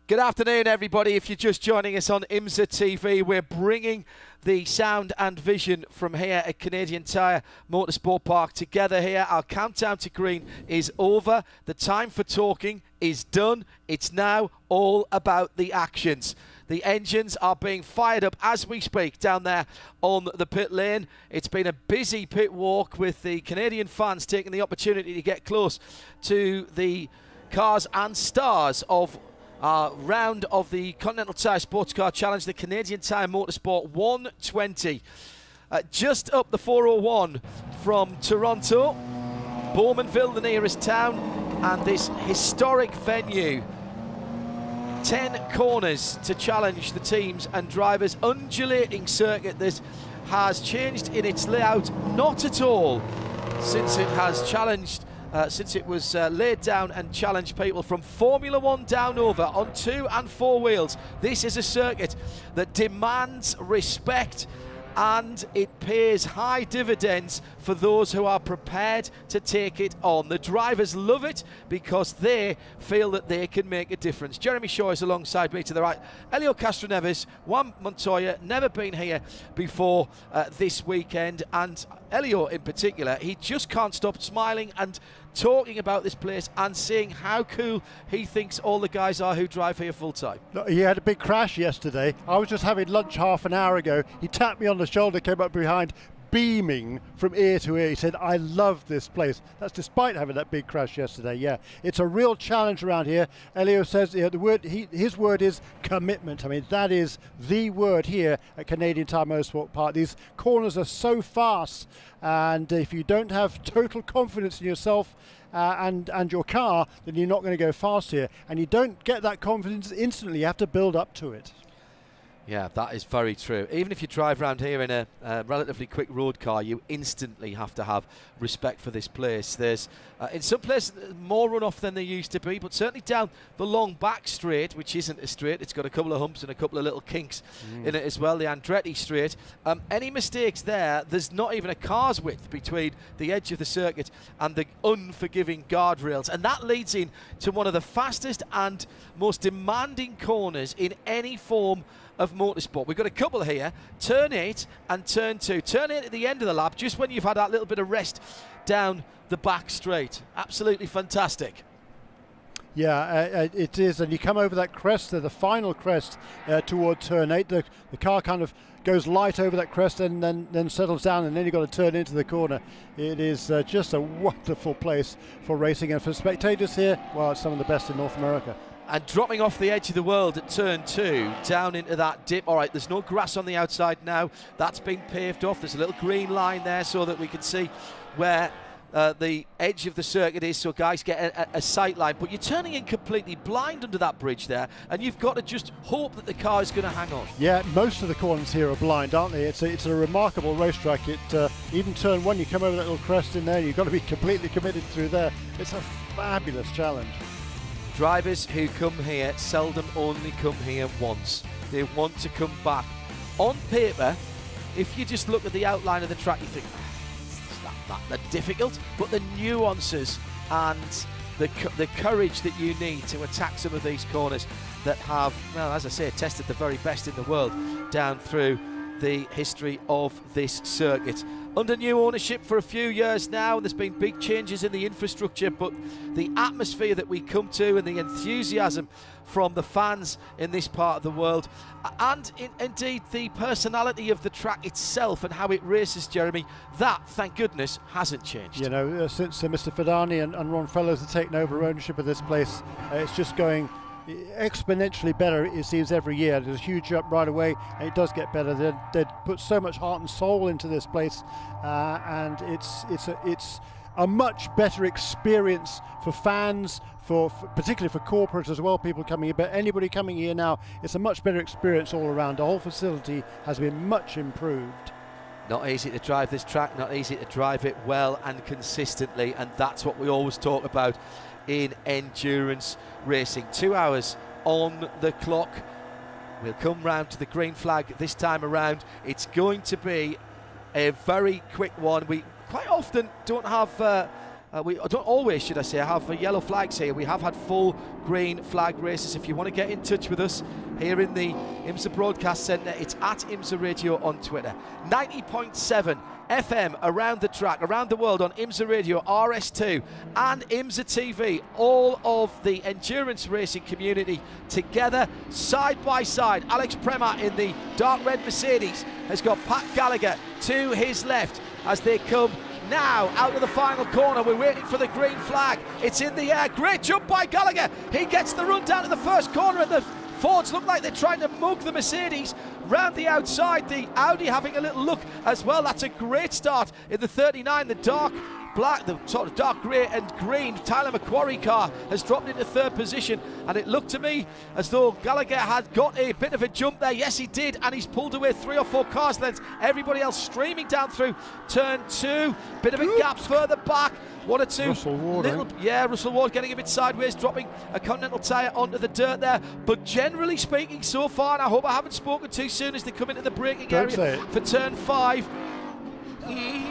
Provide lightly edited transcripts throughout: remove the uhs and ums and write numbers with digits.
Good afternoon, everybody. If you're just joining us on IMSA TV, we're bringing the sound and vision from here at Canadian Tire Motorsport Park together here. Our countdown to green is over. The time for talking is done. It's now all about the actions. The engines are being fired up as we speak down there on the pit lane. It's been a busy pit walk with the Canadian fans taking the opportunity to get close to the cars and stars of our round of the Continental Tire SportsCar Challenge, the Canadian Tire Motorsport 120. Just up the 401 from Toronto, Bowmanville, the nearest town, and this historic venue. 10 corners to challenge the teams and drivers. Undulating circuit that has changed in its layout not at all since it has challenged. Since it was laid down and challenged people from Formula 1 down over on 2 and 4 wheels. This is a circuit that demands respect, and it pays high dividends for those who are prepared to take it on. The drivers love it because they feel that they can make a difference. Jeremy Shaw is alongside me to the right. Elio Castroneves, Juan Montoya, never been here before this weekend, and Elio in particular, he just can't stop smiling and talking about this place and seeing how cool he thinks all the guys are who drive here full time. Look, he had a big crash yesterday. I was just having lunch half an hour ago. He tapped me on the shoulder, came up behind, beaming from ear to ear. He said, I love this place. That's despite having that big crash yesterday. Yeah, it's a real challenge around here. Elio says, the word, his word is commitment. I mean, that is the word here at Canadian Tire Motorsport Park. These corners are so fast, and if you don't have total confidence in yourself and your car, then you're not going to go fast here. And you don't get that confidence instantly. You have to build up to it. Yeah, that is very true. Even if you drive around here in a relatively quick road car, you instantly have to have respect for this place. There's, in some places, more runoff than there used to be, but certainly down the long back straight, which isn't a straight, it's got a couple of humps and a couple of little kinks in it as well, the Andretti straight. Any mistakes there, there's not even a car's width between the edge of the circuit and the unforgiving guardrails. And that leads in to one of the fastest and most demanding corners in any form of motorsport. We've got a couple here, turn 8 and turn 2. Turn 8 at the end of the lap, just when you've had that little bit of rest down the back straight. Absolutely fantastic. Yeah, it is, and you come over that crest there, the final crest toward turn 8. The car kind of goes light over that crest and then settles down, and then you've got to turn into the corner. It is just a wonderful place for racing, and for spectators here, well, it's some of the best in North America. And dropping off the edge of the world at turn 2, down into that dip. All right, there's no grass on the outside now. That's been paved off. There's a little green line there so that we can see where the edge of the circuit is, so guys get a sight line. But you're turning in completely blind under that bridge there, and you've got to just hope that the car is going to hang on. Yeah, most of the corners here are blind, aren't they? It's a remarkable racetrack. Even turn 1, you come over that little crest in there, you've got to be completely committed through there. It's a fabulous challenge. Drivers who come here seldom only come here once. They want to come back. On paper, if you just look at the outline of the track, you think, it's not that difficult, but the nuances and the courage that you need to attack some of these corners that have, well, as I say, tested the very best in the world down through the history of this circuit. Under new ownership for a few years now, there's been big changes in the infrastructure, but the atmosphere that we come to and the enthusiasm from the fans in this part of the world, and indeed the personality of the track itself and how it races, Jeremy, that, thank goodness, hasn't changed. You know, since Mr. Fidani and Ron Fellows have taken over ownership of this place, it's just going exponentially better, it seems, every year. There's a huge up right away, and it does get better. They put so much heart and soul into this place, and it's a much better experience for fans, for particularly for corporate as well, people coming here. But anybody coming here now, it's a much better experience all around. The whole facility has been much improved. Not easy to drive this track, not easy to drive it well and consistently, and that's what we always talk about in endurance racing. 2 hours on the clock. We'll come round to the green flag this time around. It's going to be a very quick one. We quite often don't have we don't always, should I say, have yellow flags here. We have had full green flag races. If you want to get in touch with us here in the IMSA Broadcast Centre, it's at IMSA Radio on Twitter. 90.7 FM around the track, around the world on IMSA Radio, RS2 and IMSA TV. All of the endurance racing community together, side by side. Alex Prem in the dark red Mercedes has got Pat Gallagher to his left as they come now out of the final corner. We're waiting for the green flag. It's in the air. Great jump by Gallagher. He gets the run down to the first corner, and the Fords look like they're trying to mug the Mercedes round the outside. The Audi having a little look as well. That's a great start in the 39. The dark black, the sort of dark grey and green Tyler McQuarrie car has dropped into third position, and it looked to me as though Gallagher had got a bit of a jump there. Yes, he did, and he's pulled away 3 or 4 cars lengths. Everybody else streaming down through turn 2. Bit of a gap further back. 1 or 2 Russell Ward, Russell Ward getting a bit sideways, dropping a Continental Tire onto the dirt there. But generally speaking, so far, and I hope I haven't spoken too soon as they come into the braking area for turn 5.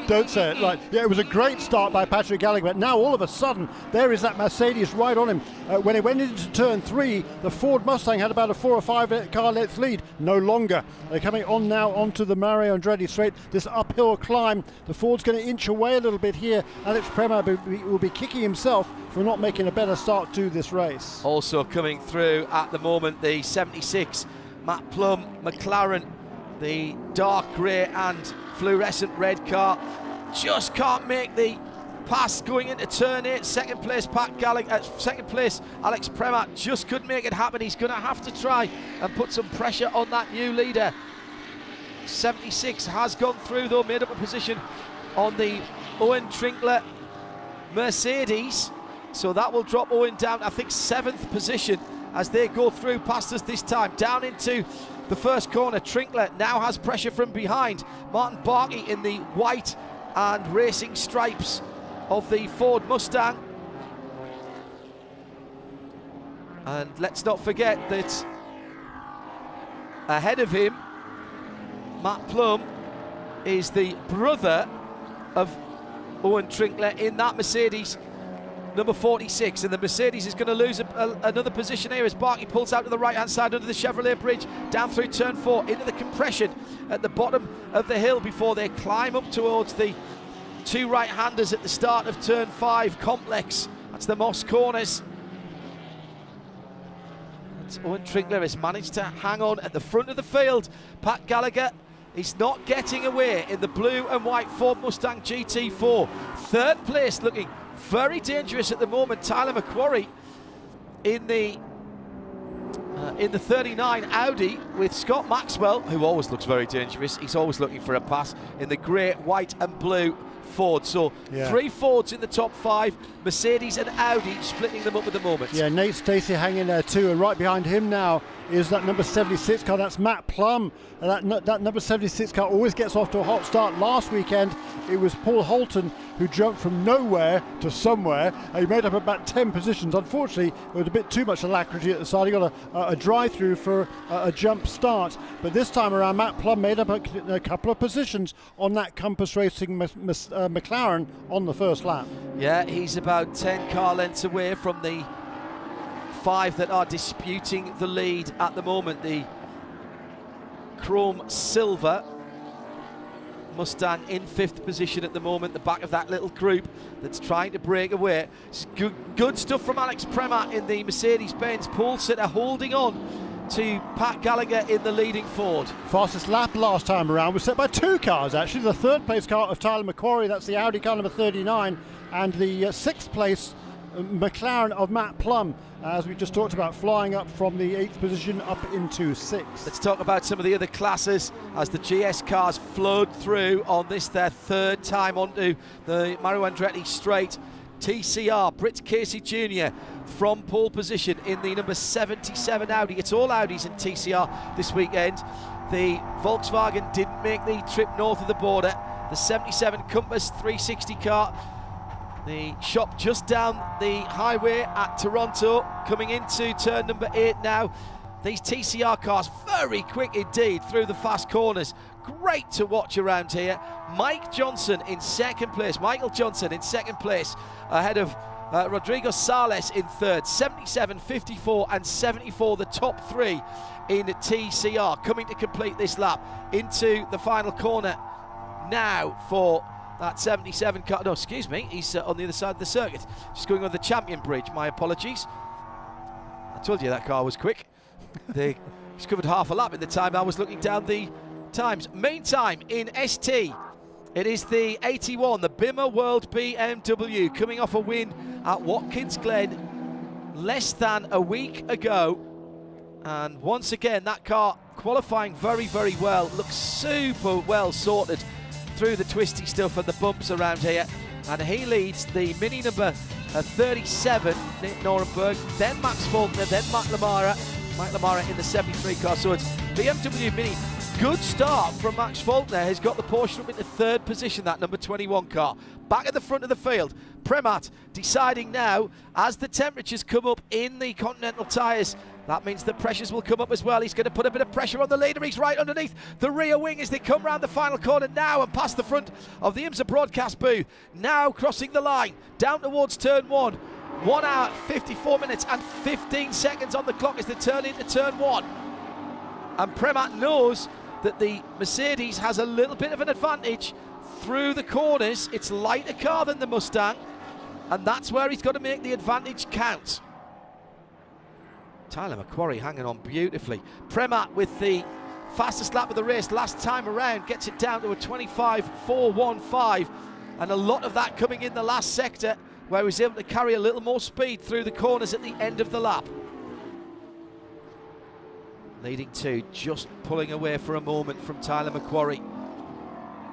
Don't say it. Right. Yeah, it was a great start by Patrick Gallagher, but now all of a sudden there is that Mercedes right on him. When it went into turn 3, the Ford Mustang had about a 4 or 5 car length lead. No longer. They're coming on now onto the Mario Andretti straight. This uphill climb. The Ford's going to inch away a little bit here. Alex Prem will be kicking himself for not making a better start to this race. Also coming through at the moment, the 76 Matt Plum McLaren, the dark grey and fluorescent red car, just can't make the pass going into turn 8. Second place Pat Gallagher, second place Alex Prem just couldn't make it happen. He's going to have to try and put some pressure on that new leader. 76 has gone through though, made up a position on the Owen Trinkler Mercedes, so that will drop Owen down, I think, 7th position as they go through past us this time, down into the first corner. Trinkler now has pressure from behind. Martin Barkey in the white and racing stripes of the Ford Mustang. And let's not forget that ahead of him, Matt Plum is the brother of Owen Trinkler in that Mercedes, number 46, and the Mercedes is going to lose another position here as Barkey pulls out to the right-hand side under the Chevrolet bridge, down through turn 4, into the compression at the bottom of the hill before they climb up towards the 2 right-handers at the start of turn 5 complex. That's the Moss Corners. And Owen Trinkler has managed to hang on at the front of the field. Pat Gallagher is not getting away in the blue and white Ford Mustang GT4. Third place, looking very dangerous at the moment. Tyler McQuarrie in the 39 Audi with Scott Maxwell, who always looks very dangerous. He's always looking for a pass in the grey, white and blue Ford. So 3 Fords in the top 5, Mercedes and Audi splitting them up at the moment. Yeah, Nate Stacey hanging there too, and right behind him now is that number 76 car. That's Matt Plum. And that number 76 car always gets off to a hot start. Last weekend it was Paul Holton who jumped from nowhere to somewhere. He made up about 10 positions. Unfortunately, it was a bit too much alacrity at the start. He got a drive-through for a jump start. But this time around, Matt Plum made up a couple of positions on that Compass Racing McLaren on the first lap. Yeah, he's about 10 car lengths away from the 5 that are disputing the lead at the moment. The chrome silver Mustang in 5th position at the moment, the back of that little group that's trying to break away. It's good stuff from Alex Prem in the Mercedes-Benz pole sitter, holding on to Pat Gallagher in the leading Ford. Fastest lap last time around was set by 2 cars actually. The 3rd place car of Tyler McQuarrie, that's the Audi car number 39, and the 6th place McLaren of Matt Plum, as we just talked about, flying up from the 8th position up into 6th. Let's talk about some of the other classes as the GS cars flowed through on this, their 3rd time onto the Mario Andretti straight. TCR, Britt Casey Jr. from pole position in the number 77 Audi. It's all Audis in TCR this weekend. The Volkswagen didn't make the trip north of the border. The 77 Compass 360 car, the shop just down the highway at Toronto, coming into turn number 8 now. These TCR cars very quick indeed through the fast corners. great to watch around here. Michael Johnson in second place ahead of Rodrigo Sales in third. 77, 54 and 74, the top three in TCR, coming to complete this lap into the final corner now for that 77 car. No, excuse me, he's on the other side of the circuit, just going on the Champion Bridge. My apologies. I told you that car was quick. He's covered half a lap in the time I was looking down the times. Meantime, in ST, it is the 81, the Bidam World BMW, coming off a win at Watkins Glen less than a week ago. And once again, that car qualifying very, very well. Looks super well sorted through the twisty stuff and the bumps around here. And he leads the Mini number 37, Nick Nuremberg, then Max Faulkner, then Mike Lamara in the 73 car. So it's BMW Mini. Good start from Max Faulkner, has got the Porsche up into third position, that number 21 car. Back at the front of the field, Prem deciding now, as the temperatures come up in the Continental tyres, that means the pressures will come up as well. He's going to put a bit of pressure on the leader. He's right underneath the rear wing as they come round the final corner now and past the front of the IMSA broadcast booth. Now crossing the line, down towards turn 1. 1 hour, 54 minutes and 15 seconds on the clock as they turn into turn 1. And Prem knows that the Mercedes has a little bit of an advantage through the corners. It's a lighter car than the Mustang, and that's where he's got to make the advantage count. Tyler McQuarrie hanging on beautifully. Prem with the fastest lap of the race last time around, gets it down to a 25.415, and a lot of that coming in the last sector, where he was able to carry a little more speed through the corners at the end of the lap. Leading to just pulling away for a moment from Tyler McQuarrie.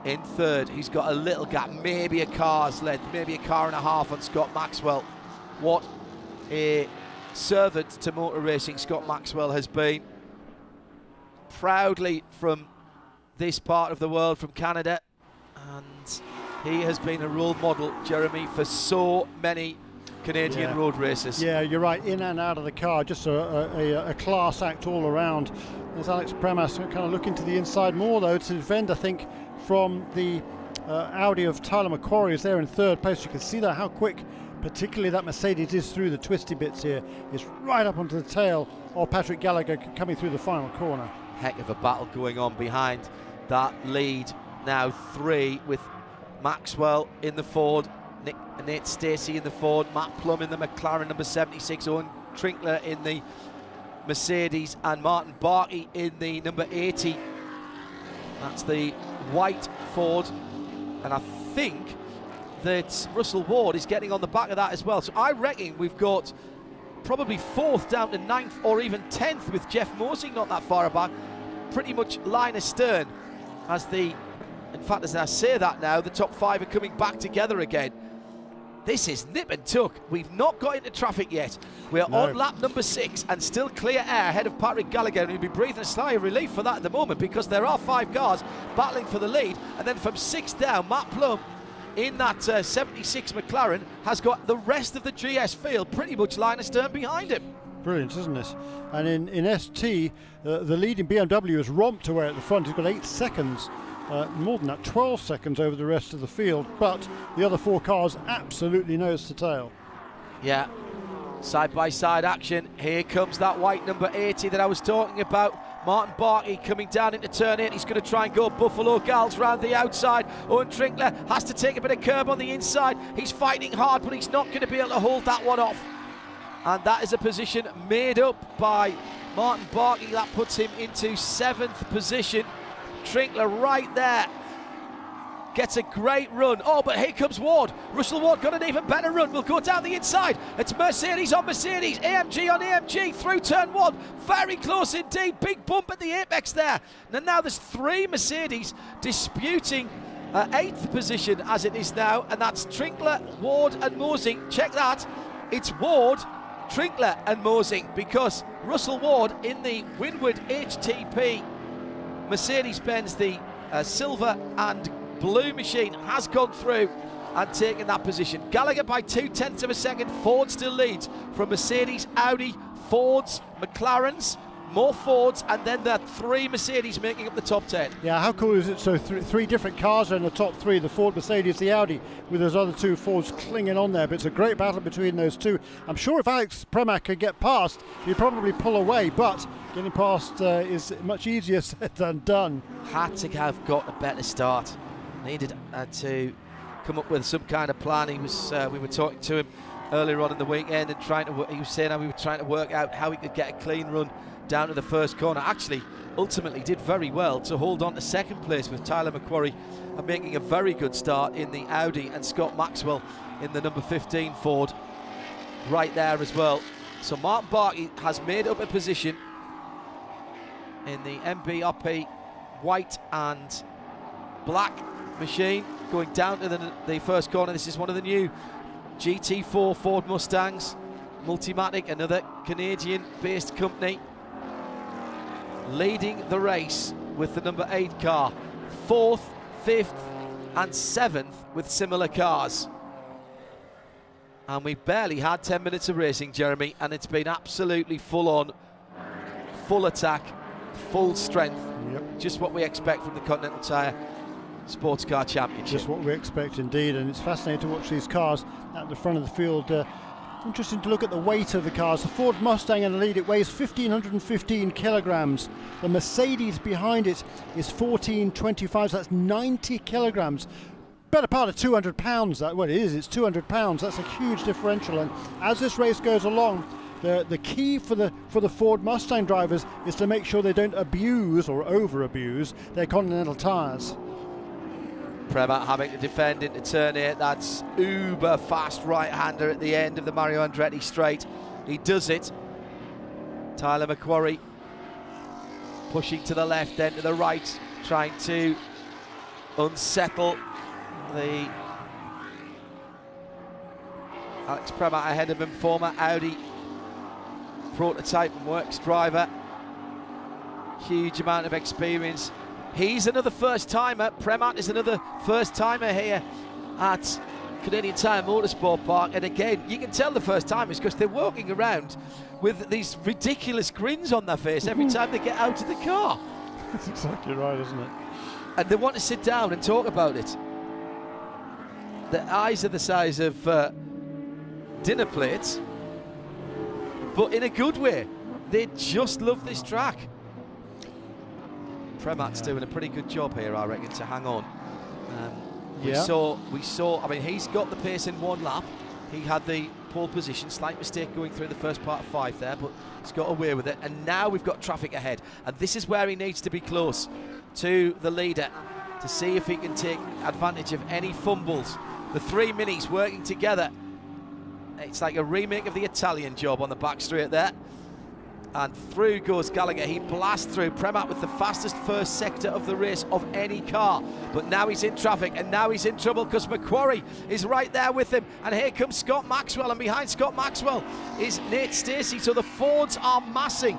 In third, he's got a little gap, maybe a car's length, maybe a car and a half on Scott Maxwell. What a servant to motor racing Scott Maxwell has been. Proudly from this part of the world, from Canada, and he has been a role model, Jeremy, for so many Canadian road races. Yeah, you're right, in and out of the car, just a class act all around. There's Alex Premas kind of looking to the inside more though, to defend, I think, from the Audi of Tyler McQuarrie is there in third place. You can see that how quick particularly that Mercedes is through the twisty bits here. It's right up onto the tail of Patrick Gallagher coming through the final corner. Heck of a battle going on behind that lead. Now 3 with Maxwell in the Ford, Nate Stacey in the Ford, Matt Plum in the McLaren number 76, Owen Trinkler in the Mercedes, and Martin Barkey in the number 80. That's the white Ford, and I think that Russell Ward is getting on the back of that as well. So I reckon we've got probably 4th down to 9th or even 10th, with Jeff Mosing not that far back, pretty much line astern. As the, in fact, as I say that now, the top 5 are coming back together again. This is nip and tuck. We've not got into traffic yet. We're on lap number 6 and still clear air ahead of Patrick Gallagher, and he'll be breathing a sigh of relief for that at the moment, because there are 5 cars battling for the lead. And then from 6 down, Matt Plum in that 76 McLaren has got the rest of the GS field pretty much line astern behind him. Brilliant, isn't it? And in ST, the leading BMW has romped away at the front. He's got 8 seconds. More than that, 12 seconds over the rest of the field, but the other 4 cars absolutely nose to tail. Yeah, side-by-side action. Here comes that white number 80 that I was talking about. Martin Barkey coming down into turn 8. He's going to try and go Buffalo Gals round the outside. Owen Trinkler has to take a bit of curb on the inside. He's fighting hard, but he's not going to be able to hold that one off. And that is a position made up by Martin Barkey. That puts him into 7th position. Trinkler right there gets a great run. Oh, but here comes Ward. Russell Ward got an even better run. We'll go down the inside. It's Mercedes on Mercedes, AMG on AMG through turn 1. Very close indeed. Big bump at the apex there. And now there's 3 Mercedes disputing 8th position as it is now, and that's Trinkler, Ward and Mosing. Check that. It's Ward, Trinkler and Mosing, because Russell Ward in the Winward HTP Mercedes-Benz, the silver and blue machine, has gone through and taken that position. Gallagher by 0.2 of a second. Ford still leads from Mercedes, Audi, Fords, McLarens, more Fords, and then there are 3 Mercedes making up the top 10. Yeah, how cool is it? So three different cars are in the top 3, the Ford, Mercedes, the Audi, with those other 2 Fords clinging on there. But it's a great battle between those 2. I'm sure if Alex Prem could get past, he'd probably pull away, but getting past is much easier said than done. Had to have got a better start. Needed to come up with some kind of plan. He was. We were talking to him earlier on in the weekend, and he was saying how we were trying to work out how he could get a clean run down to the first corner. Actually, ultimately did very well to hold on to second place with Tyler McQuarrie and making a very good start in the Audi, and Scott Maxwell in the number 15 Ford right there as well. So Martin Barkey has made up a position in the MBRP white and black machine going down to the first corner. This is one of the new GT4 Ford Mustangs, Multimatic, another Canadian based company, leading the race with the number 8 car. 4th, 5th and 7th with similar cars. And we've barely had 10 minutes of racing, Jeremy, and it's been absolutely full on, full attack, full strength. Yep. Just what we expect from the Continental Tire SportsCar Championship. Just what we expect indeed, and it's fascinating to watch these cars at the front of the field. Interesting to look at the weight of the cars. The Ford Mustang in the lead, it weighs 1,515 kilograms. The Mercedes behind it is 1,425, so that's 90 kilograms. Better part of 200 pounds, that, well, it is, it's 200 pounds. That's a huge differential, and as this race goes along, the key for the Ford Mustang drivers is to make sure they don't abuse or over-abuse their Continental tyres. Prem having to defend into turn 8. That's uber fast right-hander at the end of the Mario Andretti straight. He does it. Tyler McQuarrie pushing to the left, then to the right, trying to unsettle the Alex Prem ahead of him, former Audi prototype and works driver. Huge amount of experience. He's another first-timer. Premat is another first-timer here at Canadian Tire Motorsport Park. And again, you can tell the first-timers because they're walking around with these ridiculous grins on their face every time they get out of the car. That's exactly right, isn't it? And they want to sit down and talk about it. The eyes are the size of dinner plates, but in a good way. They just love this track. Premat's doing a pretty good job here, I reckon, to hang on. We saw, I mean, he's got the pace in 1 lap. He had the pole position, slight mistake going through the first part of 5 there, but he's got away with it. And now we've got traffic ahead. And this is where he needs to be close to the leader to see if he can take advantage of any fumbles. The 3 minis working together. It's like a remake of the Italian job on the back straight there. And through goes Gallagher. He blasts through. Premat with the fastest first sector of the race of any car. But now he's in traffic, and now he's in trouble because McQuarrie is right there with him. And here comes Scott Maxwell, and behind Scott Maxwell is Nate Stacey. So the Fords are massing.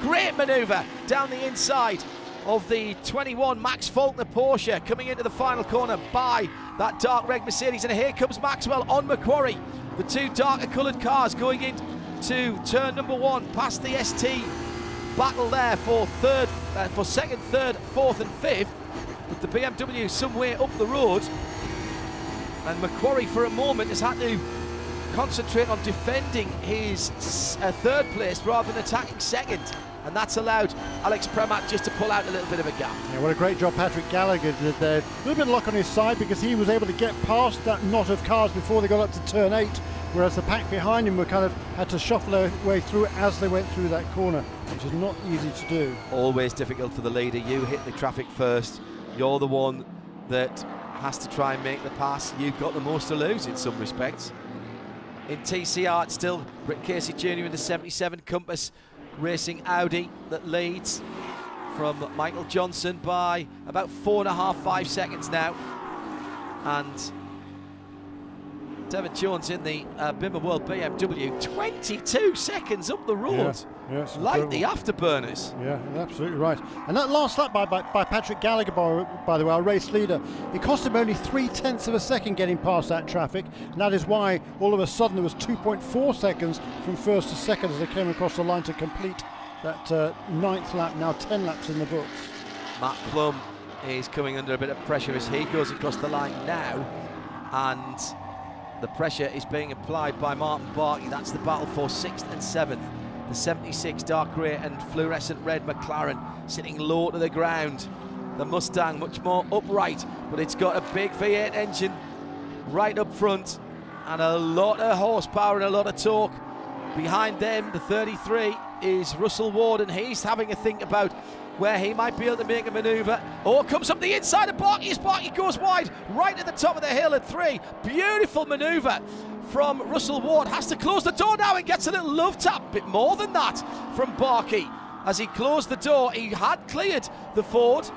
Great manoeuvre down the inside of the 21 Max Faulkner Porsche, coming into the final corner by that dark red Mercedes. And here comes Maxwell on McQuarrie. The 2 darker coloured cars going in to turn number 1 past the ST battle there for second, third, 4th and 5th, with the BMW some way up the road. And McQuarrie for a moment has had to concentrate on defending his 3rd place rather than attacking 2nd, and that's allowed Alex Premat just to pull out a little bit of a gap. Yeah, what a great job Patrick Gallagher did there. A little bit of luck on his side because he was able to get past that knot of cars before they got up to turn 8, whereas the pack behind him were kind of had to shuffle their way through as they went through that corner, which is not easy to do. Always difficult for the leader. You hit the traffic first. You're the one that has to try and make the pass. You've got the most to lose in some respects. In TCR, it's still Rick Casey Jr. in the 77 Compass Racing Audi that leads from Michael Johnson by about 4.5–5 seconds now. And Devin Jones in the Bidam World BMW, 22 seconds up the road. Yeah, like the afterburners. Yeah, absolutely right. And that last lap by Patrick Gallagher, by the way, our race leader, it cost him only 0.3 of a second getting past that traffic. And that is why all of a sudden there was 2.4 seconds from first to second as they came across the line to complete that ninth lap, now 10 laps in the books. Matt Plum is coming under a bit of pressure as he goes across the line now, and the pressure is being applied by Martin Barkey. That's the battle for 6th and 7th. The 76 dark grey and fluorescent red McLaren sitting low to the ground. The Mustang much more upright, but it's got a big V8 engine right up front and a lot of horsepower and a lot of torque. Behind them, the 33 is Russell Ward, and he's having a think about where he might be able to make a manoeuvre. Oh, comes up the inside of Barkey as Barkey goes wide, right at the top of the hill at 3. Beautiful manoeuvre from Russell Ward. Has to close the door now and gets a little love tap. Bit more than that from Barkey. As he closed the door, he had cleared the Ford.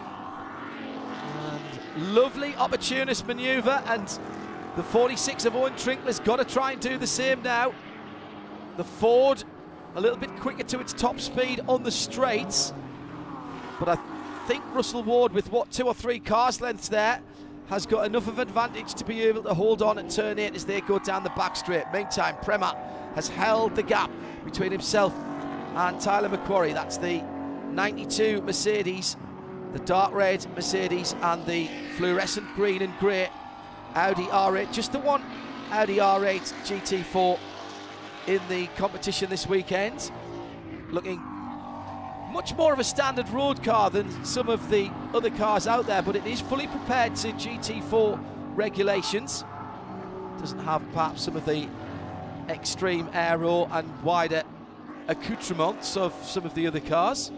And lovely opportunist manoeuvre, and the 46 of Owen Trinkler's got to try and do the same now. The Ford a little bit quicker to its top speed on the straights, but I think Russell Ward, with what, 2 or 3 cars lengths there, has got enough of advantage to be able to hold on at turn 8 as they go down the back straight. Meantime, Prem has held the gap between himself and Tyler McQuarrie. That's the 92 Mercedes, the dark red Mercedes, and the fluorescent green and grey Audi R8. Just the one Audi R8 GT4 in the competition this weekend. Looking much more of a standard road car than some of the other cars out there, but it is fully prepared to GT4 regulations. Doesn't have perhaps some of the extreme aero and wider accoutrements of some of the other cars.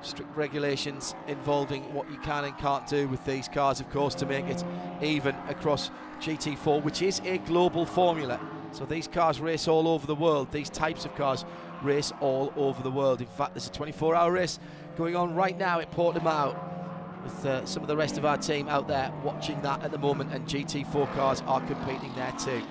Strict regulations involving what you can and can't do with these cars, of course, to make it even across GT4, which is a global formula. So these cars race all over the world. These types of cars race all over the world. In fact, there's a 24-hour race going on right now at Portimao, with some of the rest of our team out there watching that at the moment, and GT4 cars are competing there too.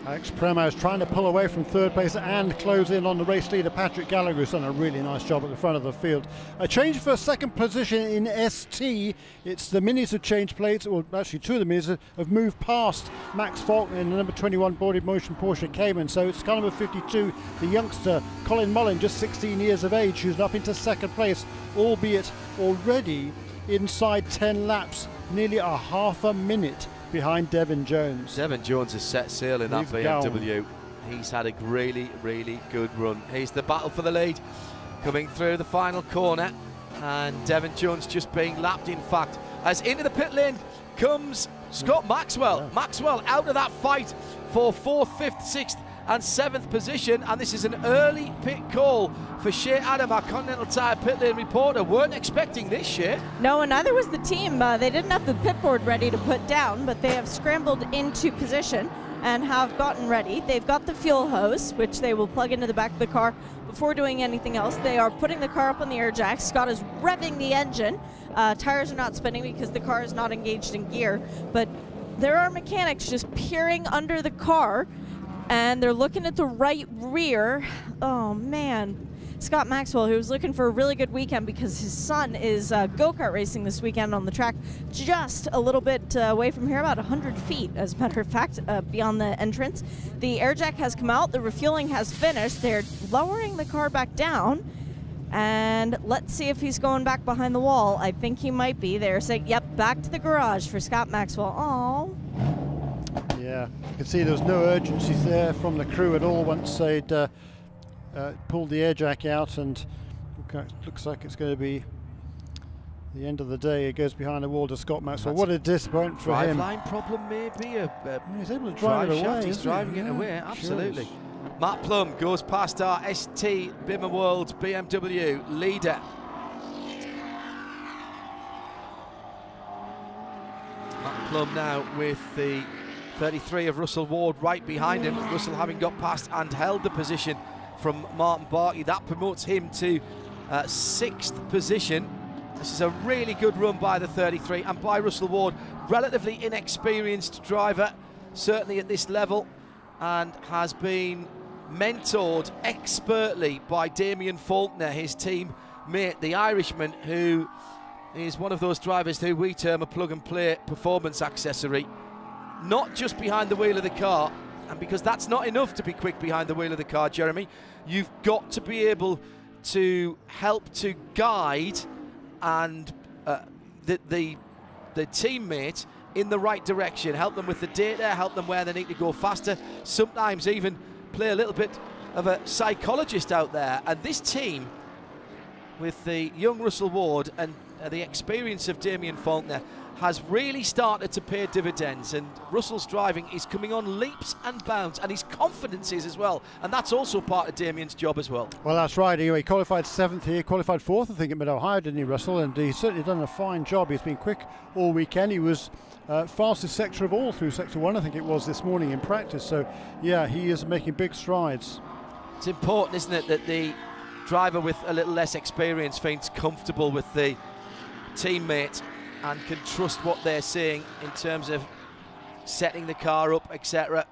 Alex Prem is trying to pull away from third place and close in on the race leader Patrick Gallagher, who's done a really nice job at the front of the field. A change for second position in ST. It's the Minis have changed plates, or actually 2 of the Minis have moved past Max Faulkner in the number 21 Boarded Motion Porsche Cayman. So it's car number 52, the youngster Colin Mullen, just 16 years of age, who's up into second place, albeit already inside 10 laps, nearly a half a minute behind Devin Jones. Devin Jones has set sail in that BMW. He's had a really, really good run. He's the battle for the lead coming through the final corner, and Devin Jones just being lapped, in fact, as into the pit lane comes Scott Maxwell. Yeah. Maxwell out of that fight for 4th, 5th, 6th and 7th position, and this is an early pit call for Shea Adam, our Continental Tire pit lane reporter. Weren't expecting this, Shea. No, and neither was the team. They didn't have the pit board ready to put down, but they have scrambled into position and have gotten ready. They've got the fuel hose, which they will plug into the back of the car before doing anything else. They are putting the car up on the air jack. Scott is revving the engine. Tires are not spinning because the car is not engaged in gear, but there are mechanics just peering under the car, and they're looking at the right rear. Oh man, Scott Maxwell, who was looking for a really good weekend because his son is go-kart racing this weekend on the track just a little bit away from here, about 100 feet, as a matter of fact, beyond the entrance. The air jack has come out, the refueling has finished. They're lowering the car back down, and let's see if he's going back behind the wall. I think he might be. They're saying, yep, back to the garage for Scott Maxwell. Oh. Yeah, you can see there was no urgency there from the crew at all once they'd pulled the air jack out, and looks like it's going to be the end of the day. It goes behind the wall to Scott Maxwell. What a disappointment for him. Driveline problem maybe. He's able to drive it away. He's driving it away, absolutely. Sure. Matt Plum goes past our ST Bimmer World BMW leader. Matt Plum now with the 33 of Russell Ward right behind him. Russell having got past and held the position from Martin Barkey. That promotes him to 6th position. This is a really good run by the 33 and by Russell Ward. Relatively inexperienced driver, certainly at this level, and has been mentored expertly by Damian Faulkner, his team mate, the Irishman, who is one of those drivers who we term a plug-and-play performance accessory. Not just behind the wheel of the car, And because that's not enough to be quick behind the wheel of the car, Jeremy, you've got to be able to help to guide and the teammate in the right direction, help them with the data, help them where they need to go faster, sometimes even play a little bit of a psychologist out there. And this team, with the young Russell Ward and the experience of Damian Faulkner, has really started to pay dividends, and Russell's driving is coming on leaps and bounds, and his confidence is as well, and that's also part of Damian's job as well. Well, that's right. He qualified 7th here, qualified 4th, I think, at Mid-Ohio, didn't he, Russell? And he's certainly done a fine job. He's been quick all weekend. He was fastest sector of all through Sector 1, I think it was, this morning in practice. So, yeah, he is making big strides. It's important, isn't it, that the driver with a little less experience feels comfortable with the teammate and can trust what they're saying in terms of setting the car up, etc.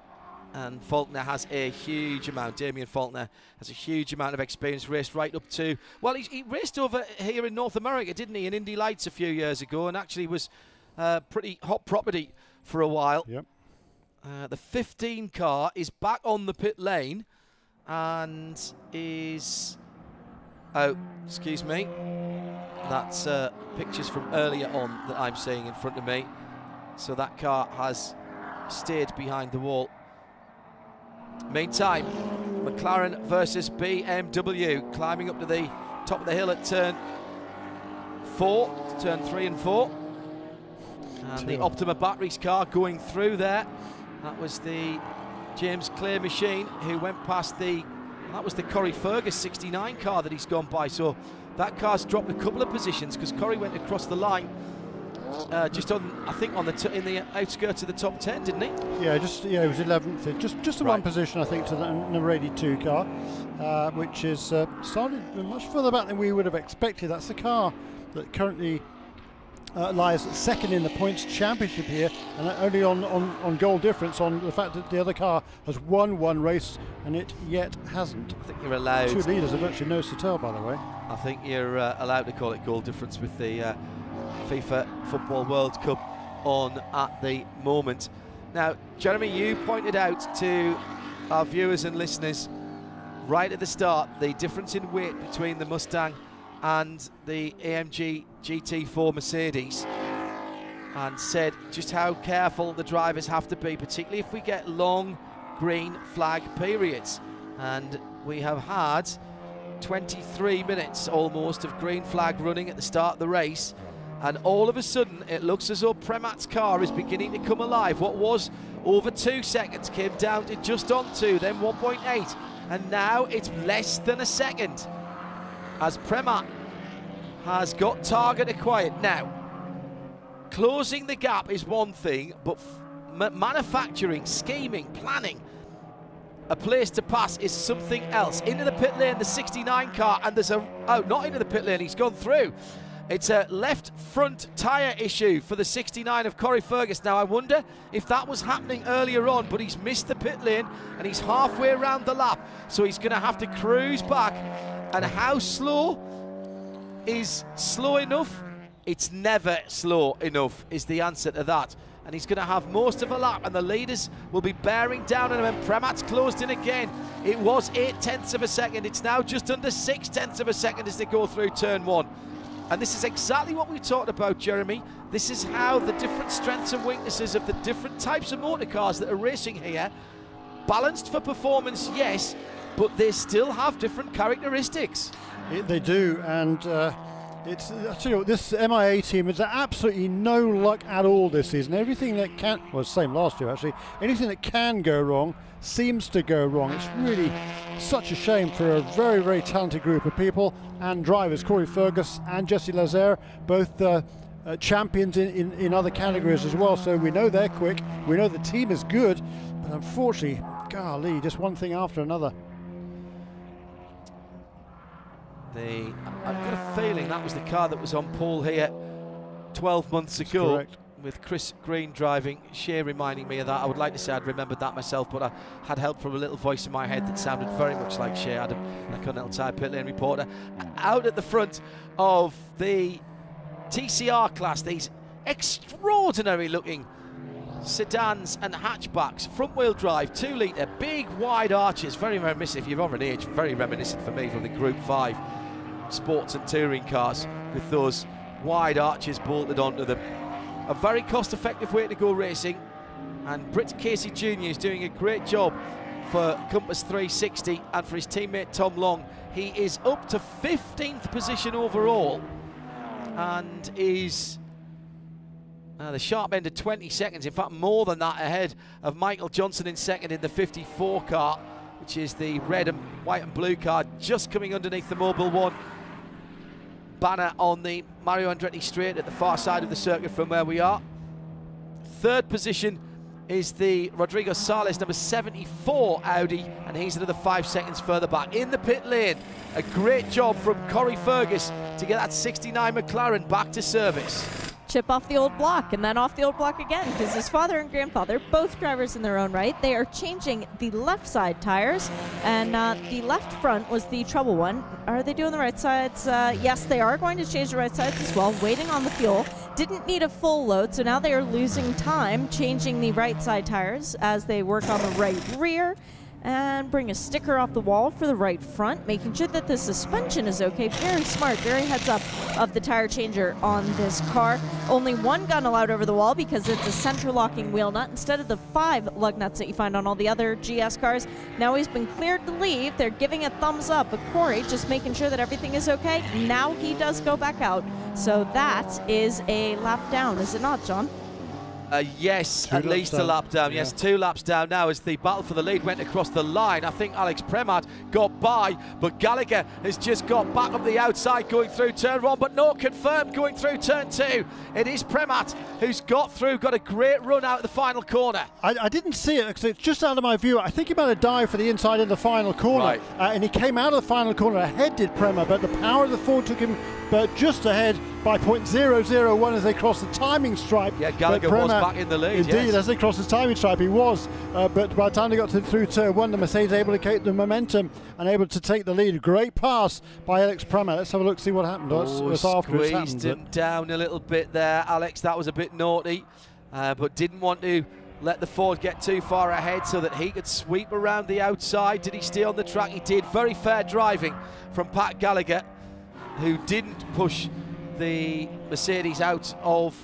And Faulkner has a huge amount, Damian Faulkner has a huge amount of experience, raced right up to, well, he raced over here in North America, didn't he, in Indy Lights a few years ago, and actually was pretty hot property for a while. Yep. The 15 car is back on the pit lane and is, oh, excuse me, that's pictures from earlier on that I'm seeing in front of me. So that car has stayed behind the wall. Meantime, McLaren versus BMW, climbing up to the top of the hill at turn 4, turn 3 and 4. And the Optima Batteries car going through there. That was the James Clay machine who went past the, that was the Corey Fergus 69 car that he's gone by. So that car's dropped a couple of positions because Corey went across the line just on, I think, on the in the outskirts of the top 10, didn't he? Yeah, he was 11th, just right. One position, I think, to the number 82 car, which is started much further back than we would have expected. That's the car that currently lies second in the points championship here, and only on goal difference on the fact that the other car has won one race and it yet hasn't. I think you're allowed. 2 leaders are virtually nose to tail, by the way. I think you're allowed to call it goal difference with the FIFA Football World Cup on at the moment. Now, Jeremy, you pointed out to our viewers and listeners right at the start the difference in weight between the Mustang and the AMG GT4 Mercedes, and said just how careful the drivers have to be, particularly if we get long green flag periods. And we have had 23 minutes almost of green flag running at the start of the race, and all of a sudden it looks as though Premat's car is beginning to come alive. What was over 2 seconds came down to just on 2, then 1.8, and now it's less than a second as Premat has got target acquired. Now, closing the gap is one thing, but manufacturing, scheming, planning a place to pass is something else. Into the pit lane, the 69 car, and there's a, oh, not into the pit lane, he's gone through. It's a left front tyre issue for the 69 of Corey Fergus. Now, I wonder if that was happening earlier on, but he's missed the pit lane and he's halfway around the lap, so he's going to have to cruise back. And how slow is slow enough? It's never slow enough is the answer to that. And he's going to have most of a lap, and the leaders will be bearing down on him, and Premat's closed in again. It was 0.8 of a second. It's now just under 0.6 of a second as they go through turn 1. And this is exactly what we talked about, Jeremy. This is how the different strengths and weaknesses of the different types of motor cars that are racing here, balanced for performance, yes, but they still have different characteristics. They do, and it's, I tell you what, this MIA team has absolutely no luck at all this season. Everything that can, well, same last year actually, anything that can go wrong seems to go wrong. It's really such a shame for a very, very talented group of people and drivers. Corey Fergus and Jesse Lazaire, both champions in other categories as well, so we know they're quick, we know the team is good, but unfortunately, golly, just one thing after another. I've got a feeling that was the car that was on pole here 12 months ago. Correct. With Chris Green driving, Shea reminding me of that. I would like to say I'd remembered that myself, but I had help from a little voice in my head that sounded very much like Shea Adam, the Continental Tire pit lane reporter. Out at the front of the TCR class, these extraordinary looking sedans and hatchbacks, front-wheel drive, 2 litre, big wide arches, very reminiscent, if you're of an age, very reminiscent for me from the Group 5 sports and touring cars with those wide arches bolted onto them. A very cost-effective way to go racing, and Britt Casey Jr. is doing a great job for Compass 360 and for his teammate Tom Long. He is up to 15th position overall and is the sharp end of 20 seconds, in fact more than that, ahead of Michael Johnson in second in the 54 car, which is the red and white and blue car, just coming underneath the Mobil 1 banner on the Mario Andretti straight at the far side of the circuit from where we are. Third position is the Rodrigo Sales number 74 Audi, and he's another 5 seconds further back. In the pit lane, a great job from Corey Fergus to get that 69 McLaren back to service. Chip off the old block and then off the old block again, because his father and grandfather, both drivers in their own right, they are changing the left side tires, and the left front was the trouble one. Are they doing the right sides? Yes, they are going to change the right sides as well, waiting on the fuel. Didn't need a full load, so now they are losing time changing the right side tires as they work on the right rear and bring a sticker off the wall for the right front, making sure that the suspension is okay. Very smart, very heads up of the tire changer on this car. Only one gun allowed over the wall because it's a center locking wheel nut instead of the 5 lug nuts that you find on all the other GS cars. Now he's been cleared to leave. They're giving a thumbs up, but Corey just making sure that everything is okay. Now he does go back out. So that is a lap down, is it not, John? Yes, at least a lap down. Yes, 2 laps down now as the battle for the lead went across the line. I think Alex Premat got by, but Gallagher has just got back up the outside going through turn 1, but no, confirmed going through turn 2. It is Premat who's got through, got a great run out of the final corner. I didn't see it because it's just out of my view. I think he might have dived for the inside in the final corner, right. And he came out of the final corner ahead, did Premat, but the power of the Ford took him just ahead by 0.001 as they crossed the timing stripe. Yeah, Gallagher was back in the lead. Indeed, yes. As they crossed the timing stripe, he was. But by the time they got through turn 1, the Mercedes able to keep the momentum and able to take the lead. Great pass by Alex Premat. Let's have a look, see what happened. Squeezed him down a little bit there, Alex. That was a bit naughty, but didn't want to let the Ford get too far ahead so that he could sweep around the outside. Did he stay on the track? He did. Very fair driving from Pat Gallagher, who didn't push the Mercedes out of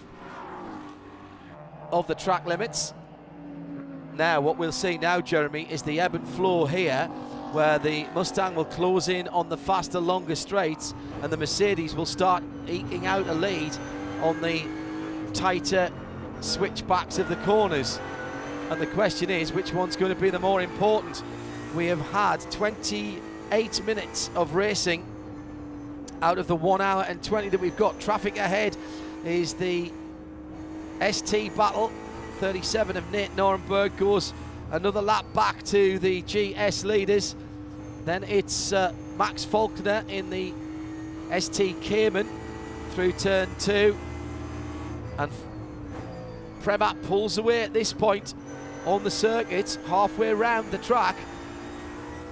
the track limits. Now what we'll see now, Jeremy, is the ebb and flow here, where the Mustang will close in on the faster, longer straights, and the Mercedes will start eking out a lead on the tighter switchbacks of the corners. And the question is, which one's going to be the more important? We have had 28 minutes of racing out of the 1 hour and 20 that we've got. Traffic ahead is the ST battle. 37 of Nate Norenberg goes another lap back to the GS leaders. Then it's Max Faulkner in the ST Cayman through turn 2. And Premat pulls away at this point on the circuit, halfway round the track.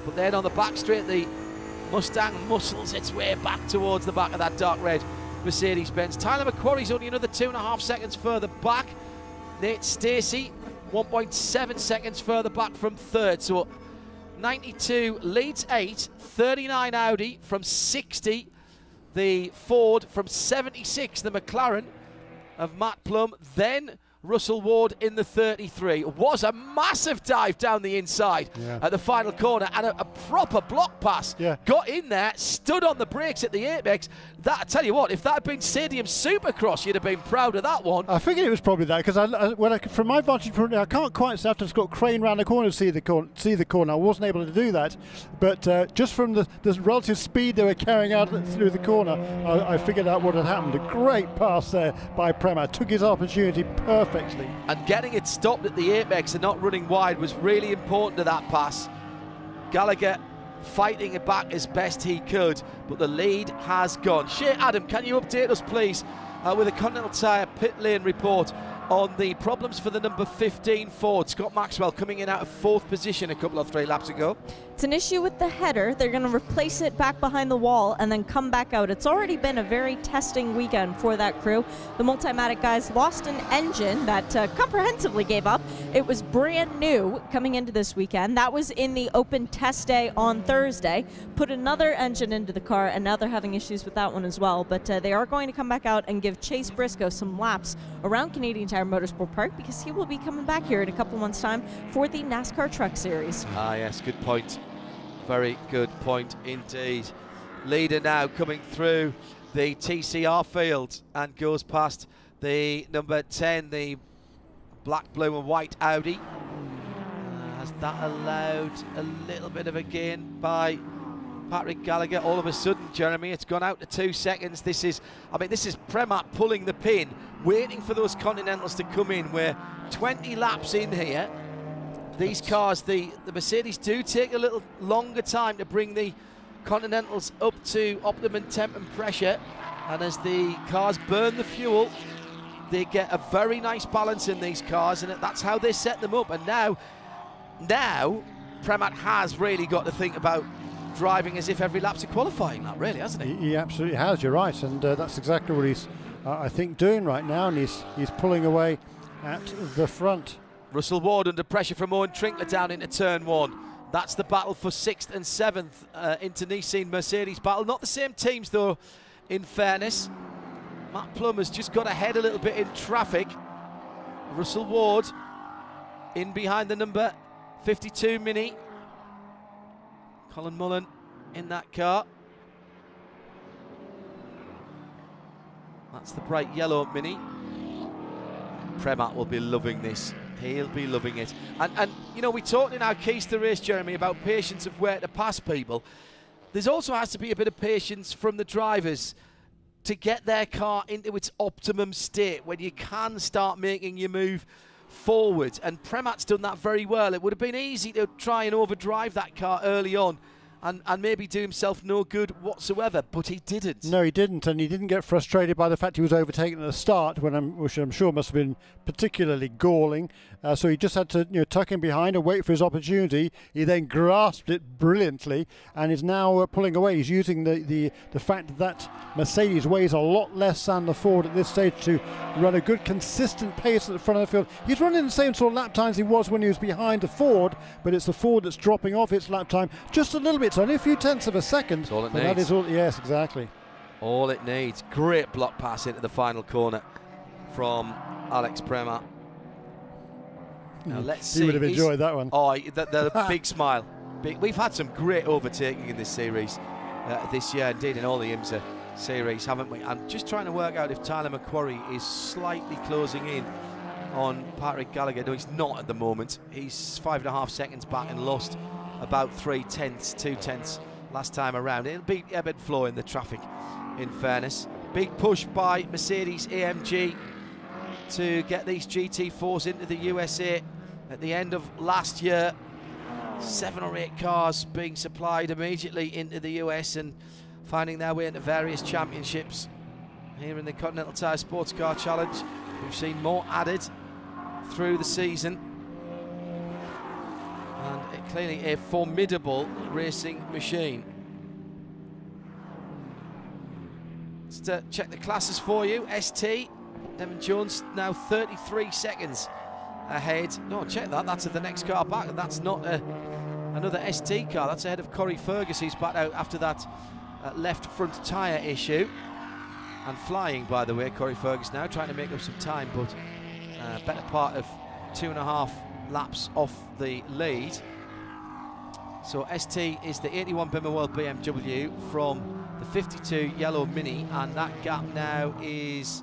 But then on the back straight, the Mustang muscles its way back towards the back of that dark red Mercedes-Benz. Tyler McQuarrie's only another 2.5 seconds further back. Nate Stacey 1.7 seconds further back from third. So 92 leads 8, 39 Audi from 60, the Ford from 76, the McLaren of Matt Plum, then Russell Ward in the 33. Was a massive dive down the inside at the final corner, and a proper block pass. Got in there, stood on the brakes at the apex. That, I tell you what, if that had been Stadium Supercross, you'd have been proud of that one. I figured it was probably that, because from my vantage point, I can't quite see after it's got crane round the corner to see the corner. I wasn't able to do that, but just from the relative speed they were carrying out through the corner, I figured out what had happened. A great pass there by Premat. Took his opportunity perfectly. And getting it stopped at the apex and not running wide was really important to that pass. Gallagher fighting it back as best he could, but the lead has gone. Shea Adam, can you update us please with a Continental Tire pit lane report on the problems for the number 15 Ford. Scott Maxwell coming in out of 4th position a couple of 3 laps ago. It's an issue with the header. They're going to replace it back behind the wall and then come back out. It's already been a very testing weekend for that crew. The Multimatic guys lost an engine that comprehensively gave up. It was brand new coming into this weekend. That was in the open test day on Thursday. Put another engine into the car, and now they're having issues with that one as well. But they are going to come back out and give Chase Briscoe some laps around Canadian Tire Motorsport Park, because he will be coming back here in a couple months' time for the NASCAR Truck Series. Ah, yes, good point. Very good point indeed. Leader now coming through the TCR field and goes past the number 10, the black, blue and white Audi. Has that allowed a little bit of a gain by Patrick Gallagher? All of a sudden, Jeremy, it's gone out to 2 seconds. This is Prem pulling the pin, waiting for those Continentals to come in. We're 20 laps in here. These cars, the Mercedes, do take a little longer time to bring the Continentals up to optimum temp and pressure, and as the cars burn the fuel, they get a very nice balance in these cars, and that's how they set them up. And now Premat has really got to think about driving as if every lap's a qualifying lap, really, hasn't he? He absolutely has, you're right, and that's exactly what he's, I think, doing right now, and he's pulling away at the front. Russell Ward under pressure from Owen Trinkler down into turn 1. That's the battle for 6th and 7th internecine Mercedes battle. Not the same teams, though, in fairness. Matt Plum has just got ahead a little bit in traffic. Russell Ward in behind the number 52 Mini. Colin Mullen in that car. That's the bright yellow Mini. Premat will be loving this. He'll be loving it. And you know, we talked in our keys to the race, Jeremy, about patience of where to pass people. There's also has to be a bit of patience from the drivers to get their car into its optimum state when you can start making your move forward. And Premat's done that very well. It would have been easy to try and overdrive that car early on and maybe do himself no good whatsoever, but he didn't. No, he didn't, and he didn't get frustrated by the fact he was overtaken at the start, which I'm sure must have been particularly galling. So he just had to tuck in behind and wait for his opportunity. He then grasped it brilliantly and is now pulling away. He's using the fact that Mercedes weighs a lot less than the Ford at this stage to run a good consistent pace at the front of the field. He's running the same sort of lap times he was when he was behind the Ford, but it's the Ford that's dropping off its lap time just a little bit. It's only a few tenths of a second. That's all it needs. That is all, yes, exactly. All it needs. Great block pass into the final corner from Alex Premat. Now let's see. He would have enjoyed that one. Oh, the big smile. We've had some great overtaking in this series this year, indeed in all the IMSA series, haven't we? I'm just trying to work out if Tyler McQuarrie is slightly closing in on Patrick Gallagher. No, he's not at the moment. He's 5.5 seconds back and lost about 2 tenths last time around. It'll be a bit flow in the traffic, in fairness. Big push by Mercedes AMG to get these GT4s into the USA at the end of last year. 7 or 8 cars being supplied immediately into the US and finding their way into various championships. Here in the Continental Tire SportsCar Challenge, we've seen more added through the season. And clearly a formidable racing machine. Just to check the classes for you. ST, Devon Jones now 33 seconds ahead. No, check that. That's at the next car back. That's not another ST car. That's ahead of Corey Fergus, who's back out after that left front tyre issue. And flying, by the way, Corey Fergus now, trying to make up some time, but better part of 2.5 laps off the lead. So ST is the 81 Bimmer World BMW from the 52 yellow Mini, and that gap now is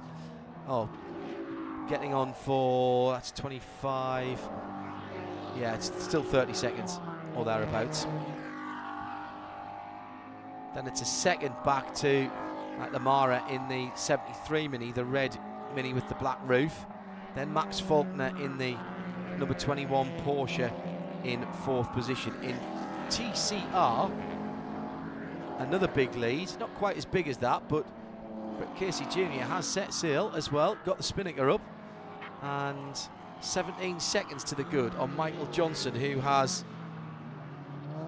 getting on for, that's 25, yeah, it's still 30 seconds or thereabouts. Then it's a second back to Lamara in the 73 Mini, the red Mini with the black roof. Then Max Faulkner in the number 21 Porsche in 4th position. In TCR, another big lead, not quite as big as that, but Casey Jr. has set sail as well, got the spinnaker up, and 17 seconds to the good on Michael Johnson, who has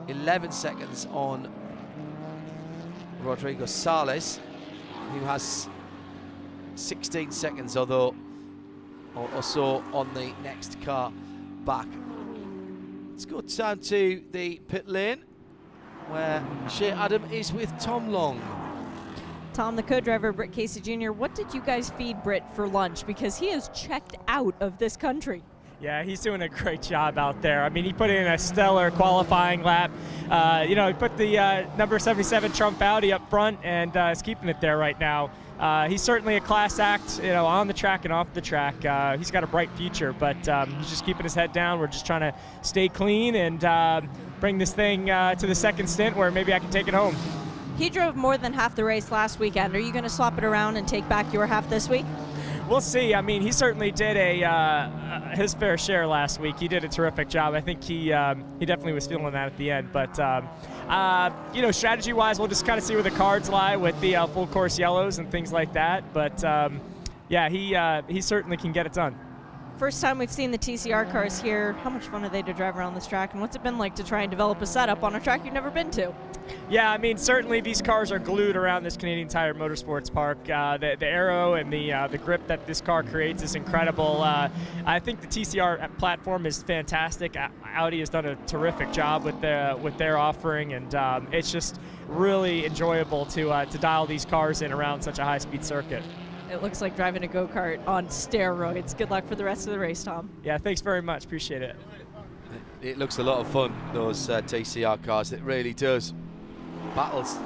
11 seconds on Rodrigo Sales, who has 16 seconds or so on the next car back. Let's go down to the pit lane where Shea Adam is with Tom Long. Tom, the co-driver, Britt Casey Jr., what did you guys feed Britt for lunch? Because he is checked out of this country. Yeah, he's doing a great job out there. I mean, he put in a stellar qualifying lap. You know, he put the number 77 Trump Audi up front and is keeping it there right now. He's certainly a class act, you know, on the track and off the track. He's got a bright future, but he's just keeping his head down. We're just trying to stay clean and bring this thing to the second stint where maybe I can take it home. He drove more than half the race last weekend. Are you going to swap it around and take back your half this week? We'll see. I mean, he certainly did his fair share last week. He did a terrific job. I think he definitely was feeling that at the end. But you know, strategy-wise, we'll just kind of see where the cards lie with the full course yellows and things like that. But yeah, he certainly can get it done. First time we've seen the TCR cars here. How much fun are they to drive around this track, and what's it been like to try and develop a setup on a track you've never been to? Yeah, I mean, certainly these cars are glued around this Canadian Tire Motorsports Park. The aero and the grip that this car creates is incredible. I think the TCR platform is fantastic. Audi has done a terrific job with their offering, and it's just really enjoyable to dial these cars in around such a high-speed circuit. It looks like driving a go-kart on steroids. Good luck for the rest of the race, Tom. Yeah, thanks very much. Appreciate it. It looks a lot of fun, those TCR cars. It really does. Battles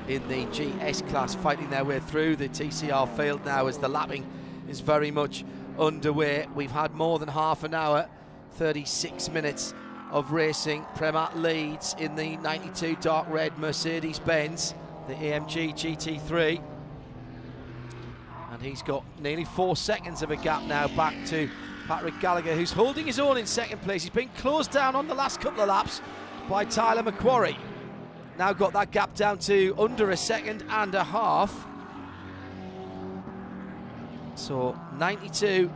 in the GS class fighting their way through the TCR field now as the lapping is very much underway. We've had more than half an hour, 36 minutes of racing. Prem leads in the 92 dark red Mercedes-Benz, the AMG GT3. And he's got nearly 4 seconds of a gap now back to Patrick Gallagher, who's holding his own in second place. He's been closed down on the last couple of laps by Tyler McQuarrie. Now got that gap down to under a second and a half. So 92,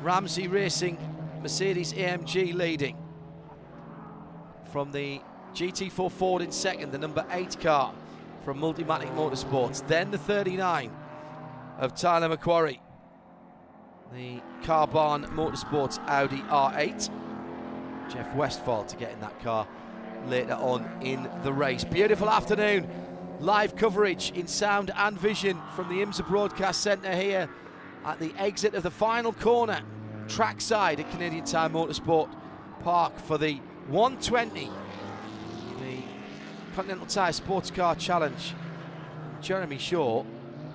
Ramsey Racing, Mercedes AMG leading. From the GT4 Ford in second, the number 8 car from Multimatic Motorsports. Then the 39 of Tyler McQuarrie, the Carbon Motorsports Audi R8. Jeff Westphal to get in that car later on in the race. Beautiful afternoon, live coverage in sound and vision from the IMSA Broadcast Centre here at the exit of the final corner, trackside at Canadian Tire Motorsport Park for the 120, the Continental Tire SportsCar Challenge. Jeremy Shaw.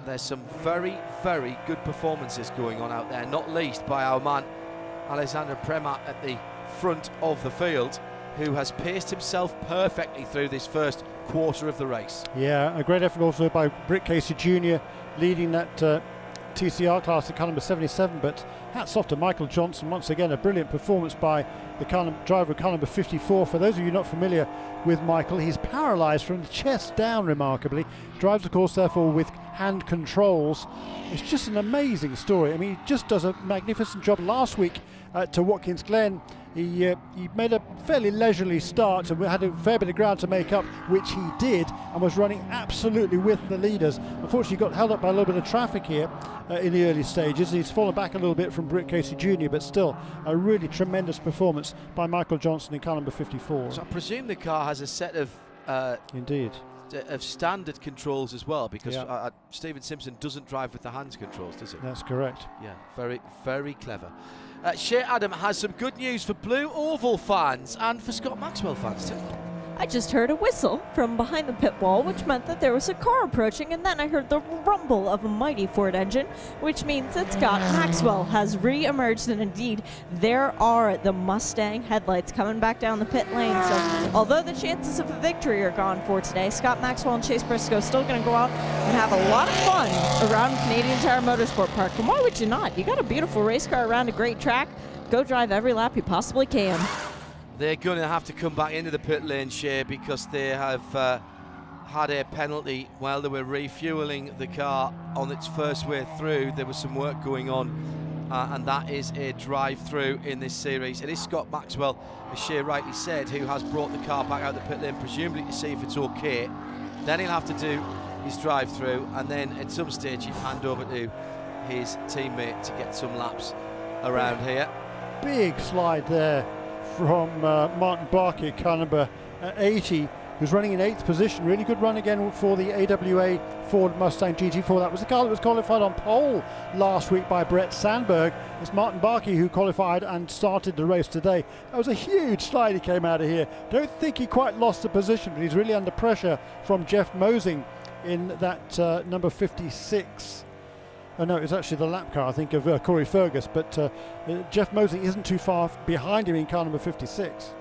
There's some very, very good performances going on out there, not least by our man Alexander Prem at the front of the field, who has paced himself perfectly through this first quarter of the race. Yeah, a great effort also by Britt Casey Jr. leading that TCR class at car number 77, but hats off to Michael Johnson. Once again, a brilliant performance by the driver of car number 54. For those of you not familiar with Michael, he's paralysed from the chest down remarkably. Drives, of course, therefore with hand controls. It's just an amazing story. I mean, he just does a magnificent job. Last week to Watkins Glen, he made a fairly leisurely start and had a fair bit of ground to make up, which he did, and was running absolutely with the leaders. Unfortunately, got held up by a little bit of traffic here in the early stages. He's fallen back a little bit from Britt Casey Jr., but still a really tremendous performance by Michael Johnson in car number 54. So I presume the car has a set of indeed of standard controls as well, because Stephen Simpson doesn't drive with the hands controls, does he? That's correct. Yeah, very, very clever. Shea Adam has some good news for Blue Oval fans and for Scott Maxwell fans too. I just heard a whistle from behind the pit wall, which meant that there was a car approaching, and then I heard the rumble of a mighty Ford engine, which means that Scott Maxwell has re-emerged, and indeed there are the Mustang headlights coming back down the pit lane. So although the chances of a victory are gone for today, Scott Maxwell and Chase Briscoe still going to go out and have a lot of fun around Canadian Tire Motorsport Park. And why would you not? You got a beautiful race car around a great track. Go drive every lap you possibly can. They're going to have to come back into the pit lane, Shea, because they have had a penalty while they were refueling the car on its first way through. There was some work going on and that is a drive-through in this series. It is Scott Maxwell, as Shea rightly said, who has brought the car back out the pit lane, presumably to see if it's okay. Then he'll have to do his drive-through, and then at some stage he'll hand over to his teammate to get some laps around here. Big slide there from Martin Barkey at car number 80, who's running in 8th position. Really good run again for the AWA Ford Mustang GT4. That was the car that was qualified on pole last week by Brett Sandberg. It's Martin Barkey who qualified and started the race today. That was a huge slide he came out of here. Don't think he quite lost the position, but he's really under pressure from Jeff Mosing in that number 56. Oh no, it was actually the lap car, I think, of Corey Fergus, but Jeff Mosing isn't too far behind him in car number 56.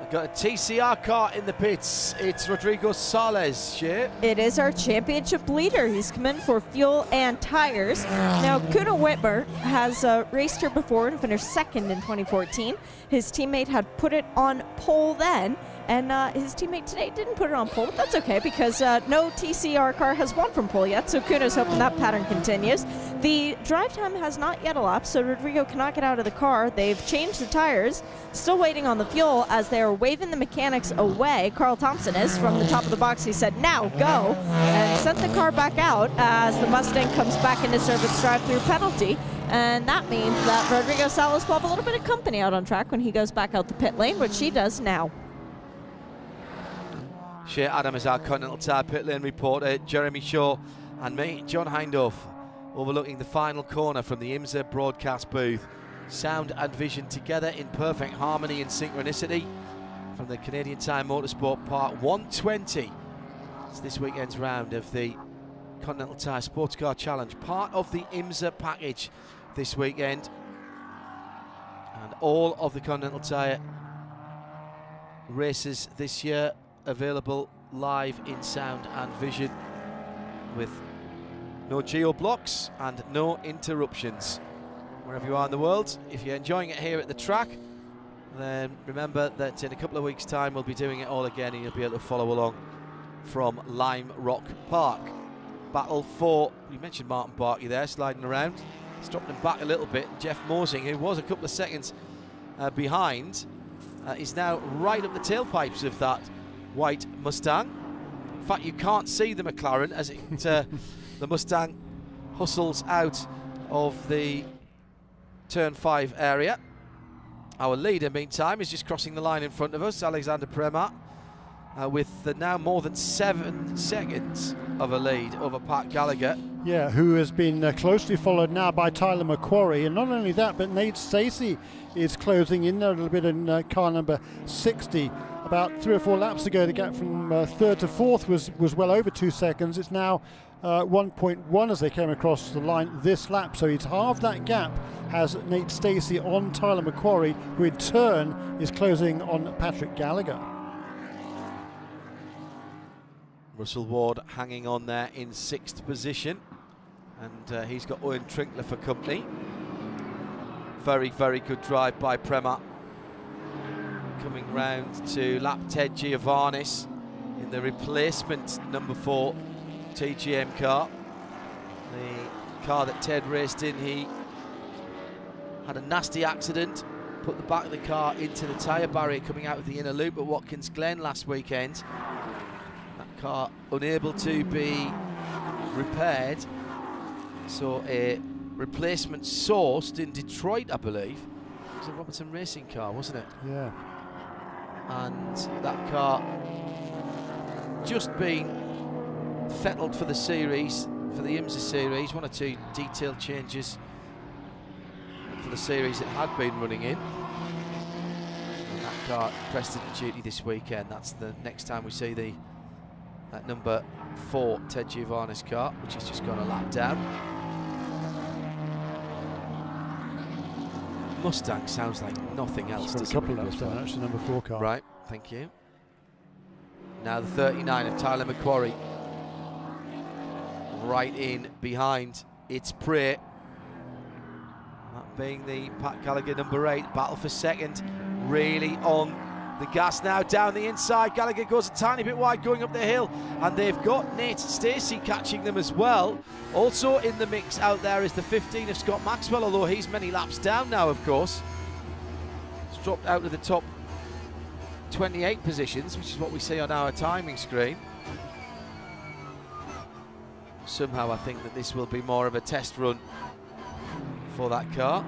We've got a TCR car in the pits. It's Rodrigo Sales, Shea. It is our championship leader. He's come in for fuel and tires. Now, Kuno Whitmer has raced here before and finished 2nd in 2014. His teammate had put it on pole then, and his teammate today didn't put it on pole, but that's okay because no TCR car has won from pole yet, so Kuno's hoping that pattern continues. The drive time has not yet elapsed, so Rodrigo cannot get out of the car. They've changed the tires, still waiting on the fuel as they are waving the mechanics away. Carl Thompson is from the top of the box. He said, now go, and sent the car back out as the Mustang comes back into serve its drive-through penalty. And that means that Rodrigo Sales will have a little bit of company out on track when he goes back out the pit lane, which he does now. Shea Adam is our Continental Tire pit lane reporter, Jeremy Shaw and me, John Hindhaugh, overlooking the final corner from the IMSA broadcast booth. Sound and vision together in perfect harmony and synchronicity from the Canadian Tire Motorsport Park 120. It's this weekend's round of the Continental Tire SportsCar Challenge, part of the IMSA package this weekend. And all of the Continental Tire races this year available live in sound and vision with no geo blocks and no interruptions. Wherever you are in the world, if you're enjoying it here at the track, then remember that in a couple of weeks' time we'll be doing it all again and you'll be able to follow along from Lime Rock Park. Battle for, you mentioned Martin Barkey there, sliding around. It's dropped him back a little bit. Jeff Mosing, who was a couple of seconds behind, is now right up the tailpipes of that white Mustang. In fact, you can't see the McLaren as it, the Mustang hustles out of the turn 5 area. Our leader, meantime, is just crossing the line in front of us, Alexander Prem, with now more than 7 seconds of a lead over Pat Gallagher. Yeah, who has been closely followed now by Tyler McQuarrie, and not only that, but Nate Stacey is closing in there a little bit in car number 60. About 3 or 4 laps ago, the gap from 3rd to 4th was well over 2 seconds. It's now 1.1 as they came across the line this lap, so he's halved that gap, has Nate Stacey on Tyler McQuarrie, who in turn is closing on Patrick Gallagher. Russell Ward hanging on there in 6th position, and he's got Owen Trinkler for company. Very, very good drive by Prema. Coming round to lap Ted Giovannis in the replacement number 4 TGM car. The car that Ted raced in, he had a nasty accident, put the back of the car into the tyre barrier coming out of the inner loop at Watkins Glen last weekend. That car unable to be repaired, so a replacement sourced in Detroit, I believe. It was a Robertson Racing car, wasn't it? Yeah. And that car just been fettled for the series, for the IMSA series. 1 or 2 detailed changes for the series it had been running in. And that car pressed into duty this weekend. That's the next time we see that number 4 Ted Giovannis car, which has just gone a lap down. Mustang sounds like nothing else. It's got a couple of laps down, actually, number 4 car. Right, thank you. Now the 39 of Tyler McQuarrie. Right in behind its prey. That being the Pat Gallagher number 8. Battle for second. Really on The gas now down the inside. Gallagher goes a tiny bit wide going up the hill, and they've got Nate Stacey catching them as well. Also in the mix out there is the 15 of Scott Maxwell, although he's many laps down now, of course. It's dropped out of the top 28 positions, which is what we see on our timing screen. Somehow I think that this will be more of a test run for that car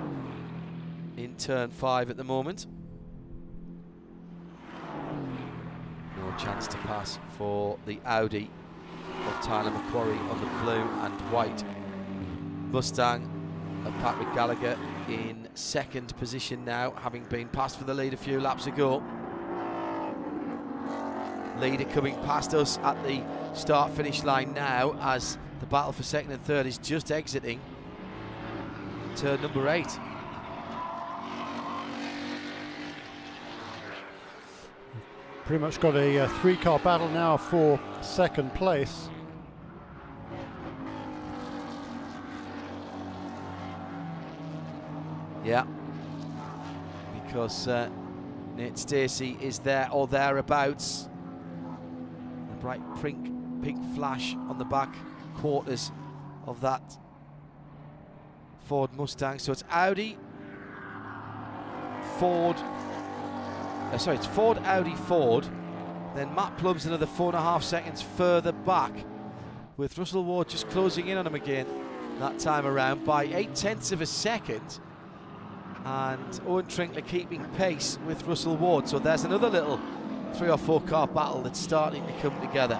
in turn 5 at the moment. No chance to pass for the Audi of Tyler McQuarrie on the blue and white Mustang of Patrick Gallagher in 2nd position now, having been passed for the lead a few laps ago. Leader coming past us at the start-finish line now, as the battle for 2nd and 3rd is just exiting turn number 8. Pretty much got a 3-car battle now for 2nd place. Yeah, because Nate Stacey is there or thereabouts. The bright pink flash on the back quarters of that Ford Mustang. So it's Audi, Ford, sorry, it's Ford, Audi, Ford. Then Matt Plum's another 4.5 seconds further back, with Russell Ward just closing in on him again that time around by 0.8 of a second. And Owen Trinkler keeping pace with Russell Ward. So there's another little 3 or 4 car battle that's starting to come together,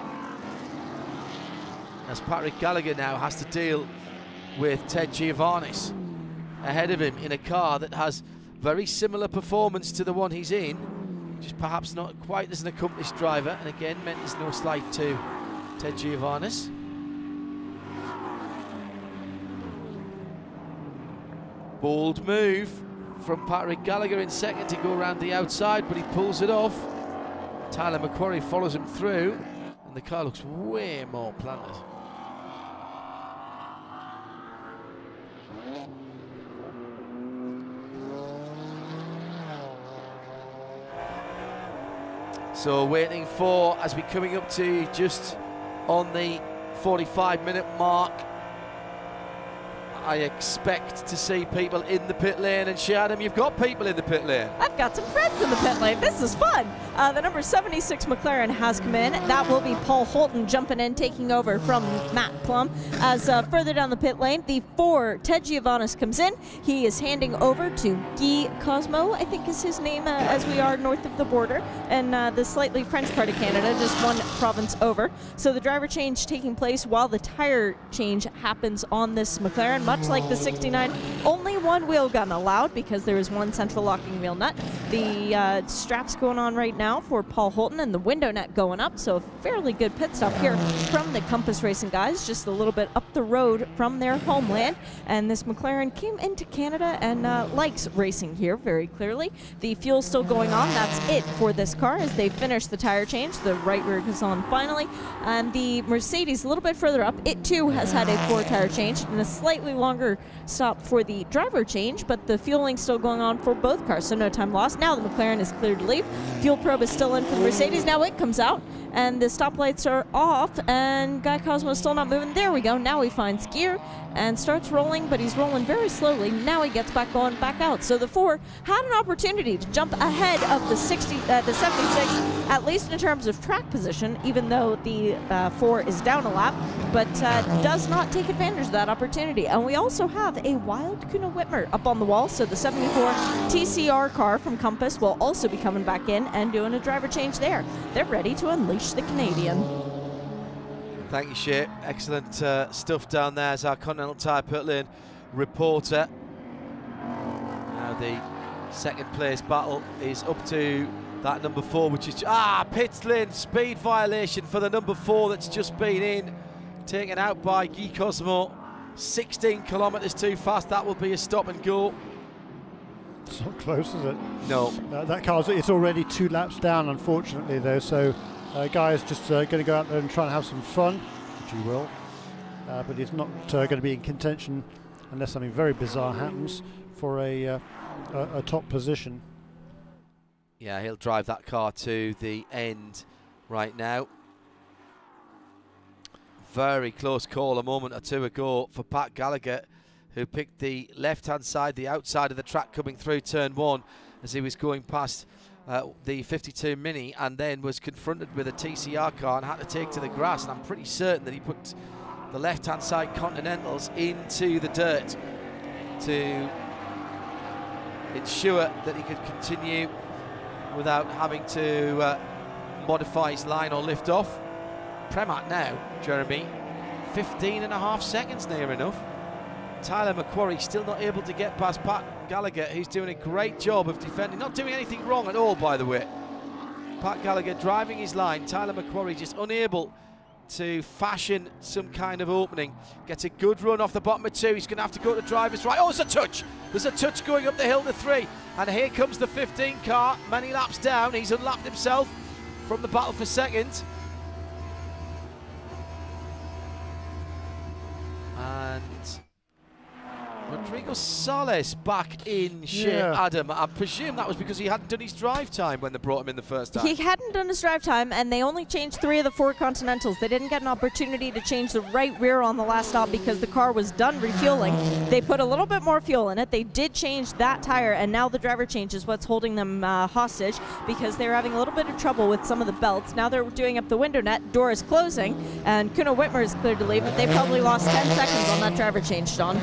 as Patrick Gallagher now has to deal with Ted Giovannis ahead of him in a car that has very similar performance to the one he's in, just perhaps not quite as an accomplished driver. And again, meant there's no slight to Ted Giovannis. Bold move from Patrick Gallagher in 2nd to go around the outside, but he pulls it off. Tyler McQuarrie follows him through, and the car looks way more planted. So waiting for, as we're coming up to just on the 45-minute mark, I expect to see people in the pit lane. And Shadam, you've got people in the pit lane. I've got some friends in the pit lane. This is fun. The number 76 McLaren has come in. That will be Paul Holton jumping in, taking over from Matt Plum. As further down the pit lane, the 4 Ted Giovannis comes in. He is handing over to Guy Cosmo, I think is his name, as we are north of the border, and the slightly French part of Canada, just one province over. So the driver change taking place while the tire change happens on this McLaren. Much like the 69, only one wheel gun allowed because there is one central locking wheel nut. The straps going on right now for Paul Holton, and the window net going up, so a fairly good pit stop here from the Compass Racing guys, just a little bit up the road from their homeland. And this McLaren came into Canada and likes racing here very clearly. The fuel's still going on. That's it for this car as they finish the tire change. The right rear goes on finally, and the Mercedes a little bit further up, it too has had a 4 tire change and a slightly longer stop for the driver change, but the fueling still going on for both cars, so no time lost. Now the McLaren is cleared to leave. Fuel probe is still in for the Mercedes. Now it comes out, and the stoplights are off, and Guy Cosmo is still not moving. There we go. Now he finds gear and starts rolling, but he's rolling very slowly. Now he gets back on, back out. So the 4 had an opportunity to jump ahead of the 76, at least in terms of track position, even though the 4 is down a lap, but does not take advantage of that opportunity. And we also have a wild Kuno Whitmer up on the wall, so the 74 TCR car from Compass will also be coming back in and doing a driver change there. They're ready to unleash the Canadian. Thank you, Shay. Excellent stuff down there as our Continental Tire pit lane reporter. Now the 2nd place battle is up to that number 4, which is pit lane speed violation for the number 4 that's just been in, taken out by Guy Cosmo. 16 kilometres too fast. That will be a stop and go. It's not close, is it? No. That car's, it's already 2 laps down, unfortunately, though. So Guy is just going to go out there and try and have some fun, which he will. But he's not going to be in contention unless something very bizarre happens for a top position. Yeah, he'll drive that car to the end right now. Very close call a moment or two ago for Pat Gallagher, who picked the left-hand side, the outside of the track coming through turn 1 as he was going past the 52 Mini, and then was confronted with a TCR car and had to take to the grass. And I'm pretty certain that he put the left-hand side Continentals into the dirt to ensure that he could continue without having to modify his line or lift off. Prem now, Jeremy, 15.5 seconds near enough. Tyler McQuarrie still not able to get past Pat Gallagher, who's doing a great job of defending, not doing anything wrong at all, by the way. Pat Gallagher driving his line, Tyler McQuarrie just unable to fashion some kind of opening. Gets a good run off the bottom of 2. He's going to have to go to driver's right. Oh, there's a touch. There's a touch going up the hill to 3. And here comes the 15 car, many laps down. He's unlapped himself from the battle for second. And Rodrigo Sales back in Shea Adam. I presume that was because he hadn't done his drive time when they brought him in the first time. He hadn't done his drive time, and they only changed 3 of the 4 Continentals. They didn't get an opportunity to change the right rear on the last stop because the car was done refueling. They put a little bit more fuel in it. They did change that tire, and now the driver change is what's holding them hostage because they're having a little bit of trouble with some of the belts. Now they're doing up the window net. Door is closing, and Kuno Whitmer is cleared to leave, but they probably lost 10 seconds on that driver change, John.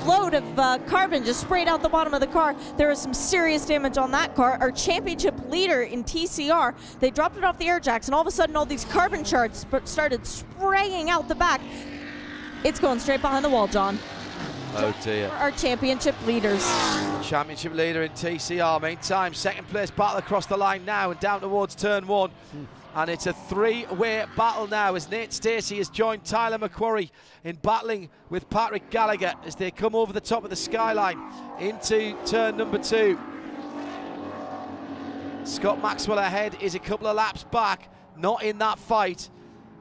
Load of carbon just sprayed out the bottom of the car. There is some serious damage on that car. Our championship leader in TCR, they dropped it off the air jacks, and all of a sudden all these carbon shards started spraying out the back. It's going straight behind the wall, John. Oh dear. Our championship leaders. Championship leader in TCR. Meantime, second place battle across the line now and down towards turn 1. And it's a 3-way battle now as Nate Stacey has joined Tyler McQuarrie in battling with Patrick Gallagher as they come over the top of the skyline into turn number 2. Scott Maxwell ahead is a couple of laps back, not in that fight.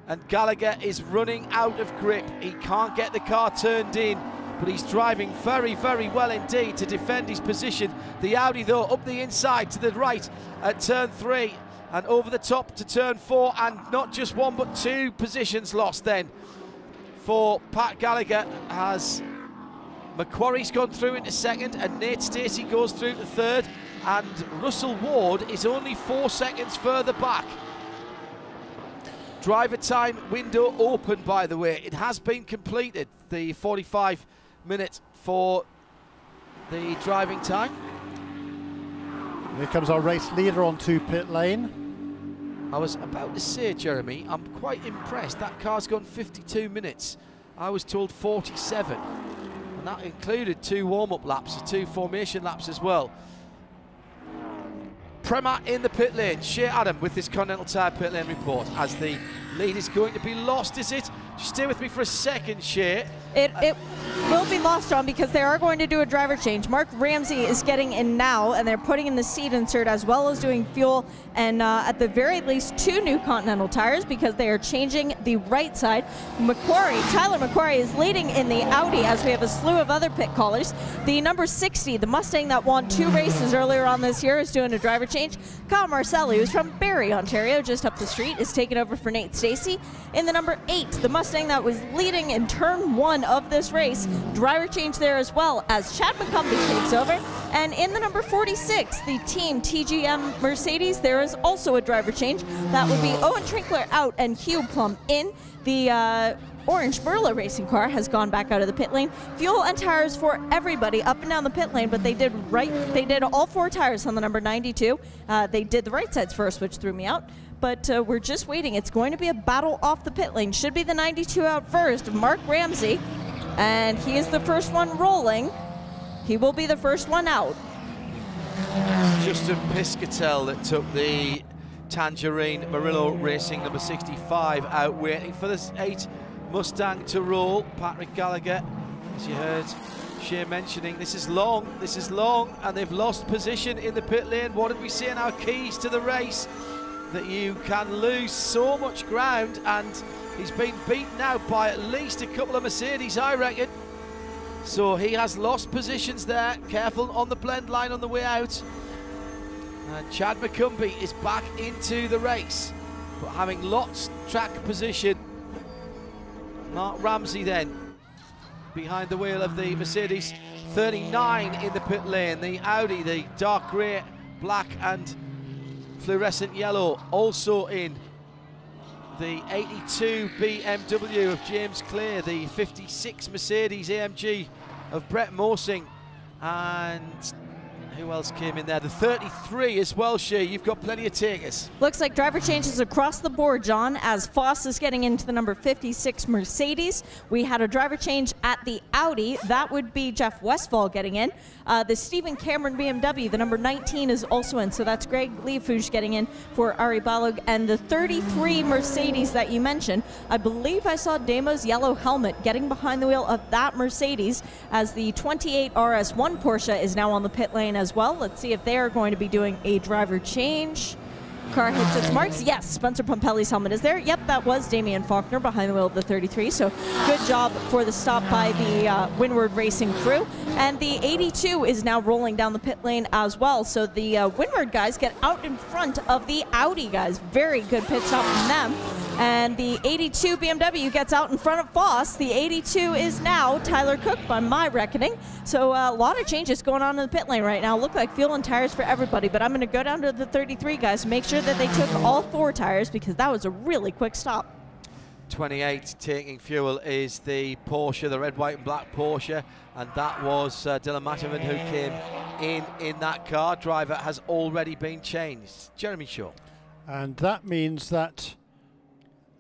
And Gallagher is running out of grip. He can't get the car turned in, but he's driving very, very well indeed to defend his position. The Audi, though, up the inside to the right at turn 3. And over the top to turn 4, and not just 1 but 2 positions lost then for Pat Gallagher as McQuarrie's gone through into second and Nate Stacey goes through to third, and Russell Ward is only 4 seconds further back. Driver time window open, by the way. It has been completed, the 45 minutes for the driving time. Here comes our race leader onto pit lane. I was about to say, Jeremy, I'm quite impressed. That car's gone 52 minutes. I was told 47. And that included 2 warm-up laps, 2 formation laps as well. Prem in the pit lane. Shea Adam with this Continental Tire pit lane report as the lead is going to be lost, is it? Just stay with me for a second, Shea. It will be lost, John, because they are going to do a driver change. Mark Ramsey is getting in now, and they're putting in the seat insert as well as doing fuel, and at the very least 2 new Continental tires because they are changing the right side. Tyler McQuarrie is leading in the Audi as we have a slew of other pit callers. The number 60, the Mustang that won 2 races earlier on this year, is doing a driver change. Kyle Marcelli, who's from Barrie, Ontario, just up the street, is taking over for Nate Stacey. In the number 8, the Mustang that was leading in turn 1 of this race, driver change there as well as Chad McCumbee takes over. And in the number 46, the team TGM Mercedes, there is also a driver change. That would be Owen Trinkler out and Hugh Plum in. The orange Merla racing car has gone back out of the pit lane. Fuel and tires for everybody up and down the pit lane, but they did all 4 tires on the number 92. They did the right sides first, which threw me out. But we're just waiting. It's going to be a battle off the pit lane. Should be the 92 out first, Mark Ramsey. And he is the first one rolling. He will be the first one out. Justin Piscatel that took the Tangerine Murillo Racing number 65 out, waiting for this 8 Mustang to roll. Patrick Gallagher, as you heard Shea mentioning, this is long, and they've lost position in the pit lane. What did we say in our keys to the race? That you can lose so much ground, and he's been beaten now by at least a couple of Mercedes, I reckon. So he has lost positions there. Careful on the blend line on the way out. And Chad McCumbee is back into the race, but having lost track position. Mark Ramsey then behind the wheel of the Mercedes 39 in the pit lane. The Audi, the dark grey, black and fluorescent yellow, also in. The 82 BMW of James Clay, the 56 Mercedes AMG of Brett Morsing, and who else came in there? The 33 as well, Shea. You've got plenty of takers. Looks like driver changes across the board, John, as Foss is getting into the number 56 Mercedes. We had a driver change at the Audi. That would be Jeff Westphal getting in. The Stephen Cameron BMW, the number 19 is also in, so that's Greg Leafouche getting in for Ari Balog. And the 33 Mercedes that you mentioned, I believe I saw Damo's yellow helmet getting behind the wheel of that Mercedes, as the 28 RS1 Porsche is now on the pit lane as well. Let's see if they are going to be doing a driver change. Car hits its marks. Yes, Spencer Pompelli's helmet is there. Yep, that was Damian Faulkner behind the wheel of the 33. So good job for the stop by the Windward Racing crew. And the 82 is now rolling down the pit lane as well. So the Windward guys get out in front of the Audi guys. Very good pit stop from them. And the 82 BMW gets out in front of Foss. The 82 is now Tyler Cook by my reckoning. So a lot of changes going on in the pit lane right now. Look like fuel and tires for everybody, but I'm going to go down to the 33 guys to make sure that they took all 4 tires, because that was a really quick stop. 28 taking fuel is the Porsche, the red, white and black Porsche, and that was Dylan Matterman who came in that car. Driver has already been changed. Jeremy Shaw. And that means that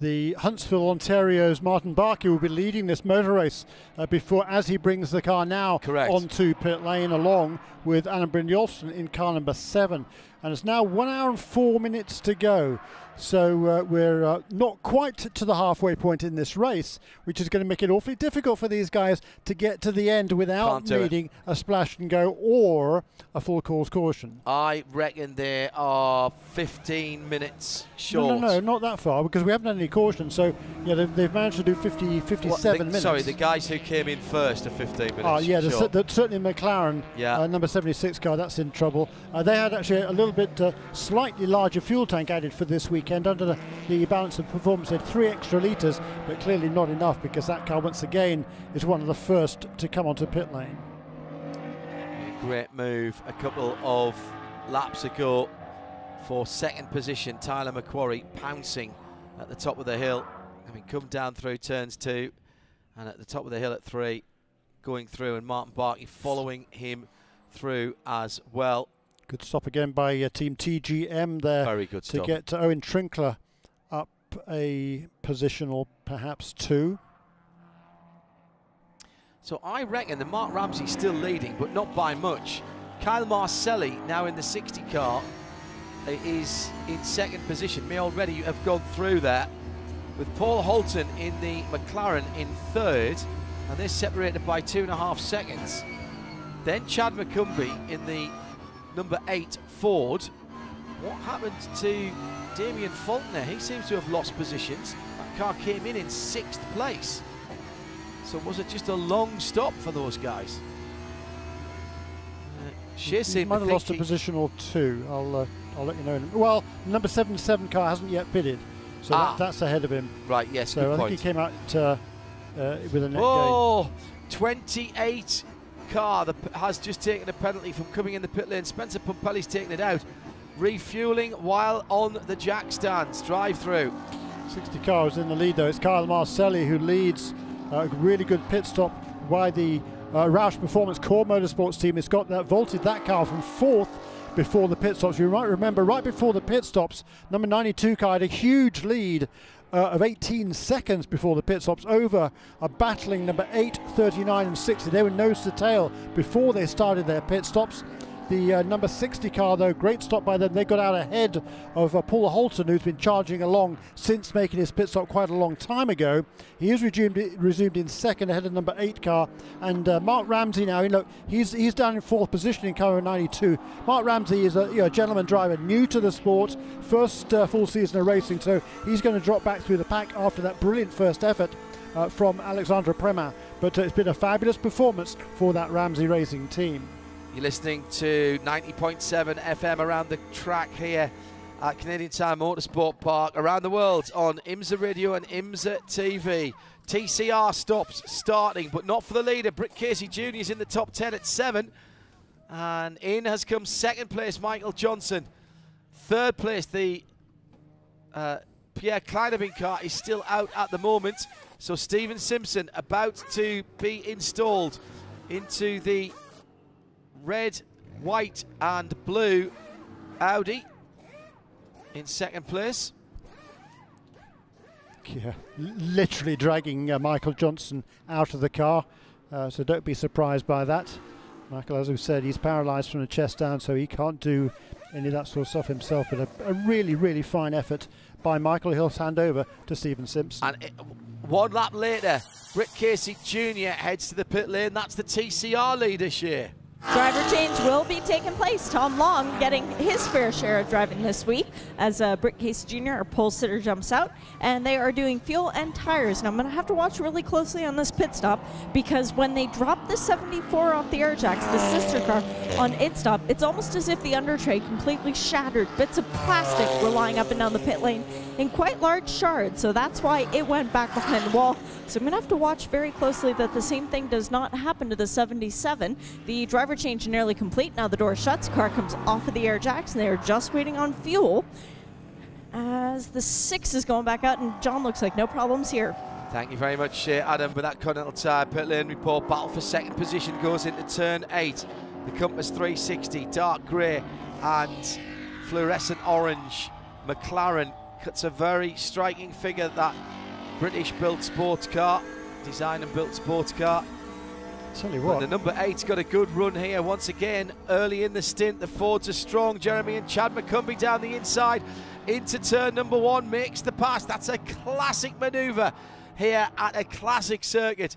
the Huntsville, Ontario's Martin Barkey will be leading this motor race as he brings the car now onto pit lane, along with Anna Brynjolfsson in car number 7. And it's now 1 hour and 4 minutes to go. So we're not quite to the halfway point in this race, which is going to make it awfully difficult for these guys to get to the end without needing a splash and go or a full course caution. I reckon they are 15 minutes short. No, not that far, because we haven't had any caution. So yeah, they've managed to do 57 minutes. Sorry, the guys who came in first are 15 minutes yeah, short. Certainly McLaren, number 76 car, that's in trouble. They had actually a little bit slightly larger fuel tank added for this weekend under the balance of performance. They had 3 extra litres, but clearly not enough, because that car once again is one of the first to come onto pit lane. Great move a couple of laps ago for second position. Tyler McQuarrie pouncing at the top of the hill, having come down through turns 2 and at the top of the hill at 3, going through, and Martin Barkey following him through as well. Good stop again by Team TGM there. Very good stop. To get Owen Trinkler up a position, or perhaps 2. So I reckon that Mark Ramsey's still leading, but not by much. Kyle Marcelli, now in the 60 car, is in second position. May already have gone through there, with Paul Holton in the McLaren in third, and they're separated by 2.5 seconds. Then Chad McCumbee in the number 8 Ford. What happened to Damian Faulkner? He seems to have lost positions. That car came in 6th place. So was it just a long stop for those guys? He might have lost a position or 2. I'll let you know. Well, number 77 car hasn't yet pitted, so that's ahead of him. Right, yes, so good I point. think he came out with a net gain. 28 car that has just taken a penalty from coming in the pit lane. Spencer Pompelli's taken it out, refueling while on the jack stands. Drive through. 60 car is in the lead though. It's Kyle Marcelli who leads. A really good pit stop by the Roush Performance Core Motorsports team. It's got that vaulted that car from 4th before the pit stops. You might remember right before the pit stops, number 92 car had a huge lead of 18 seconds before the pit stops over a battling number 8, 39 and 60. They were nose to tail before they started their pit stops. The number 60 car, though, great stop by them. They got out ahead of Paul Holton, who's been charging along since making his pit stop quite a long time ago. He is resumed in second ahead of number 8 car. And Mark Ramsey now, look, he's down in 4th position in car number 92. Mark Ramsey is a gentleman driver, new to the sport, first full season of racing, so he's going to drop back through the pack after that brilliant first effort from Alexandra Prema. But it's been a fabulous performance for that Ramsey Racing team. You're listening to 90.7 FM around the track here at Canadian Tire Motorsport Park, around the world on IMSA Radio and IMSA TV. TCR stops starting, but not for the leader. Britt Casey Jr. is in the top 10 at 7. And in has come second place Michael Johnson. Third place, the Pierre Kleinebing car is still out at the moment. So Stephen Simpson about to be installed into the red, white and blue Audi in second place. Yeah, literally dragging Michael Johnson out of the car, so don't be surprised by that. Michael, as we said, he's paralysed from the chest down, so he can't do any of that sort of stuff himself, but a really, really fine effort by Michael. He'll hand over to Stephen Simpson. And one lap later, Britt Casey Jr. heads to the pit lane. That's the TCR lead this year. Driver change will be taking place. Tom Long getting his fair share of driving this week as Britt Casey Jr., our pole sitter, jumps out. And they are doing fuel and tires. Now I'm going to have to watch really closely on this pit stop, because when they drop the 74 off the air jacks, the sister car, on its stop, it's almost as if the under tray completely shattered. Bits of plastic were lying up and down the pit lane in quite large shards. So that's why it went back behind the wall. So I'm going to have to watch very closely that the same thing does not happen to the 77. The driver change nearly complete. Now the door shuts, car comes off of the air jacks, and they are just waiting on fuel as the 6 is going back out, and John looks like no problems here. Thank you very much, Adam, with that Continental Tire pit lane report. Battle for second position goes into turn 8. The Compass 360, dark grey and fluorescent orange. McLaren cuts a very striking figure, that British-built sports car, designed and built sports car. Tell you what, and the number 8's got a good run here once again. Early in the stint, the Fords are strong. Jeremy and Chad McCumbee down the inside into turn number 1, makes the pass. That's a classic manoeuvre here at a classic circuit.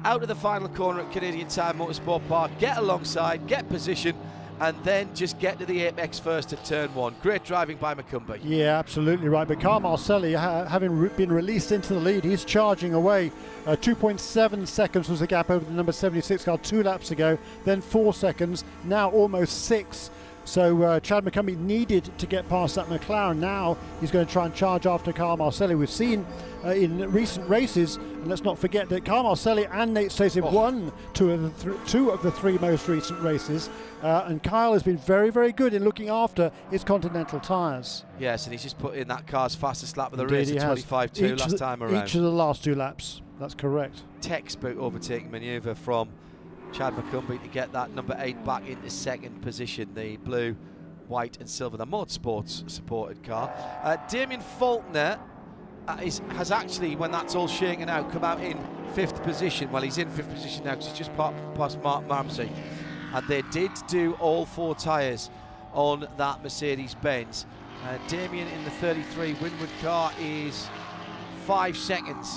Out of the final corner at Canadian Tire Motorsport Park, get alongside, get position, and then just get to the apex first at turn 1. Great driving by McCumbee. Yeah, absolutely right. But Carl Marcelli, having been released into the lead, he's charging away. 2.7 seconds was the gap over the number 76 car 2 laps ago, then 4 seconds, now almost 6. So Chad McCumbee needed to get past that McLaren. Now he's going to try and charge after Carl Marcelli. We've seen in recent races, and let's not forget that Carl Marcelli and Nate Stacey won two of the 3 most recent races, and Kyle has been very, very good in looking after his Continental tyres. Yes, and he's just put in that car's fastest lap of the race at 25.2 last time around. Each of the last 2 laps, that's correct. Textbook overtaking manoeuvre from Chad McCumbee to get that number 8 back into second position. The blue, white and silver, the Motorsports supported car. Damian Faulkner has actually, when that's all shaken out, come out in 5th position. Well, he's in 5th position now because he's just past Ramsey. And they did do all 4 tyres on that Mercedes-Benz. Damian in the 33 Winwood car is 5 seconds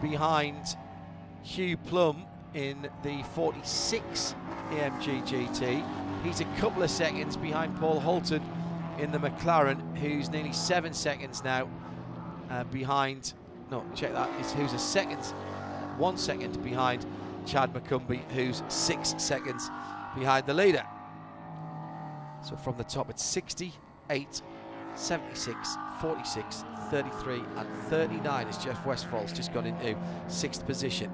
behind Hugh Plum in the 46 AMG GT. He's a couple of seconds behind Paul Holton in the McLaren, who's nearly 7 seconds now behind, no, check that, who's a second, 1 second behind Chad McCumbee, who's 6 seconds behind the leader. So from the top it's 68, 76, 46, 33 and 39 as Jeff Westfall's just gone into 6th position.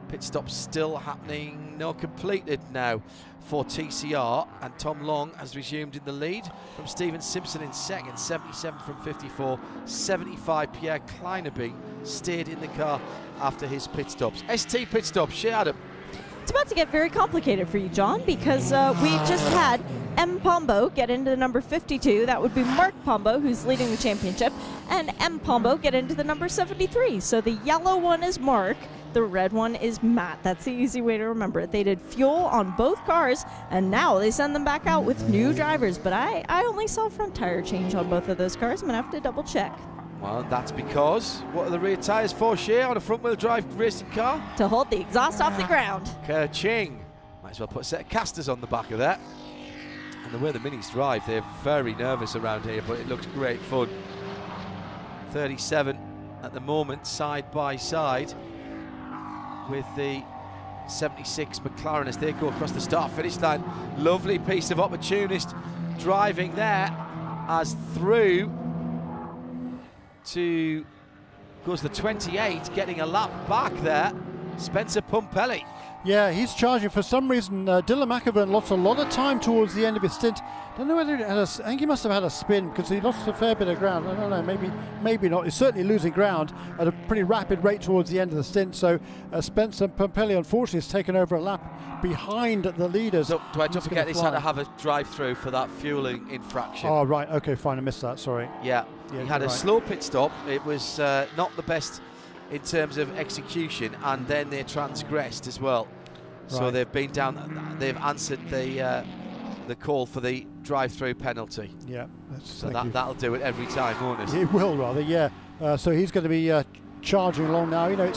Pit stop still happening, no, completed now for TCR, and Tom Long has resumed in the lead from Stephen Simpson in second, 77 from 54, 75 Pierre Kleinebing stayed in the car after his pit stops. ST pit stop, Shea Adam. It's about to get very complicated for you, John, because we just had M. Pombo get into the number 52. That would be Mark Pombo, who's leading the championship, and M. Pombo get into the number 73. So the yellow one is Mark, the red one is Matt. That's the easy way to remember it. They did fuel on both cars, and now they send them back out with new drivers. But I only saw front tire change on both of those cars. I'm going to have to double check. Well, that's because, what are the rear tyres for, Shea, on a front-wheel drive racing car? To hold the exhaust off the ground. Ka-ching. Might as well put a set of casters on the back of that. And the way the Minis drive, they're very nervous around here, but it looks great fun. 37 at the moment, side by side, with the 76 McLaren as they go across the start-finish line. Lovely piece of opportunist driving there as through to goes the 28, getting a lap back there, Spencer Pumpelly. Yeah, he's charging. For some reason, Dylan McAvoy lost a lot of time towards the end of his stint. Don't know whether it had I think he must have had a spin because he lost a fair bit of ground. I don't know, maybe not. He's certainly losing ground at a pretty rapid rate towards the end of the stint. So Spencer Pumpelly, unfortunately, has taken over a lap behind the leaders. So, don't forget he's had to have a drive-through for that fueling infraction. Oh, right. Okay, fine. I missed that. Sorry. Yeah, he had a slow pit stop. It was not the best in terms of execution, and then they transgressed as well. Right. So they've been down. They've answered the call for the drive-through penalty. Yeah. So that'll do it every time, won't it? It will, rather. Yeah. So he's going to be charging along now. You know,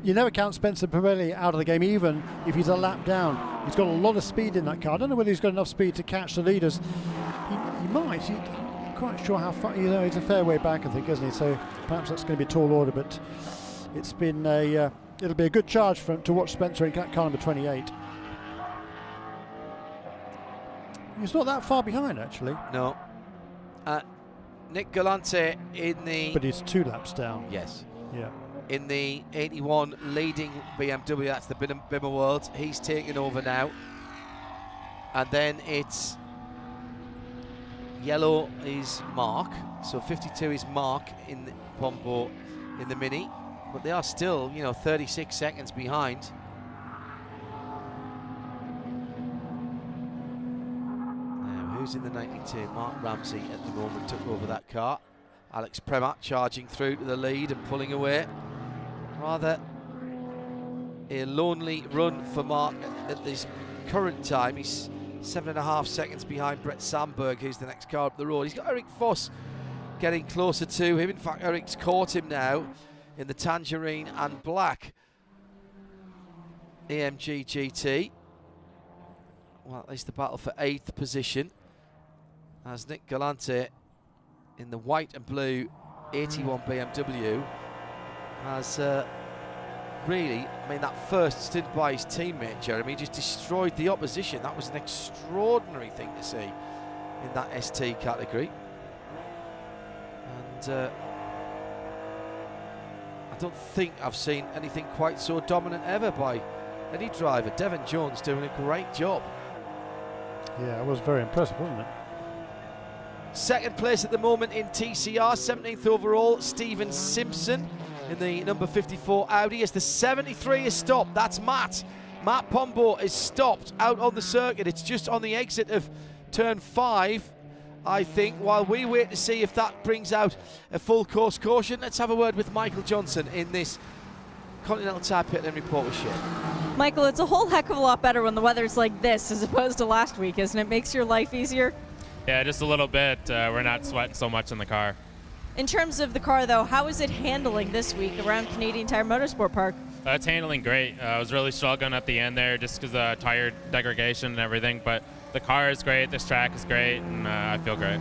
you never count Spencer Pumpelly out of the game, even if he's a lap down. He's got a lot of speed in that car. I don't know whether he's got enough speed to catch the leaders. He might. I'm quite sure how far. You know, he's a fair way back, I think, isn't he? So perhaps that's going to be a tall order, but it's been a. It'll be a good charge to watch Spencer in car number 28. He's not that far behind, actually. No. Nick Galante in the... But he's 2 laps down. Yes. Yeah. In the 81 leading BMW, that's the Bidam World. He's taking over now. And then it's yellow is Mark. So 52 is Mark in the Pompo in the Mini. But they are still, 36 seconds behind. Now, who's in the 92? Mark Ramsey at the moment took over that car. Alex Prem charging through to the lead and pulling away. Rather a lonely run for Mark at this current time. He's 7.5 seconds behind Brett Sandberg, who's the next car up the road. He's got Eric Foss getting closer to him. In fact, Eric's caught him now in the Tangerine and black AMG GT. Well, at least the battle for 8th position as Nick Galante in the white and blue 81 BMW has really, that first stint by his teammate Jeremy just destroyed the opposition. That was an extraordinary thing to see in that ST category. And I don't think I've seen anything quite so dominant ever by any driver. Devon Jones doing a great job. Yeah, it was very impressive, wasn't it? Second place at the moment in TCR, 17th overall, Stephen Simpson in the number 54 Audi as the 73 is stopped. That's Matt. Matt Pombo is stopped out on the circuit. It's just on the exit of turn 5. I think, while we wait to see if that brings out a full course caution, let's have a word with Michael Johnson in this Continental Tire Pit Lane Report with Shane. Michael, it's a whole heck of a lot better when the weather's like this as opposed to last week, isn't it? Makes your life easier? Yeah, just a little bit. We're not sweating so much in the car. In terms of the car, though, how is it handling this week around Canadian Tire Motorsport Park? It's handling great. I was really struggling at the end there just because of tire degradation and everything, but the car is great, this track is great, and I feel great.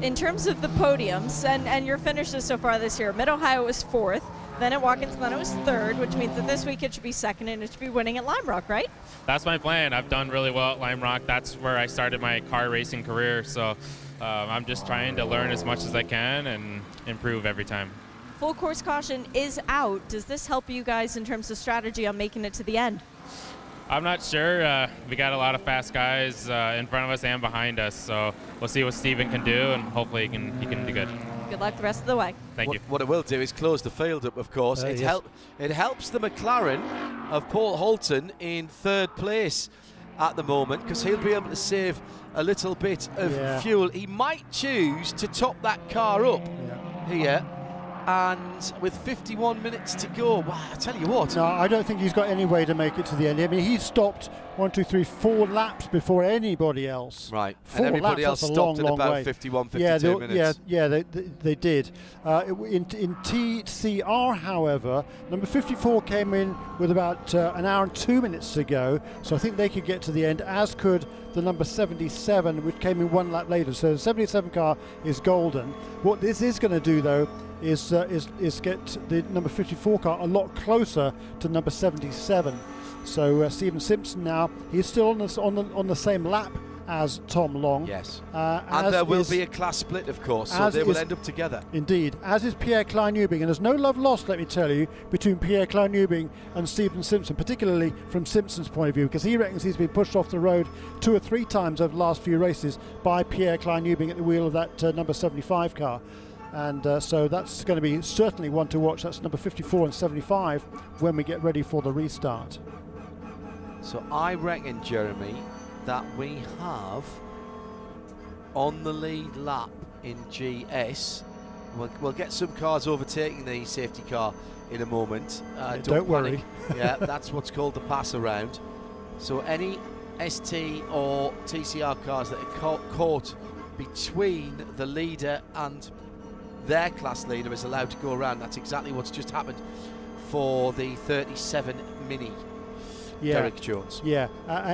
In terms of the podiums and your finishes so far this year, Mid-Ohio was 4th, then at Watkins Glen it was 3rd, which means that this week it should be 2nd and it should be winning at Lime Rock, right? That's my plan. I've done really well at Lime Rock. That's where I started my car racing career, so I'm just trying to learn as much as I can and improve every time. Full course caution is out. Does this help you guys in terms of strategy on making it to the end? I'm not sure. We got a lot of fast guys in front of us and behind us, so we'll see what Steven can do, and hopefully he can do good. Good luck the rest of the way. Thank you. What it will do is close the field up, of course. It helps the McLaren of Paul Holton in 3rd place at the moment because he'll be able to save a little bit of fuel. He might choose to top that car up here. And with 51 minutes to go, wow, I tell you what. No, I don't think he's got any way to make it to the end. I mean, he's stopped 4 laps before anybody else. Right, 4 and everybody laps, else stopped at about way. 51, 52 minutes. Yeah, they did. In TCR, however, number 54 came in with about an hour and 2 minutes to go, so I think they could get to the end, as could the number 77, which came in 1 lap later. So the 77 car is golden. What this is going to do, though, is get the number 54 car a lot closer to number 77. So Stephen Simpson now, he's still on the same lap as Tom Long. Yes. And there will be a class split, of course, so they will end up together. Indeed. As is Pierre Klein-Newbing. And there's no love lost, let me tell you, between Pierre Klein-Newbing and Stephen Simpson, particularly from Simpson's point of view, because he reckons he's been pushed off the road 2 or 3 times over the last few races by Pierre Klein-Newbing at the wheel of that number 75 car. And so that's going to be certainly one to watch. That's number 54 and 75 when we get ready for the restart. So I reckon, Jeremy, that we have on the lead lap in GS. We'll get some cars overtaking the safety car in a moment. Don't worry. Yeah, that's what's called the pass around. So any ST or TCR cars that are caught between the leader and their class leader is allowed to go around. That's exactly what's just happened for the 37 Mini. Yeah. Derek Jones. Yeah,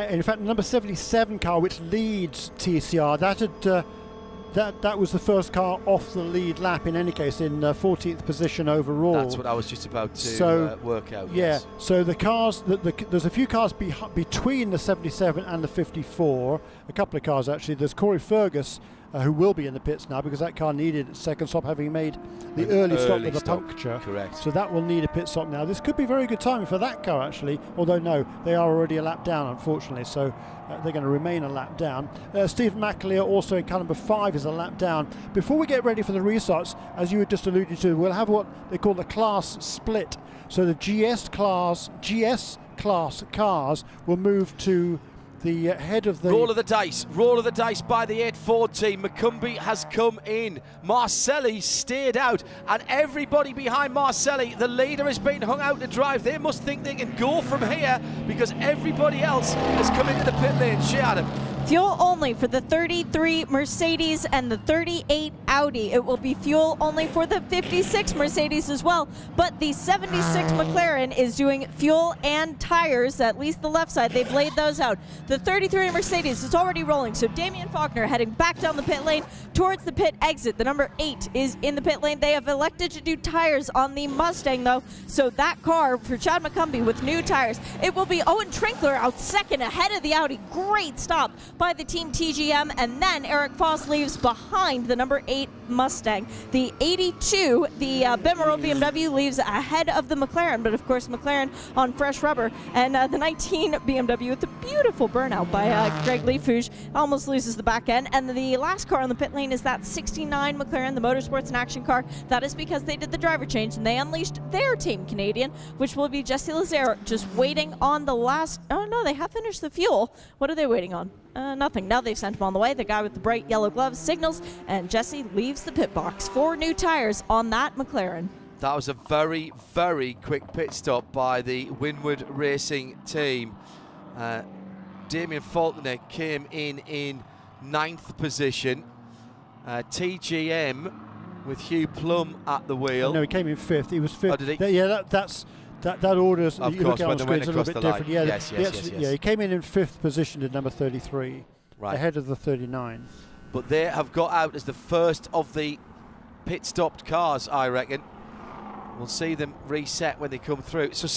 in fact, the number 77 car, which leads TCR, that was the first car off the lead lap in any case, in 14th position overall. That's what I was just about to work out. Yeah, yes. so the cars, there's a few cars between the 77 and the 54, a couple of cars actually. There's Corey Fergus, who will be in the pits now because that car needed its second stop, having made the early stop with a puncture. Correct. So that will need a pit stop now. This could be very good timing for that car actually, although no, they are already a lap down unfortunately, so they're going to remain a lap down. Stephen McAleer also in car number 5 is a lap down. Before we get ready for the restarts, as you were just alluding to, we'll have what they call the class split. So the GS class cars will move to the head of the... Roll of the dice by the 8 Ford team. McCumbee has come in. Marcelli stayed out, and everybody behind Marcelli, the leader, has been hung out to drive. They must think they can go from here because everybody else has come into the pit lane. Adam. Fuel only for the 33 Mercedes and the 38 Audi. It will be fuel only for the 56 Mercedes as well, but the 76 McLaren is doing fuel and tires, at least the left side. They've laid those out. The 33 Mercedes is already rolling, so Damian Faulkner heading back down the pit lane towards the pit exit. The number 8 is in the pit lane. They have elected to do tires on the Mustang, though, so that car for Chad McCumbee with new tires. It will be Owen Trinkler out second ahead of the Audi. Great stop by the team TGM, and then Eric Foss leaves behind the number 8 Mustang. The 82, the Bimmerl BMW, leaves ahead of the McLaren, but of course McLaren on fresh rubber, and the 19 BMW with the beautiful burnout by Greg Leifouge almost loses the back end. And the last car on the pit lane is that 69 McLaren, the Motorsports and Action car. That is because they did the driver change and they unleashed their team Canadian, which will be Jesse Lazare, just waiting on the last... Oh no, they have finished the fuel. What are they waiting on? Nothing. Now they've sent him on the way. The guy with the bright yellow gloves signals, and Jesse leaves the pit box. 4 new tires on that McLaren. That was a very, very quick pit stop by the Winward Racing team. Damian Faulkner came in 9th position. TGM with Hugh Plum at the wheel. No, he came in 5th. He was 5th. Oh, did he? Yeah, that order is, of you course, look when at they went a little across bit the different. line. Yeah, Yes. Yeah, he came in 5th position at number 33, right, ahead of the 39. But they have got out as the first of the pit-stopped cars, I reckon. We'll see them reset when they come through. So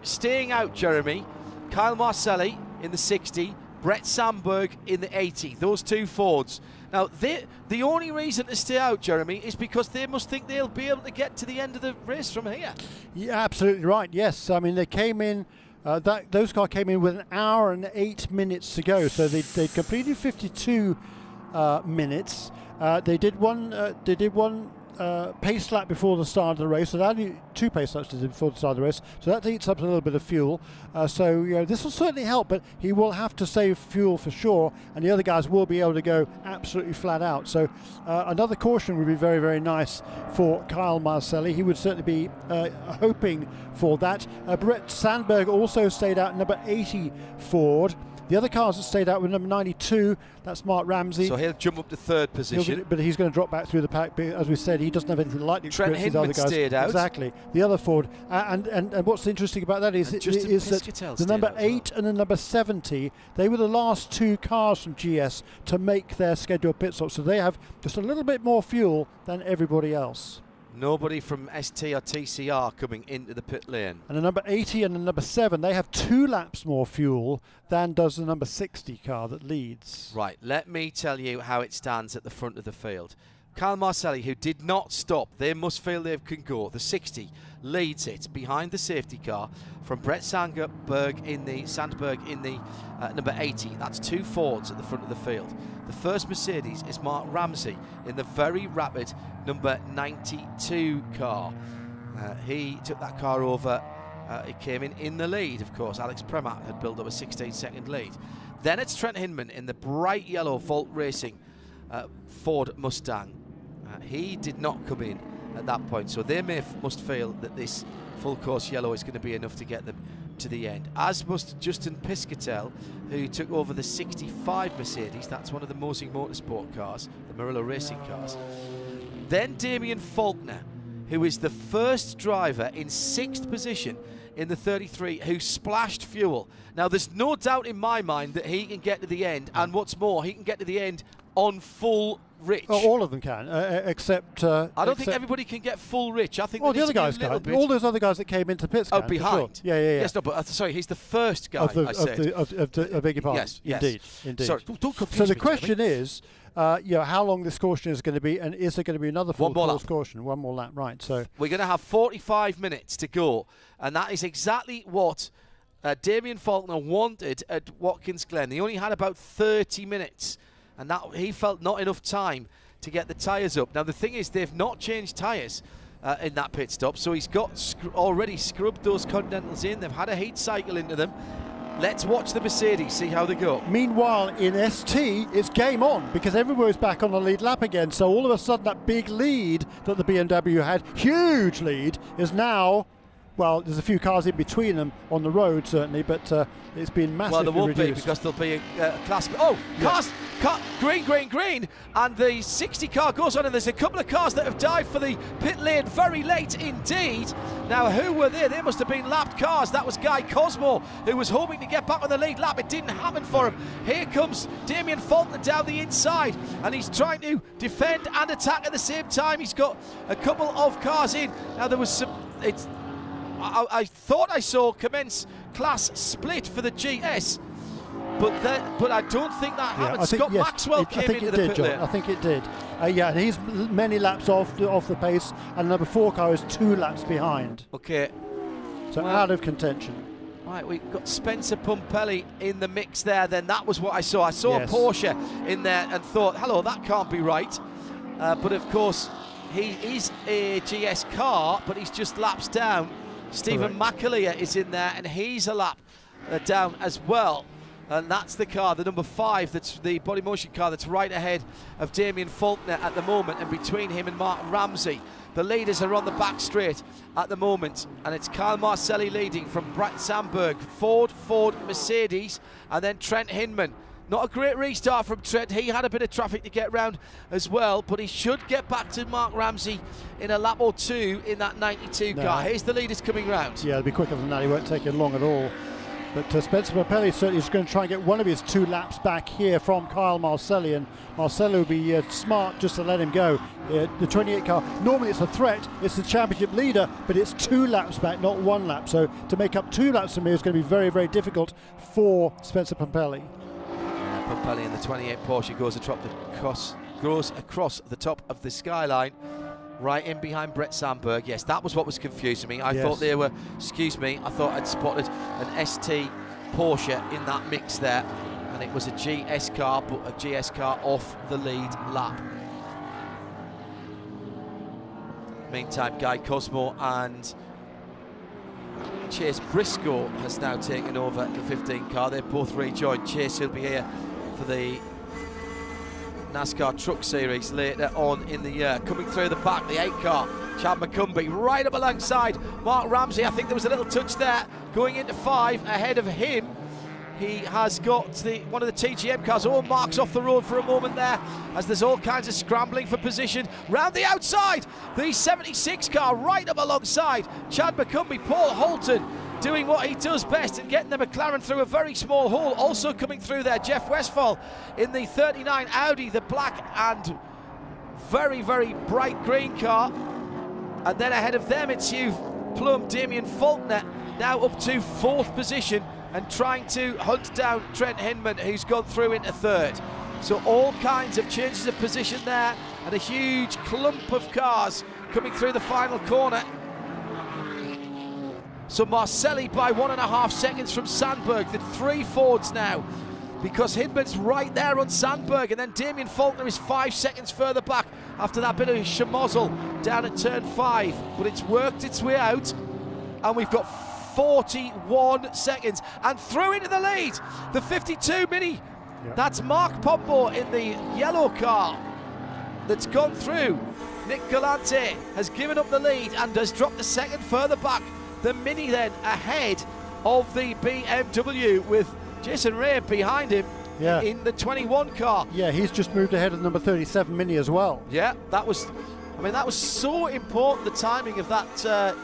staying out, Jeremy, Kyle Marcelli in the 60, Brett Sandberg in the 80. Those 2 Fords. Now, the only reason to stay out, Jeremy, is because they must think they'll be able to get to the end of the race from here. Yeah, absolutely right, yes. I mean, they came in, those cars came in with 1 hour and 8 minutes to go, so they completed 52 minutes. They did one pace lap before the start of the race, so only 2 pace laps before the start of the race, so that eats up a little bit of fuel. So this will certainly help, but he will have to save fuel for sure, and the other guys will be able to go absolutely flat out. So another caution would be very, very nice for Kyle Marcelli. He would certainly be hoping for that. Brett Sandberg also stayed out, number 80 Ford. The other cars that stayed out were number 92, that's Mark Ramsey. So he'll jump up to third position. But he's going to drop back through the pack. As we said, he doesn't have anything like the Trent experience of the other Hinman guys. stayed out. Exactly. The other Ford. And what's interesting about that is that the number 8 and the number 70, they were the last 2 cars from GS to make their scheduled pit stop. So they have just a little bit more fuel than everybody else. Nobody from ST or TCR coming into the pit lane. And the number 80 and the number 7, they have 2 laps more fuel than does the number 60 car that leads. Right, let me tell you how it stands at the front of the field. Kyle Marcelli, who did not stop, they must feel they can go. The 60 leads it behind the safety car from Brett Sandberg in the number 80. That's 2 Fords at the front of the field. The first Mercedes is Mark Ramsey in the very rapid number 92 car. He took that car over. It came in the lead, of course. Alex Prem had built up a 16-second lead. Then it's Trent Hinman in the bright yellow Volt Racing Ford Mustang. He did not come in at that point, so they must feel that this full course yellow is going to be enough to get them to the end, as must Justin Piscatel, who took over the 65 Mercedes. That's one of the Mosing Motorsport cars, the Murillo Racing cars. Then Damian Faulkner, who is the first driver in 6th position in the 33 who splashed fuel. Now there's no doubt in my mind that he can get to the end, and what's more, he can get to the end on full rich. Oh, all of them can, except... I don't think everybody can get full rich. I think the other guys can. All those other guys that came into pits can. Oh, behind? Sure. Yeah. Yes, no, but sorry, he's the first guy, I beg your pardon. Yes. Indeed. Sorry, don't confuse so the me, question is, how long this caution is going to be, and is there going to be another full course caution? One more lap, right. So we're going to have 45 minutes to go, and that is exactly what Damian Faulkner wanted at Watkins Glen. They only had about 30 minutes, and that he felt not enough time to get the tyres up. Now the thing is, they've not changed tyres in that pit stop, so he's got already scrubbed those Continentals in. They've had a heat cycle into them. Let's watch the Mercedes, see how they go. Meanwhile, in ST, it's game on, because everybody's back on the lead lap again. So all of a sudden, that big lead that the BMW had, huge lead, is now... Well, there's a few cars in between them on the road, certainly, but it's been massively reduced. Well, there won't be, because there'll be a class... Oh, cars, green, and the 60 car goes on, and there's a couple of cars that have dived for the pit lane very late indeed. Now, who were they? They must have been lapped cars. That was Guy Cosmo, who was hoping to get back on the lead lap. It didn't happen for him. Here comes Damian Faulkner down the inside, and he's trying to defend and attack at the same time. He's got a couple of cars in. Now, there was some... I thought I saw commence class split for the GS, but I don't think that happened. Scott Maxwell came into the pit lane. I think it did. And he's many laps off the pace, and number 4 car is 2 laps behind. Okay. So out of contention. Right, we've got Spencer Pumpelly in the mix there. Then that was what I saw. I saw a Porsche in there and thought, hello, that can't be right. But of course, he is a GS car, but he's just laps down. Stephen McAleer is in there, and he's a lap down as well. And that's the car, the number 5, that's the body motion car that's right ahead of Damian Faulkner at the moment, and between him and Mark Ramsey. The leaders are on the back straight at the moment, and it's Kyle Marcelli leading from Brett Sandberg, Ford, Mercedes, and then Trent Hinman. Not a great restart from Trent. He had a bit of traffic to get round as well, but he should get back to Mark Ramsey in a lap or 2 in that 92 car. Here's the leaders coming round. Yeah, it'll be quicker than that. He won't take it long at all. But Spencer Pumpelly certainly is going to try and get one of his 2 laps back here from Kyle Marcelli, and Marcelli will be smart just to let him go. The 28 car, normally it's a threat, it's the championship leader, but it's 2 laps back, not 1 lap. So to make up 2 laps from here is going to be very, very difficult for Spencer Pumpelly. Pumpelly in the 28 Porsche goes across the top of the skyline, right in behind Brett Sandberg. Yes, that was what was confusing me. I thought they were, I thought I'd spotted an ST Porsche in that mix there, and it was a GS car, but a GS car off the lead lap. Meantime, Guy Cosmo and Chase Briscoe has now taken over the 15 car. They've both rejoined. Chase will be here for the NASCAR Truck Series later on in the year. Coming through the pack, the 8 car, Chad McCumbee, right up alongside Mark Ramsey. I think there was a little touch there, going into 5 ahead of him. He has got one of the TGM cars. Oh, Mark's off the road for a moment there as there's all kinds of scrambling for position. Round the outside, the 76 car right up alongside Chad McCumbee, Paul Holton doing what he does best and getting the McLaren through a very small hole. Also coming through there, Jeff Westphal in the 39 Audi, the black and very, very bright green car. And then ahead of them, it's you, Plum, Damian Faulkner, now up to 4th position and trying to hunt down Trent Hinman, who's gone through into 3rd. So all kinds of changes of position there, and a huge clump of cars coming through the final corner. So Marcelli by 1.5 seconds from Sandberg, the 3 Fords now, because Hinman's right there on Sandberg, and then Damian Faulkner is 5 seconds further back after that bit of schmozzle down at turn 5. But it's worked its way out, and we've got 41 seconds and through into the lead, the 52 Mini. Yep. That's Mark Pomp in the yellow car that's gone through. Nick Galante has given up the lead and has dropped a second further back. The Mini then ahead of the BMW with Jason Ray behind him in the 21 car. Yeah, he's just moved ahead of number 37 Mini as well. Yeah, that was so important, the timing of that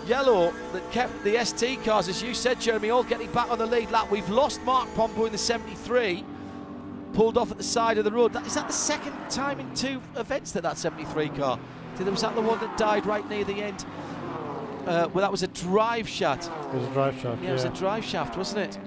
yellow that kept the ST cars, as you said, Jeremy, all getting back on the lead lap. We've lost Mark Pompo in the 73, pulled off at the side of the road. Is that the second time in 2 events that 73 car? Was that the one that died right near the end? Well, that was a drive shaft. It was a drive shaft. Yeah, it was a drive shaft, wasn't it?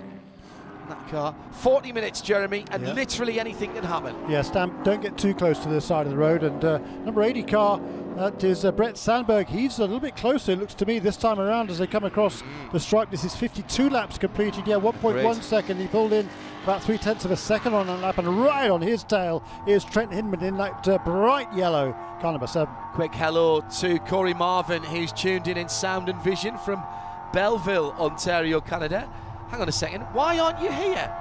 That car. 40 minutes, Jeremy, and literally anything can happen. Yeah, don't get too close to the side of the road. And number 80 car, that is Brett Sandberg. He's a little bit closer, it looks to me, this time around as they come across the stripe. This is 52 laps completed. Yeah, 1.1 second. He pulled in about 0.3 of a second on a lap, and right on his tail is Trent Hinman in that bright yellow car number 7. Quick hello to Corey Marvin, who's tuned in sound and vision from Belleville, Ontario, Canada. Hang on a second, why aren't you here?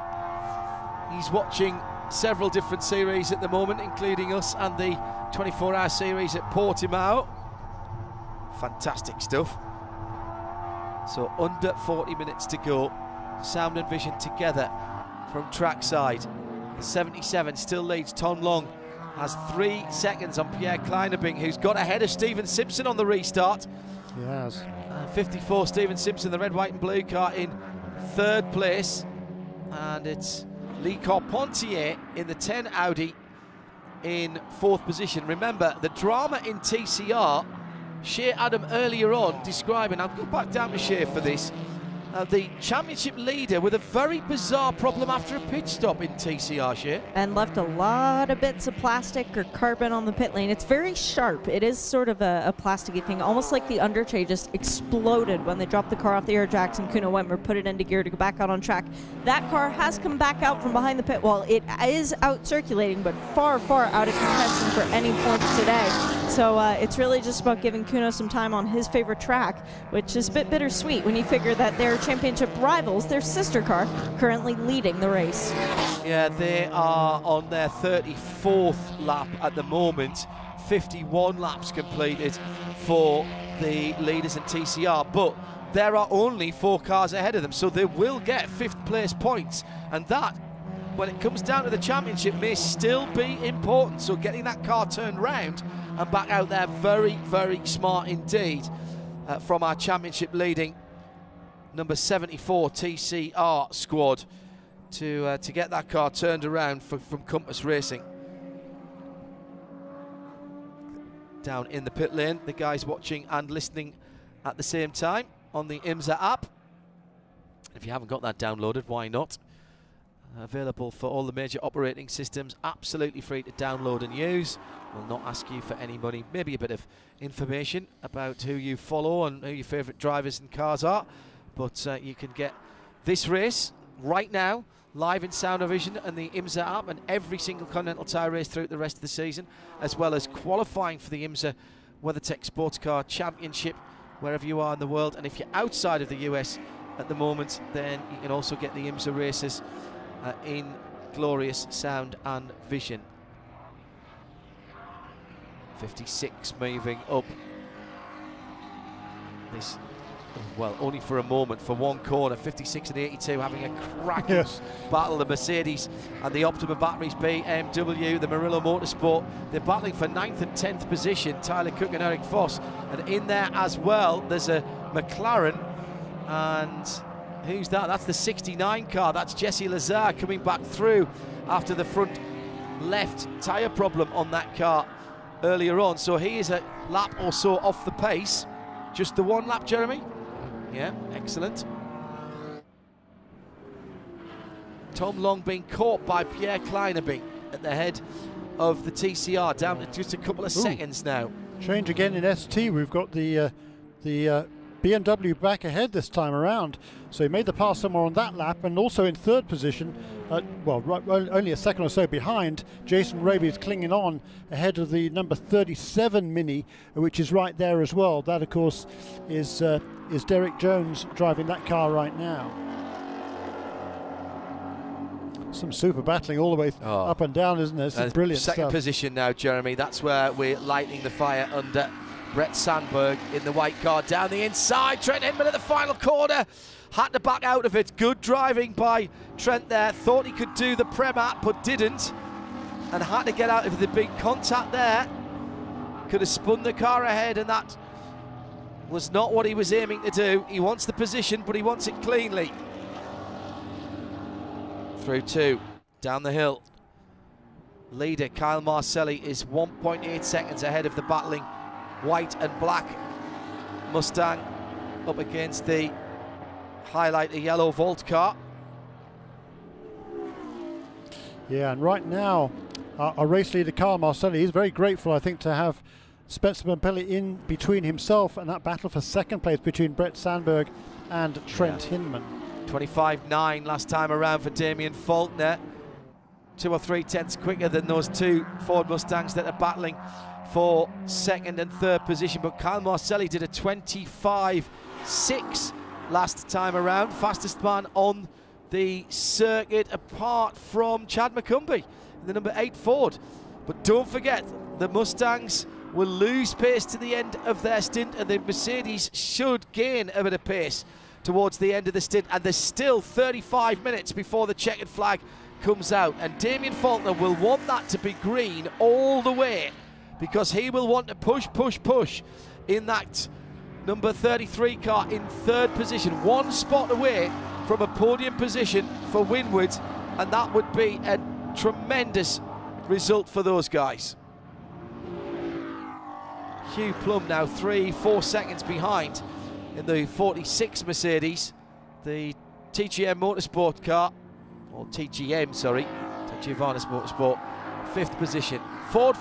He's watching several different series at the moment, including us and the 24-hour series at Portimao. Fantastic stuff. So under 40 minutes to go. Sound and vision together from trackside. The 77 still leads. Tom Long has 3 seconds on Pierre Kleinerbing, who's got ahead of Stephen Simpson on the restart. He has. 54 Stephen Simpson, the red, white and blue car, in 3rd place, and it's Lee Carpentier in the 10 Audi in 4th position. Remember the drama in TCR, Shea Adam earlier on describing, I'll go back down to Shea for this, the championship leader with a very bizarre problem after a pit stop in TCR, Shea. And left a lot of bits of plastic or carbon on the pit lane. It's very sharp. It is sort of a plasticky thing, almost like the undertray just exploded when they dropped the car off the air jacks and Kuno Wentmer put it into gear to go back out on track. That car has come back out from behind the pit wall. It is out circulating, but far, far out of contention for any points today. So it's really just about giving Kuno some time on his favorite track, which is a bit bittersweet when you figure that their championship rivals, their sister car, currently leading the race. Yeah, they are on their 34th lap at the moment. 51 laps completed for the leaders in TCR, but there are only 4 cars ahead of them, so they will get 5th place points, and that, when it comes down to the championship, may still be important. So getting that car turned round and back out there, very, very smart indeed from our championship leading number 74 TCR squad to get that car turned around from Compass Racing. Down in the pit lane, the guys watching and listening at the same time on the IMSA app. If you haven't got that downloaded, why not? Available for all the major operating systems, absolutely free to download and use. Will not ask you for any money, maybe a bit of information about who you follow and who your favourite drivers and cars are, but you can get this race right now live in sound and vision and the IMSA app, and every single Continental Tire race throughout the rest of the season, as well as qualifying for the IMSA WeatherTech Sports Car Championship wherever you are in the world. And if you're outside of the US at the moment, then you can also get the IMSA races in glorious sound and vision. 56 moving up this well, only for a moment, for one corner. 56 and 82 having a cracking battle. The Mercedes and the Optima Batteries BMW, the Murillo Motorsport, they're battling for 9th and 10th position, Tyler Cook and Eric Voss. And in there as well, there's a McLaren, and who's that? That's the 69 car. That's Jesse Lazar coming back through after the front left tyre problem on that car earlier on. So he is a lap or so off the pace. Just the one lap, Jeremy? Yeah, excellent. Tom Long being caught by Pierre Kleinerby at the head of the TCR, down to just a couple of seconds now. Change again in ST. We've got the BMW back ahead this time around. So he made the pass somewhere on that lap, and also in third position, only a second or so behind. Jason Raby's clinging on ahead of the number 37 Mini, which is right there as well. That, of course, is Derek Jones driving that car right now. Some super battling all the way up and down, isn't it? It's brilliant second stuff. Position now, Jeremy. That's where we're lighting the fire under Brett Sandberg in the white car. Down the inside, Trent Hinman at the final corner. Had to back out of it. Good driving by Trent there. Thought he could do the Prem at, but didn't. And had to get out of the big contact there. Could have spun the car ahead, and that was not what he was aiming to do. He wants the position, but he wants it cleanly. Through two, down the hill. Leader Kyle Marcelli is 1.8 seconds ahead of the battling white and black Mustang up against the highlighter yellow Volt car. Yeah, and right now our race leader Kyle Marcelli is very grateful, I think, to have Spencer Montpellier in between himself and that battle for second place between Brett Sandberg and Trent Hinman. 25.9 last time around for Damian Faulkner. 2 or 3 tenths quicker than those two Ford Mustangs that are battling for second and third position. But Kyle Marcelli did a 25.6 last time around. Fastest man on the circuit apart from Chad McCumbee, the number 8 Ford. But don't forget, the Mustangs will lose pace to the end of their stint, and the Mercedes should gain a bit of pace towards the end of the stint, and there's still 35 minutes before the checkered flag comes out, and Damian Faulkner will want that to be green all the way, because he will want to push in that number 33 car in third position, one spot away from a podium position for Winward, and that would be a tremendous result for those guys. Hugh Plum now 3-4 seconds behind in the 46 Mercedes, the TGM Motorsport car, or TGM, sorry, Giovannis Motorsport, 5th position. Ford,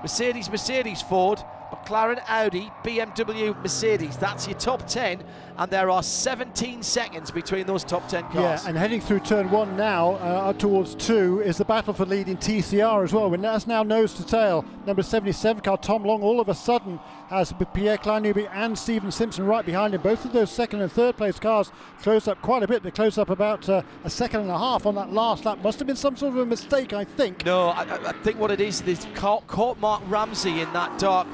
Mercedes, Ford, McLaren, Audi, BMW, Mercedes. That's your top 10, and there are 17 seconds between those top 10 cars. Yeah, and heading through turn 1 now, towards 2, is the battle for leading TCR as well. That's now nose to tail. Number 77 car, Tom Long, all of a sudden has Pierre Kleinerby and Stephen Simpson right behind him. Both of those second and third place cars close up quite a bit. They close up about a second and a half on that last lap. Must have been some sort of a mistake, I think. No, I think what it is, they've caught Mark Ramsey in that dark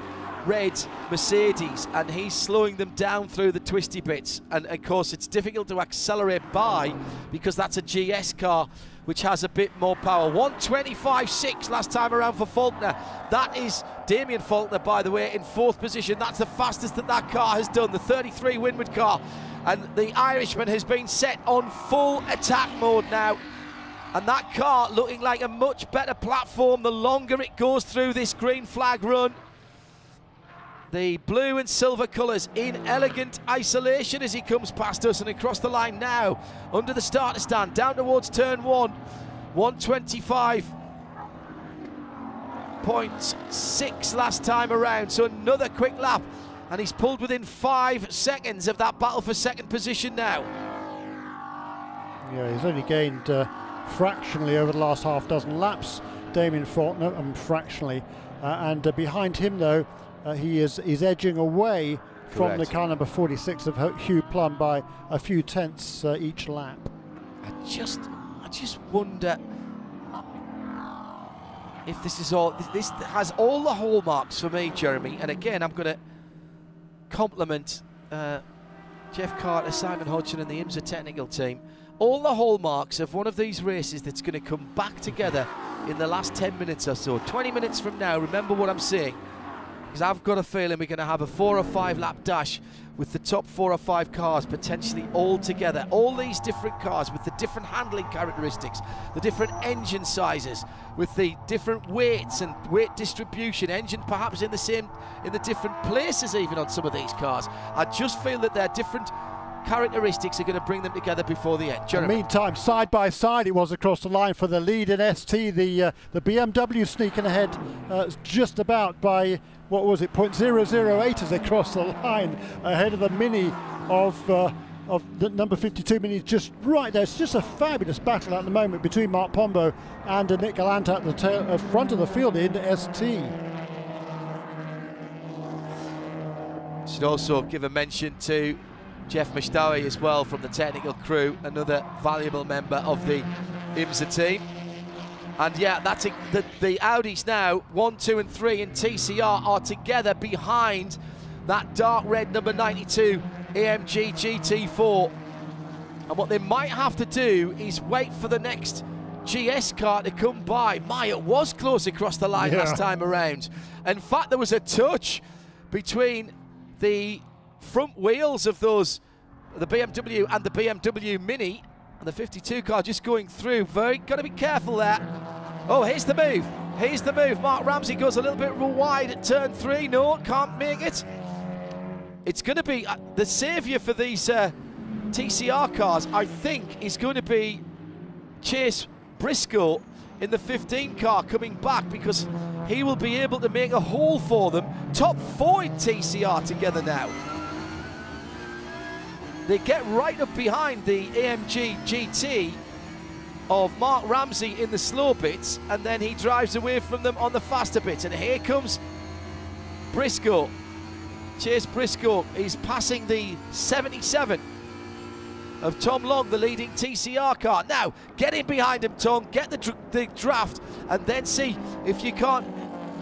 red Mercedes, and he's slowing them down through the twisty bits, and of course it's difficult to accelerate by because that's a GS car which has a bit more power. 125.6 last time around for Faulkner. That is Damian Faulkner, by the way, in 4th position. That's the fastest that car has done, the 33 Winward car, and the Irishman has been set on full attack mode now, and that car looking like a much better platform the longer it goes through this green flag run. The blue and silver colours in elegant isolation as he comes past us and across the line now under the starter stand down towards turn 1. 125.6 last time around, so another quick lap, and he's pulled within 5 seconds of that battle for second position now. Yeah, he's only gained fractionally over the last half dozen laps, Damian Faulkner, fractionally, and behind him though he's edging away from the car number 46 of Hugh Plum by a few tenths each lap. I just wonder if this has all the hallmarks for me, Jeremy. And again, I'm going to compliment Jeff Carter, Simon Hodgson and the IMSA technical team. All the hallmarks of one of these races that's going to come back together in the last 10 minutes or so. 20 minutes from now, remember what I'm saying, because I've got a feeling we're going to have a 4 or 5 lap dash with the top 4 or 5 cars potentially all together. All these different cars with the different handling characteristics, the different engine sizes, with the different weights and weight distribution, engine perhaps in the different places even on some of these cars. I just feel that their different characteristics are going to bring them together before the end. Jeremy. Meantime, side by side it was across the line for the lead in ST. The BMW sneaking ahead just about by, what was it, 0.008 as they crossed the line ahead of the Mini of the number 52 Mini, just right there. It's just a fabulous battle at the moment between Mark Pombo and Nick Galante at the front of the field in ST. Should also give a mention to Jeff Mashtawi as well from the technical crew, another valuable member of the IMSA team. And yeah, that's it. The Audis now, 1, 2 and 3 in TCR are together behind that dark red number 92 AMG GT4. And what they might have to do is wait for the next GS car to come by. It was close across the line last time around. In fact, there was a touch between the front wheels of the BMW and the BMW Mini, and the 52 car just going through. Got to be careful there. Oh, here's the move. Here's the move. Mark Ramsey goes a little bit wide at turn 3. No, can't make it. It's going to be the saviour for these TCR cars, I think, is going to be Chase Briscoe in the 15 car coming back, because he will be able to make a hole for them. Top 4 in TCR together now. They get right up behind the AMG GT of Mark Ramsey in the slow bits, and then he drives away from them on the faster bits. And here comes Briscoe. Chase Briscoe is passing the 77 of Tom Long, the leading TCR car. Now, get in behind him, Tom, get the draft, and then see if you can't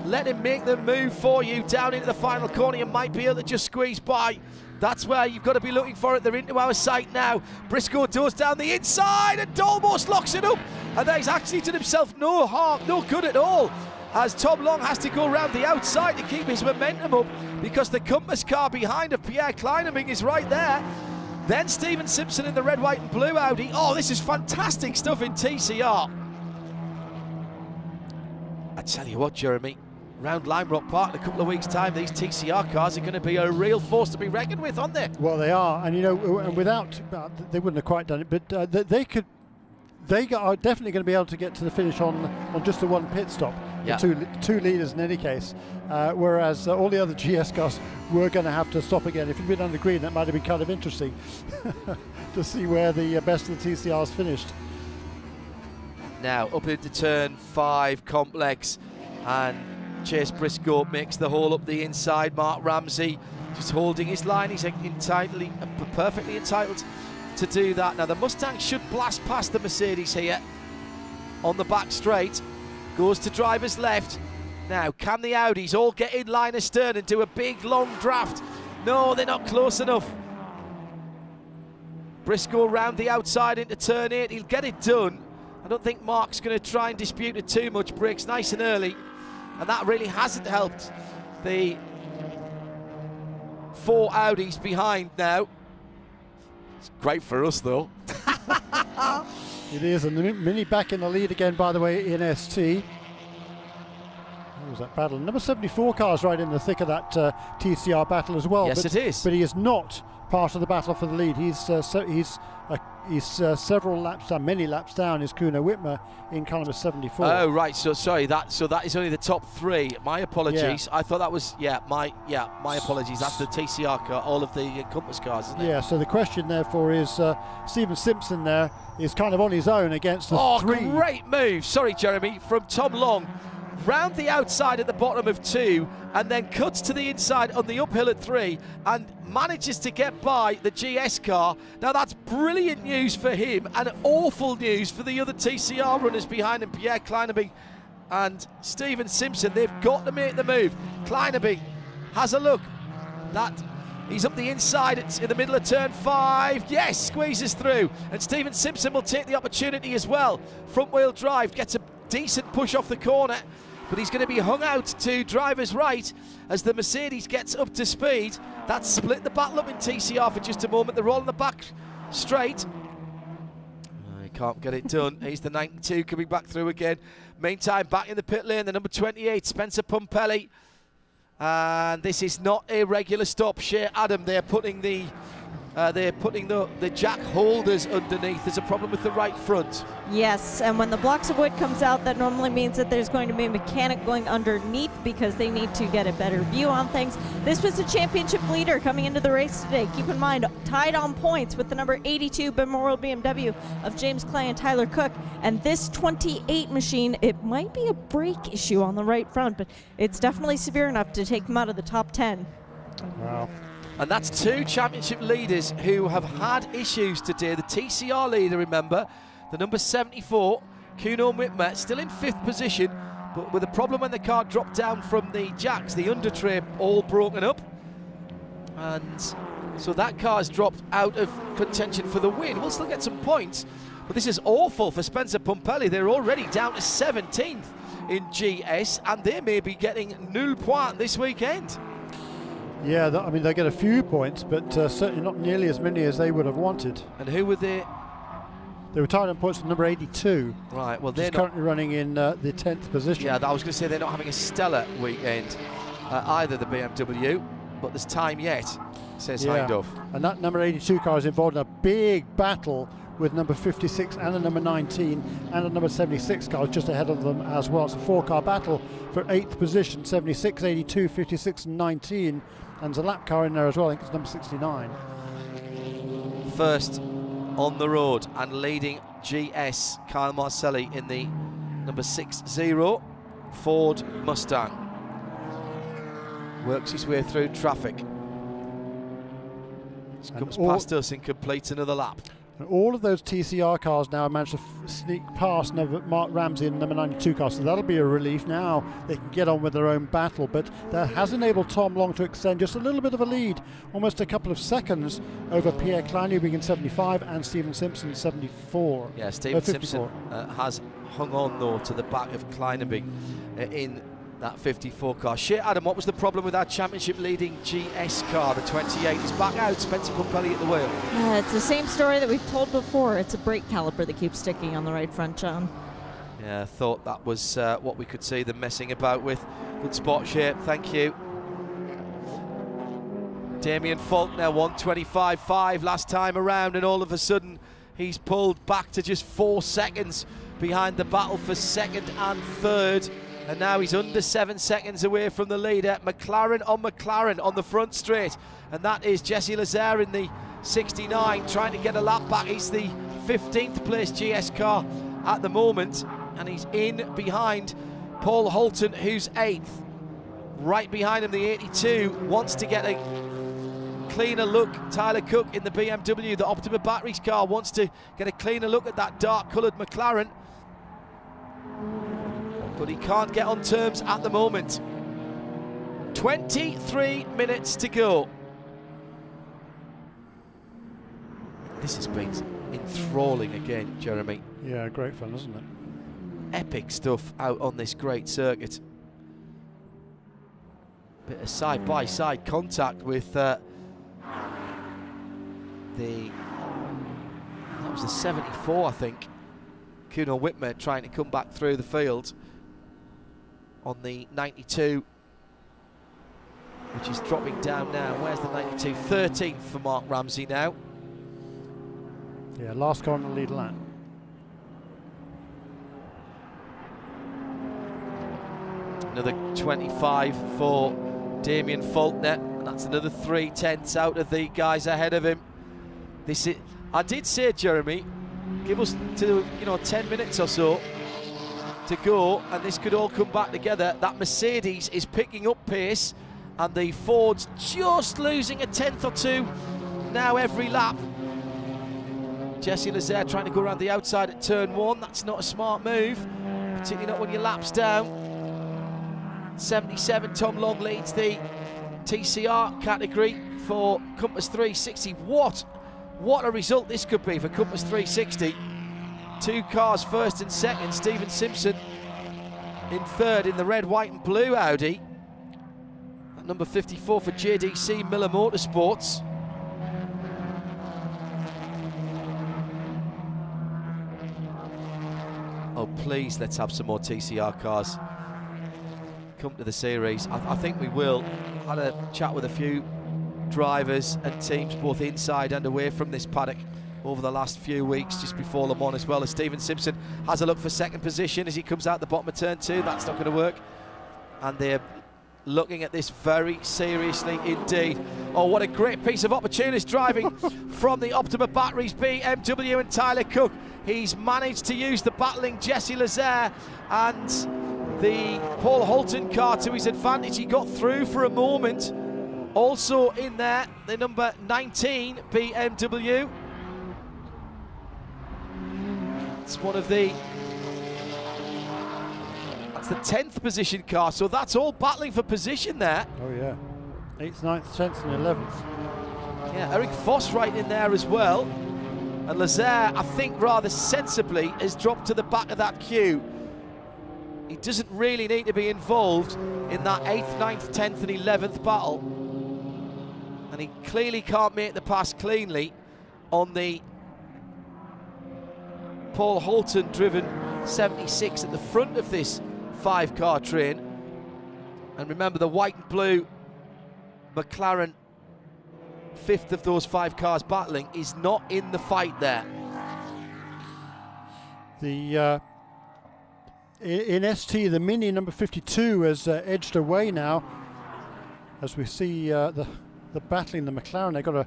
let him make the move for you down into the final corner. You might be able to just squeeze by. That's where you've got to be looking for it. They're into our sight now. Briscoe does down the inside and almost locks it up. And he's actually done himself no harm, no good at all, as Tom Long has to go around the outside to keep his momentum up, because the Compass car behind of Pierre Kleinenbing is right there. Then Stephen Simpson in the red, white and blue Audi. Oh, this is fantastic stuff in TCR. I tell you what, Jeremy, round Lime Rock Park in a couple of weeks' time, these TCR cars are going to be a real force to be reckoned with, aren't they? Well, they are, and you know, without they wouldn't have quite done it, but they could. They are definitely going to be able to get to the finish on just the one pit stop. Yeah. Two leaders in any case, whereas all the other GS cars were going to have to stop again. If you'd been under green, that might have been kind of interesting to see where the best of the TCRs finished. Now up into turn 5 complex, and Chase Briscoe makes the hole up the inside. Mark Ramsey just holding his line. He's perfectly entitled to do that. Now the Mustang should blast past the Mercedes here on the back straight. Goes to driver's left. Now can the Audis all get in line astern and do a big long draft? No, they're not close enough. Briscoe round the outside into turn 8. He'll get it done. I don't think Mark's going to try and dispute it too much. Brakes nice and early, and that really hasn't helped the 4 Audis behind now. It's great for us though. It is, and the Mini back in the lead again, by the way, in ST. What was that battle? Number 74 car's right in the thick of that TCR battle as well. Yes, it is. But he is not part of the battle for the lead. He's several laps down, many laps down, is Kuno Whitmer in car number 74. Oh right, so sorry, that is only the top 3. My apologies. Yeah. I thought that was my apologies. That's the TCR car, all of the Compass cars, isn't it? Yeah. So the question therefore is, Stephen Simpson there is kind of on his own against the 3. Oh, great move. Sorry, Jeremy, from Tom Long. Round the outside at the bottom of 2, and then cuts to the inside on the uphill at 3, and manages to get by the GS car. Now that's brilliant news for him, and awful news for the other TCR runners behind him, Pierre Kleinenbing and Stephen Simpson. They've got to make the move. Kleinenbing has a look. That He's up the inside, it's in the middle of turn 5. Yes, squeezes through. And Stephen Simpson will take the opportunity as well. Front wheel drive, gets a decent push off the corner, but he's going to be hung out to driver's right as the Mercedes gets up to speed. That's split the battle up in TCR for just a moment. They're all in the back straight. He can't get it done. He's the 92 coming back through again. Meantime, back in the pit lane, the number 28, Spencer Pumpelly. And this is not a regular stop. Shea Adam, they're putting the jack holders underneath. There's a problem with the right front. Yes, and when the blocks of wood comes out, that normally means that there's going to be a mechanic going underneath because they need to get a better view on things. This was the championship leader coming into the race today. Keep in mind, tied on points with the number 82 Memorial BMW of James Clay and Tyler Cook. And this 28 machine, it might be a brake issue on the right front, but it's definitely severe enough to take them out of the top 10. Wow. And that's two championship leaders who have had issues today. The TCR leader, remember, the number 74, Kuno Whitmer, still in 5th position, but with a problem when the car dropped down from the jacks, the under tray all broken up. And so that car's dropped out of contention for the win. We'll still get some points, but this is awful for Spencer Pumpelly. They're already down to 17th in GS, and they may be getting nul point this weekend. Yeah, I mean, they get a few points, but certainly not nearly as many as they would have wanted. And who were they? They were tied on points with number 82. Right, well, they're currently running in the 10th position. Yeah, I was going to say they're not having a stellar weekend, either the BMW, but there's time yet, says Hindhoff. And that number 82 car is involved in a big battle with number 56 and a number 19 and a number 76 car just ahead of them as well. It's a 4-car battle for 8th position, 76, 82, 56 and 19. And there's a lap car in there as well, I think it's number 69. First on the road and leading GS, Kyle Marcelli in the number 60 Ford Mustang. Works his way through traffic. Comes past us and completes another lap. And all of those TCR cars now managed to sneak past Mark Ramsey and number 92 car, so that'll be a relief. Now they can get on with their own battle, but that has enabled Tom Long to extend just a little bit of a lead, almost a couple of seconds over Pierre Kleinubing in 75 and Stephen Simpson 74. Yeah, Stephen Simpson has hung on though to the back of Kleinubing in that 54 car. Shea Adam, what was the problem with our championship leading GS car, the 28? He's back out, Spencer Pumpelly at the wheel. It's the same story that we've told before. It's a brake caliper that keeps sticking on the right front, John. Yeah, I thought that was what we could see them messing about with. Good spot, Shea, thank you. Damian Faulkner, 125.5 last time around, and all of a sudden he's pulled back to just 4 seconds behind the battle for 2nd and 3rd. And now he's under 7 seconds away from the leader. McLaren on the front straight. And that is Jesse Lazare in the 69 trying to get a lap back. He's the 15th place GS car at the moment. And he's in behind Paul Holton, who's 8th. Right behind him, the 82 wants to get a cleaner look. Tyler Cook in the BMW, the Optima Batteries car, wants to get a cleaner look at that dark coloured McLaren. But he can't get on terms at the moment. 23 minutes to go. This has been enthralling again, Jeremy. Yeah, great fun, isn't it? Epic stuff out on this great circuit. Bit of side-by-side contact with that was the 74, I think. Kuno Whitmer trying to come back through the field on the 92, which is dropping down now. Where's the 92? 13th for Mark Ramsey now. Yeah, last car on the lead lap. Another 25 for Damian Faulkner, and that's another 3/10 out of the guys ahead of him. This is, I did say, Jeremy, give us 10 minutes or so to go, and this could all come back together. That Mercedes is picking up pace, and the Ford's just losing a 10th or 2 now every lap. Jesse Lazare trying to go around the outside at turn 1. That's not a smart move, particularly not when your lap's down. 77, Tom Long leads the TCR category for Compass 360. What a result this could be for Compass 360. 2 cars first and second. Stephen Simpson in third in the red, white and blue Audi. At number 54 for JDC Miller Motorsports. Oh, please, let's have some more TCR cars come to the series. I think we will. I had a chat with a few drivers and teams both inside and away from this paddock over the last few weeks, just before Le Mans, as well as Stephen Simpson has a look for second position as he comes out the bottom of turn 2. That's not going to work, and they're looking at this very seriously indeed. Oh, what a great piece of opportunist driving from the Optima Batteries BMW and Tyler Cook. He's managed to use the battling Jesse Lazare and the Paul Holton car to his advantage. He got through for a moment. Also in there, the number 19 BMW. It's one of the... That's the 10th position car, so that's all battling for position there. Oh yeah, 8th, 9th, 10th and 11th. Yeah, Eric Voss right in there as well. And Lazare, I think rather sensibly, has dropped to the back of that queue. He doesn't really need to be involved in that 8th, 9th, 10th and 11th battle. And he clearly can't make the pass cleanly on the Paul Holton driven 76 at the front of this 5-car train. And remember, the white and blue McLaren, 5th of those 5 cars battling, is not in the fight there. The in ST, the Mini number 52 has edged away now, as we see the battling the McLaren. They got a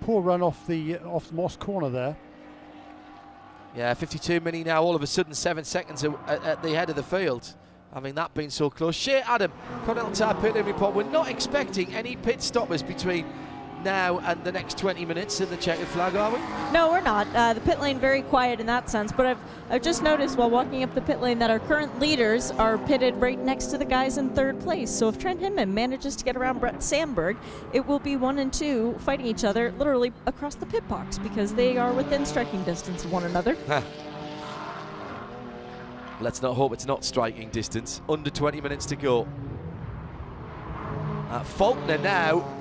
poor run off the Moss corner there. Yeah, 52 Mini now all of a sudden 7 seconds at the head of the field, having that been so close. Shea Adam, Continental Tire Pit Lane Report. We're not expecting any pit stoppers between now and the next 20 minutes in the checkered flag, are we? No, we're not. The pit lane very quiet in that sense, but I've just noticed while walking up the pit lane that our current leaders are pitted right next to the guys in 3rd place. So if Trent Hinman manages to get around Brett Sandberg, it will be 1 and 2 fighting each other literally across the pit box, because they are within striking distance of one another. Let's not hope it's not striking distance. Under 20 minutes to go. Faulkner now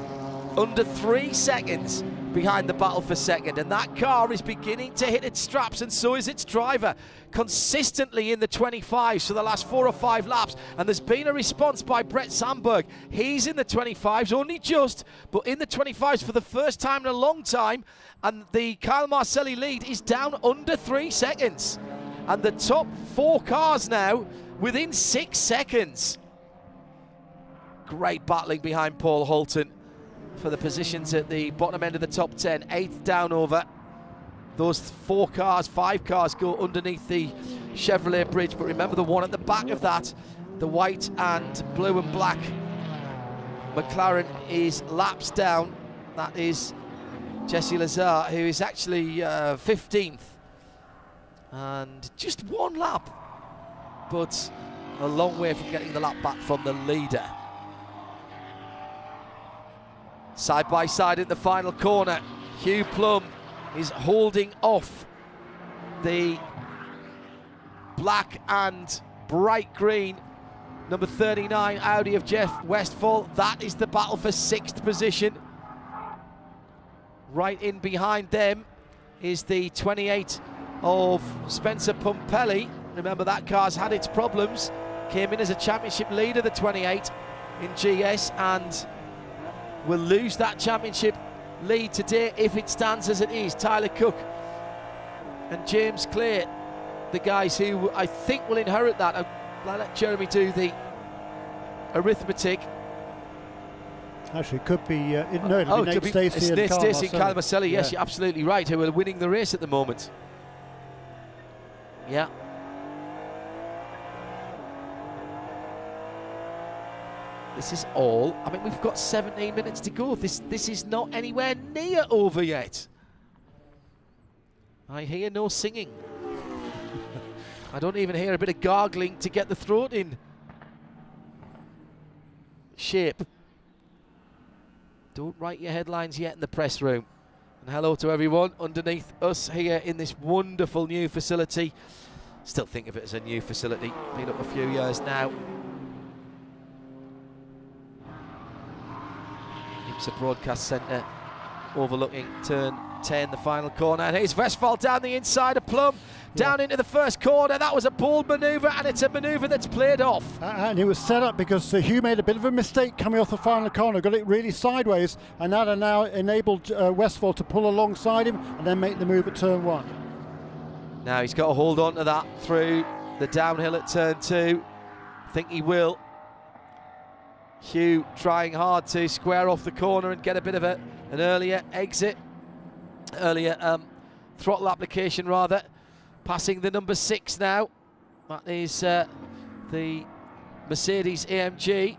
under 3 seconds behind the battle for second, and that car is beginning to hit its straps, and so is its driver, consistently in the 25s for the last 4 or 5 laps. And there's been a response by Brett Sandberg. He's in the 25s, only just, but in the 25s for the first time in a long time, and the Kyle Marcelli lead is down under 3 seconds. And the top 4 cars now within 6 seconds. Great battling behind Paul Holton for the positions at the bottom end of the top 10. 8th down over. Those 4 cars, 5 cars go underneath the Chevrolet bridge, but remember the one at the back of that, the white and blue and black McLaren, is laps down. That is Jesse Lazare, who is actually 15th. And just 1 lap, but a long way from getting the lap back from the leader. Side by side in the final corner, Hugh Plum is holding off the black and bright green number 39 Audi of Jeff Westphal. That is the battle for 6th position. Right in behind them is the 28 of Spencer Pumpelly. Remember, that car's had its problems. Came in as a championship leader, the 28 in GS, and will lose that championship lead today if it stands as it is. Tyler Cook and James Clay, the guys who I think will inherit that. I'll let Jeremy do the arithmetic. Actually, it could be no, it'll be Nate Stacey and Kyle Marcelli. Yes, yeah. you're absolutely right, who are winning the race at the moment. Yeah. This is all. I mean, we've got 17 minutes to go. This is not anywhere near over yet. I hear no singing. I don't even hear a bit of gargling to get the throat in shape. Don't write your headlines yet in the press room. And hello to everyone underneath us here in this wonderful new facility. Still think of it as a new facility, been up a few years now. IMSA Broadcast Centre overlooking turn 10, the final corner. And here's Westphal down the inside of Plum, down into the first corner. That was a bold manoeuvre, and it's a manoeuvre that's played off. And it was set up because Hugh made a bit of a mistake coming off the final corner, got it really sideways, and that now enabled Westphal to pull alongside him and then make the move at turn 1. Now he's got to hold on to that through the downhill at turn 2. I think he will. Hugh trying hard to square off the corner and get a bit of an earlier exit, earlier throttle application rather. Passing the number 6 now. That is the Mercedes AMG.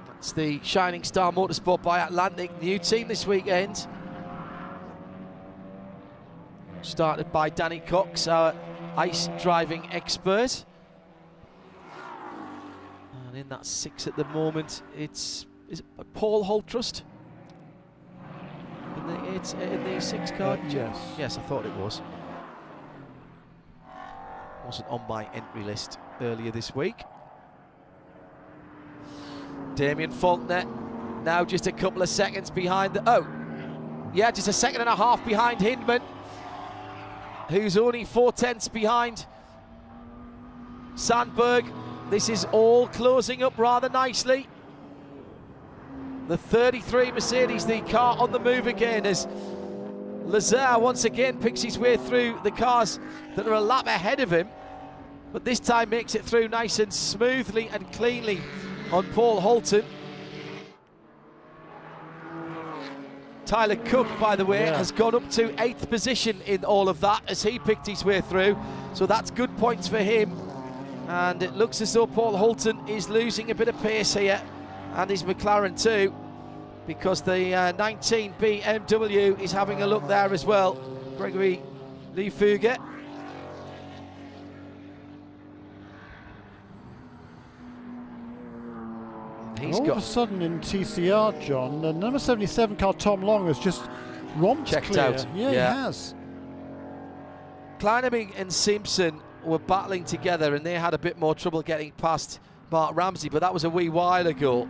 That's the Shining Star Motorsport by Atlantic, new team this weekend. Started by Danny Cox, our ice driving expert. And in that 6 at the moment, is it Paul Holtrust? In the 6 car? Yes. Yes, I thought it was. Wasn't on my entry list earlier this week. Damian Faulkner now just a couple of seconds behind the... Oh, yeah, just a second and a half behind Hindman, who's only 4/10 behind Sandberg. This is all closing up rather nicely. The 33 Mercedes, the car on the move again, as Lazare once again picks his way through the cars that are a lap ahead of him, but this time makes it through nice and smoothly and cleanly on Paul Holton. Tyler Cook, by the way, has gone up to 8th position in all of that as he picked his way through, so that's good points for him. And it looks as though Paul Holton is losing a bit of pace here, and his McLaren too, because the 19 BMW is having a look there as well. Gregory Liefuger. All of a sudden in TCR, John, the number 77 car Tom Long has just romped checked clear. out. Yeah, he has. Kleinenberg and Simpson were battling together, and they had a bit more trouble getting past Mark Ramsey, but that was a wee while ago.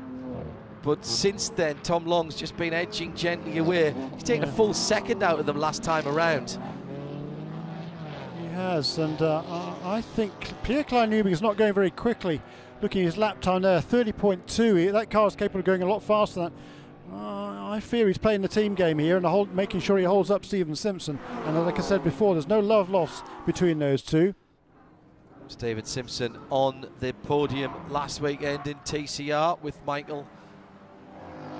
But since then, Tom Long's just been edging gently away. He's taken a full second out of them last time around. He has, and I think Pierre Kleinenberg is not going very quickly. Looking at his lap time there, 30.2. That car is capable of going a lot faster than that. I fear he's playing the team game here and making sure he holds up Stephen Simpson. And like I said before, there's no love lost between those two. Stephen Simpson on the podium last weekend in TCR with Michael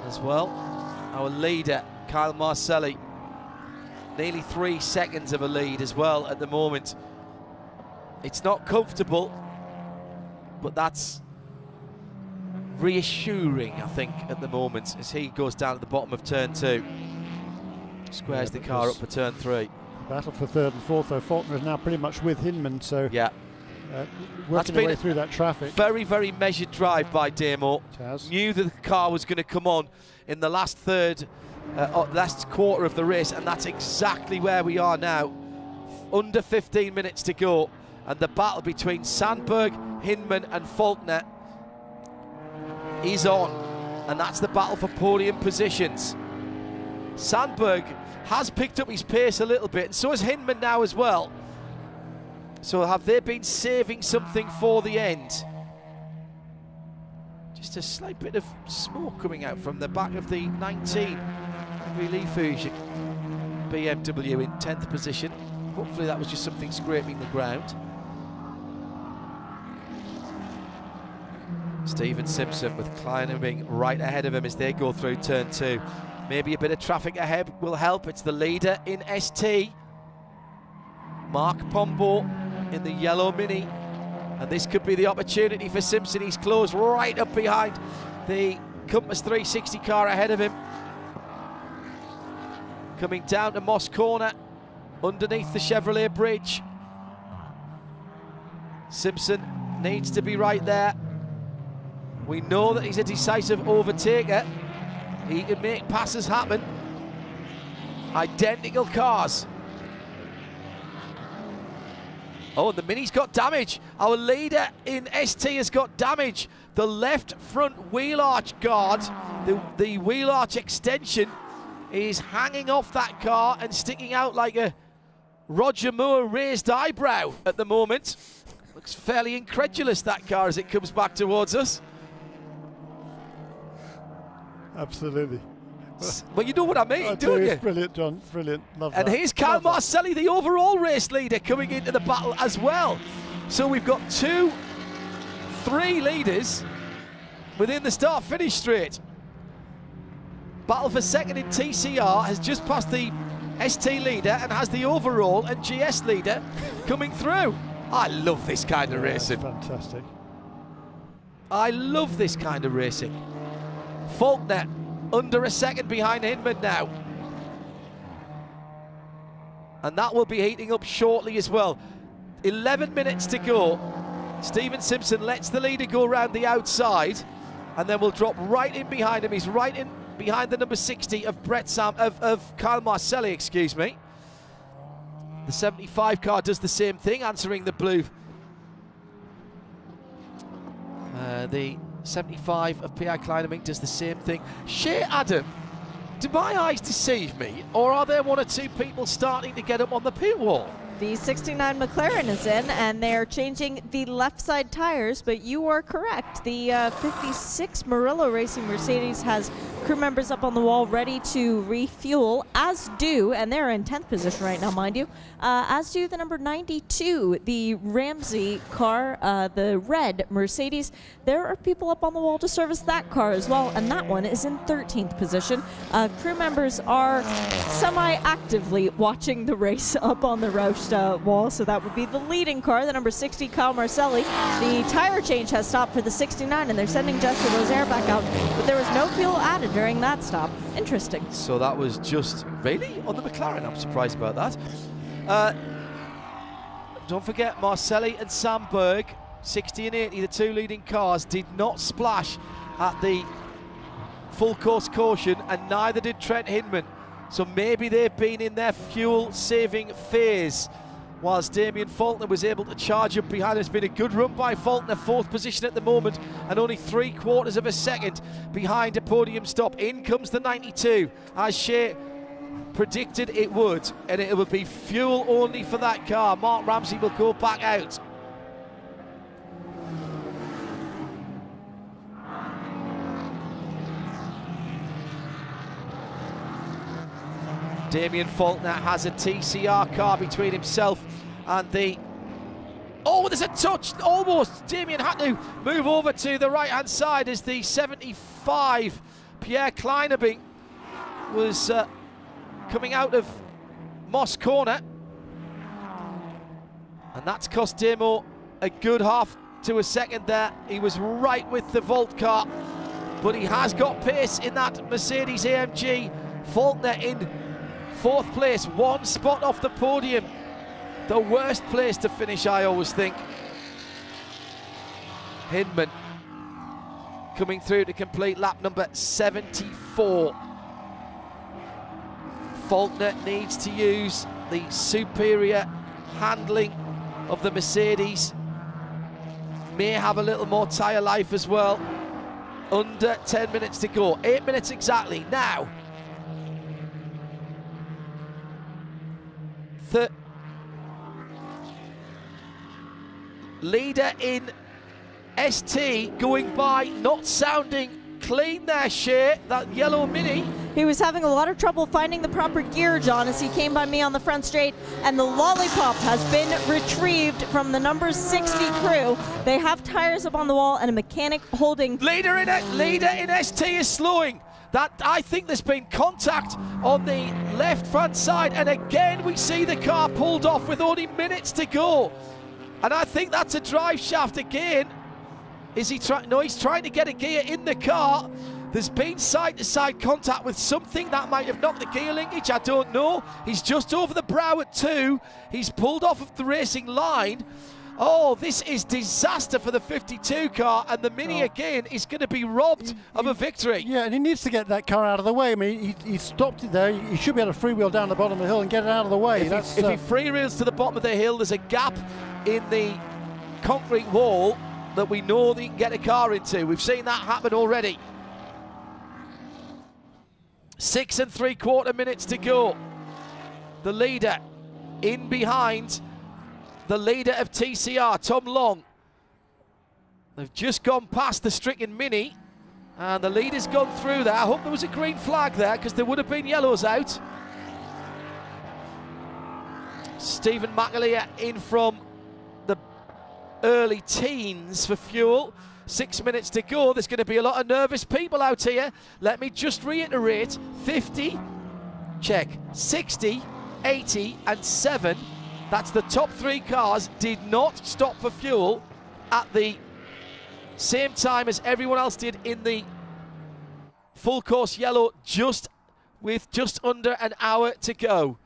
as well. Our leader, Kyle Marcelli, nearly 3 seconds of a lead as well at the moment. It's not comfortable, but that's reassuring, I think, at the moment, as he goes down at the bottom of turn 2. Squares the car up for turn 3. Battle for 3rd and 4th, though. Faulkner is now pretty much with Hinman, so yeah, working their way through that traffic. Very, very measured drive by Damo. Knew that the car was going to come on in the last last quarter of the race, and that's exactly where we are now. Under 15 minutes to go, and the battle between Sandberg, Hinman and Faulkner is on, and that's the battle for podium positions. Sandberg has picked up his pace a little bit, and so has Hinman now as well. So have they been saving something for the end? Just a slight bit of smoke coming out from the back of the 19 Liefuger BMW in 10th position. Hopefully that was just something scraping the ground. Stephen Simpson with Kleinenberg right ahead of him as they go through turn 2. Maybe a bit of traffic ahead will help. It's the leader in ST, Mark Pombo, in the yellow Mini, and this could be the opportunity for Simpson. He's closed right up behind the Compass 360 car ahead of him. Coming down to Moss Corner, underneath the Chevrolet bridge. Simpson needs to be right there. We know that he's a decisive overtaker. He can make passes happen. Identical cars. Oh, and the Mini's got damage. Our leader in ST has got damage. The left front wheel arch guard, the wheel arch extension, is hanging off that car and sticking out like a Roger Moore raised eyebrow at the moment. Looks fairly incredulous, that car, as it comes back towards us. Absolutely. Well, you know what I mean, don't you? Brilliant, John. Brilliant. Love and that. Here's Kyle Marcelli, the overall race leader, coming into the battle as well. So we've got 2, 3 leaders within the start-finish straight. Battle for second in TCR has just passed the ST leader and has the overall and GS leader coming through. I love this kind of racing. Fantastic. I love this kind of racing. Faulkner under a second behind Hinman now. And that will be heating up shortly as well. 11 minutes to go. Stephen Simpson lets the leader go around the outside, and then we'll drop right in behind him. He's right in behind the number 60 of of Kyle Marcelli, excuse me. The 75 car does the same thing, answering the blue. The 75 of P.I. Kleinemink does the same thing. Shea Adam, do my eyes deceive me, or are there 1 or 2 people starting to get up on the pit wall? The 69 McLaren is in, and they're changing the left side tires, but you are correct. The 56 Murillo Racing Mercedes has crew members up on the wall ready to refuel, as do, and they're in 10th position right now, mind you, as do the number 92, the Ramsey car, the red Mercedes. There are people up on the wall to service that car as well, and that one is in 13th position. Crew members are semi-actively watching the race up on the Roush wall, so that would be the leading car, the number 60 Kyle Marcelli. The tire change has stopped for the 69, and they're sending Jesse Rosaire back out, but there was no fuel added during that stop. Interesting. So that was just really on the McLaren. I'm surprised about that. Don't forget, Marcelli and Sandberg, 60 and 80, the 2 leading cars, did not splash at the full course caution, and neither did Trent Hinman. So maybe they've been in their fuel-saving phase, whilst Damian Faulkner was able to charge up behind. It's been a good run by Faulkner, 4th position at the moment, and only 3/4 of a second behind a podium stop. In comes the 92, as Shea predicted it would, and it would be fuel only for that car. Mark Ramsey will go back out. Damian Faulkner has a TCR car between himself and the... Oh, there's a touch, almost. Damian had to move over to the right-hand side as the 75 Pierre Kleinemink was coming out of Moss Corner. And that's cost Damo a good half to a second there. He was right with the Volt car, but he has got pace in that Mercedes AMG. Faulkner in 4th place, 1 spot off the podium. The worst place to finish, I always think. Hinman coming through to complete lap number 74. Faulkner needs to use the superior handling of the Mercedes. May have a little more tyre life as well. Under 10 minutes to go, 8 minutes exactly now. The leader in ST going by, not sounding clean there, Shea, that yellow Mini. He was having a lot of trouble finding the proper gear, John, as he came by me on the front straight, and the lollipop has been retrieved from the number 60 crew. They have tires up on the wall and a mechanic holding. Leader in ST is slowing. That, I think there's been contact on the left front side, and again we see the car pulled off with only minutes to go. And I think that's a drive shaft again. Is he trying? No, he's trying to get a gear in the car. There's been side-to-side contact with something that might have knocked the gear linkage, I don't know. He's just over the brow at 2. He's pulled off of the racing line. Oh, this is disaster for the 52 car, and the Mini again is going to be robbed of a victory. Yeah, and he needs to get that car out of the way. I mean, he stopped it there. He should be able to freewheel down the bottom of the hill and get it out of the way. If he freewheels to the bottom of the hill, there's a gap in the concrete wall that we know that he can get a car into. We've seen that happen already. 6 3/4 minutes to go. The leader in behind the leader of TCR, Tom Long. They've just gone past the stricken Mini, and the leader's gone through there. I hope there was a green flag there, because there would have been yellows out. Stephen McAleer in from the early teens for fuel. 6 minutes to go. There's going to be a lot of nervous people out here. Let me just reiterate, 50, check, 60, 80 and 7. That's the top 3 cars did not stop for fuel at the same time as everyone else did in the full course yellow, with just under an hour to go.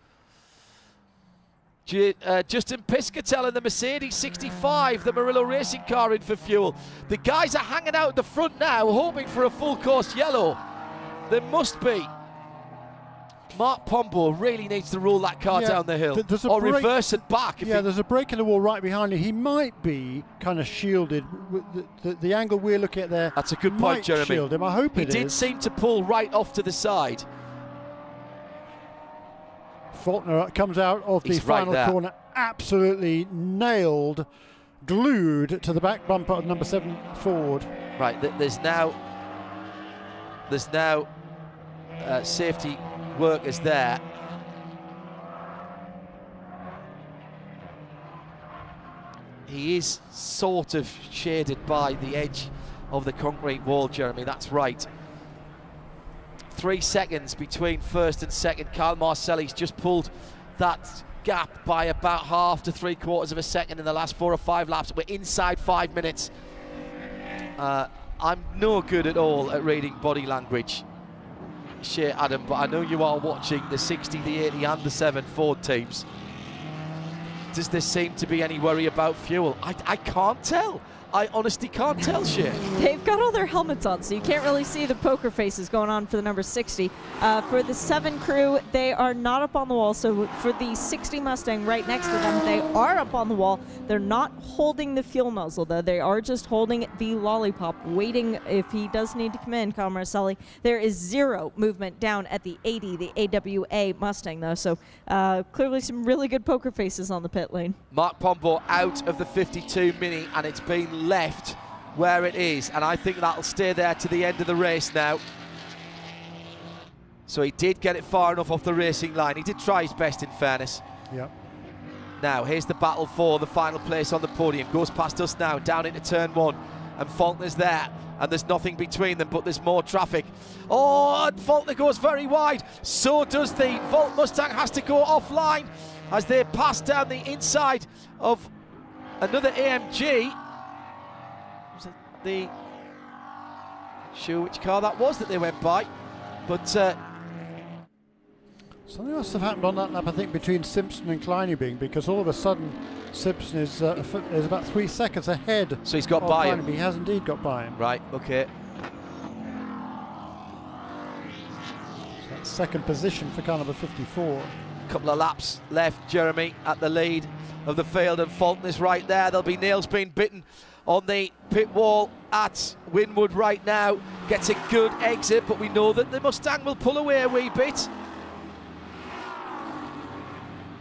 Justin Piscatel in the Mercedes 65, the Murillo Racing car, in for fuel. The guys are hanging out at the front now, hoping for a full course yellow. There must be. Mark Pombo really needs to roll that car down the hill, or reverse it back. There's a break in the wall right behind him. He might be kind of shielded. The angle we're looking at there. That's a good point, Jeremy. Shield him. I hope it is. He did seem to pull right off to the side. Faulkner comes out of the final corner, absolutely nailed, glued to the back bumper of number 7 Ford. Right, there's now safety workers there. He is sort of shaded by the edge of the concrete wall, Jeremy, that's right. 3 seconds between first and second. Carl Marcelli's just pulled that gap by about 1/2 to 3/4 of a second in the last 4 or 5 laps. We're inside 5 minutes. I'm no good at all at reading body language, Shea Adam, but I know you are watching the 60, the 80 and the 7 Ford teams. Does there seem to be any worry about fuel? I can't tell. I honestly can't tell, Shea. They've got all their helmets on, so you can't really see the poker faces going on for the number 60. For the 7 crew, they are not up on the wall. So for the 60 Mustang right next to them, they are up on the wall. They're not holding the fuel nozzle, though. They are just holding the lollipop, waiting if he does need to come in, Kyle Marcelli. There is 0 movement down at the 80, the AWA Mustang, though. So clearly some really good poker faces on the pit lane. Mark Pombo out of the 52 Mini, and it's been left where it is, and I think that'll stay there to the end of the race now. So he did get it far enough off the racing line. He did try his best, in fairness. Yep. Now here's the battle for the final place on the podium. Goes past us now, down into turn 1, and Faulkner's there, and there's nothing between them, but there's more traffic. Oh, and Faulkner goes very wide. So does the Volt Mustang, has to go offline as they pass down the inside of another AMG. The sure which car that was that they went by, but something must have happened on that lap, I think, between Simpson and Kleinebing, because all of a sudden Simpson is about 3 seconds ahead. So he's got by him. He has indeed got by him. Right, okay. So that's second position for car number 54. Couple of laps left, Jeremy, at the lead of the field, and Faulkner's right there. There'll be nails being bitten on the pit wall at Winwood right now. Gets a good exit, but we know that the Mustang will pull away a wee bit.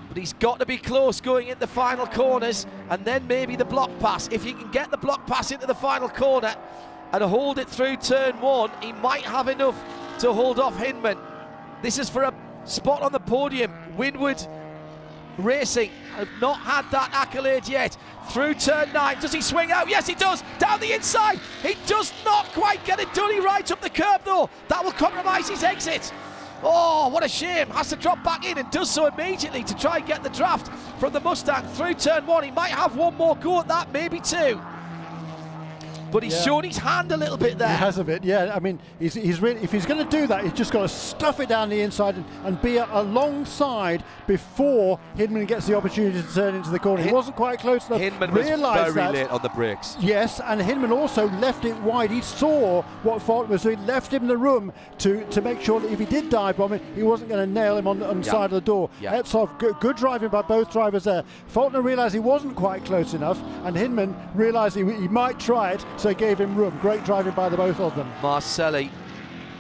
But he's got to be close going into the final corners, and then maybe the block pass. If you can get the block pass into the final corner and hold it through turn 1, he might have enough to hold off Hinman. This is for a spot on the podium. Winwood Racing have not had that accolade yet. Through turn 9, does he swing out? Yes, he does. Down the inside. He does not quite get it done. He rides up the curb, though. That will compromise his exit. Oh, what a shame. Has to drop back in, and does so immediately to try and get the draft from the Mustang through turn 1. He might have one more go at that, maybe 2. but he's shown his hand a little bit there. He has a bit, yeah. I mean, he's really, if he's going to do that, he's just got to stuff it down the inside and be alongside before Hinman gets the opportunity to turn into the corner. He wasn't quite close enough. Hinman was very late on the brakes. Yes, and Hinman also left it wide. He saw what Faulkner was doing, left him the room to make sure that if he did dive bomb it, he wasn't going to nail him on the side of the door. That's off. Good driving by both drivers there. Faulkner realised he wasn't quite close enough, and Hinman realised he might try it, so he gave him room. Great driving by the both of them. Marcelli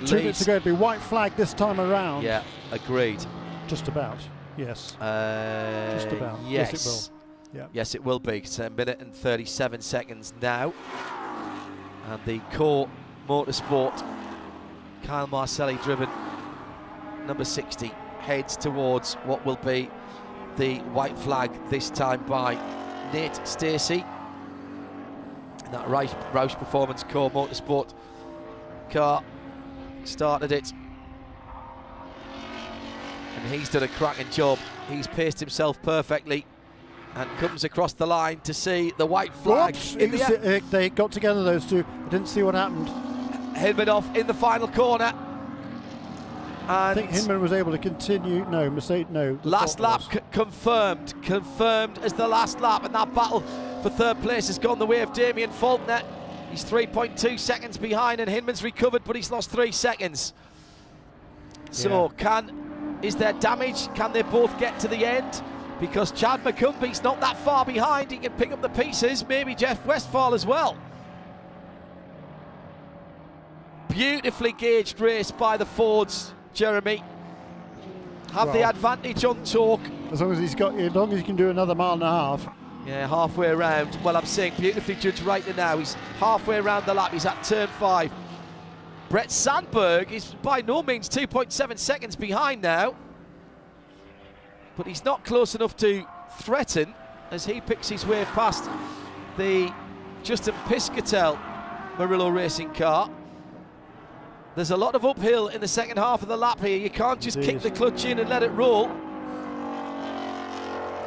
2 minutes to go. It'll be white flag this time around. Yeah, agreed. Just about. Yes. Just about. Yes. Yes, it will. Yeah. Yes, it will be. It's 1 minute and 37 seconds now. And the core motorsport, Kyle Marcelli driven, number 60, heads towards what will be the white flag, this time by Nate Stacey. And that Roush Performance core motorsport car started it. And he's done a cracking job. He's paced himself perfectly and comes across the line to see the white flag. They got together, those two. I didn't see what happened. Hinman off in the final corner. And I think Hinman was able to continue. No, mistake. No. Last lap confirmed as the last lap, and that battle for third place has gone the way of Damian Faulkner. He's 3.2 seconds behind, and Hinman's recovered, but he's lost 3 seconds. So is there damage? Can they both get to the end? Because Chad McCumbie's not that far behind. He can pick up the pieces. Maybe Jeff Westphal as well. Beautifully gauged race by the Fords, Jeremy. Have the advantage on torque. As long as he can do another mile and a half. Yeah, halfway around. Well, I'm saying beautifully judged right now. He's halfway around the lap. He's at turn 5. Brett Sandberg is by no means 2.7 seconds behind now. But he's not close enough to threaten as he picks his way past the Justin Piscatel Murillo Racing car. There's a lot of uphill in the second half of the lap here. You can't just kick the clutch in and let it roll.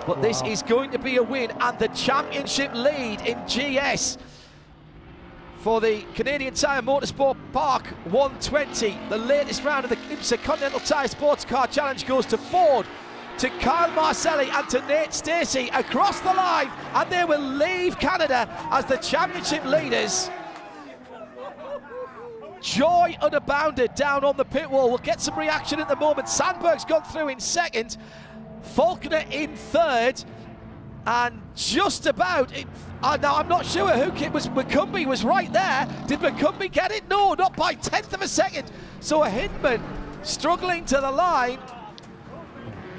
But this is going to be a win, and the championship lead in GS for the Canadian Tire Motorsport Park 120. The latest round of the IMSA Continental Tire SportsCar Challenge goes to Ford, to Kyle Marcelli and to Nate Stacey across the line, and they will leave Canada as the championship leaders. Joy unbounded down on the pit wall. We'll get some reaction at the moment. Sandberg's gone through in second, Faulkner in third, and just about it. Now I'm not sure who it was. McCumbie was right there. Did McCumbie get it? No, not by 1/10 of a second. So a Hinman struggling to the line,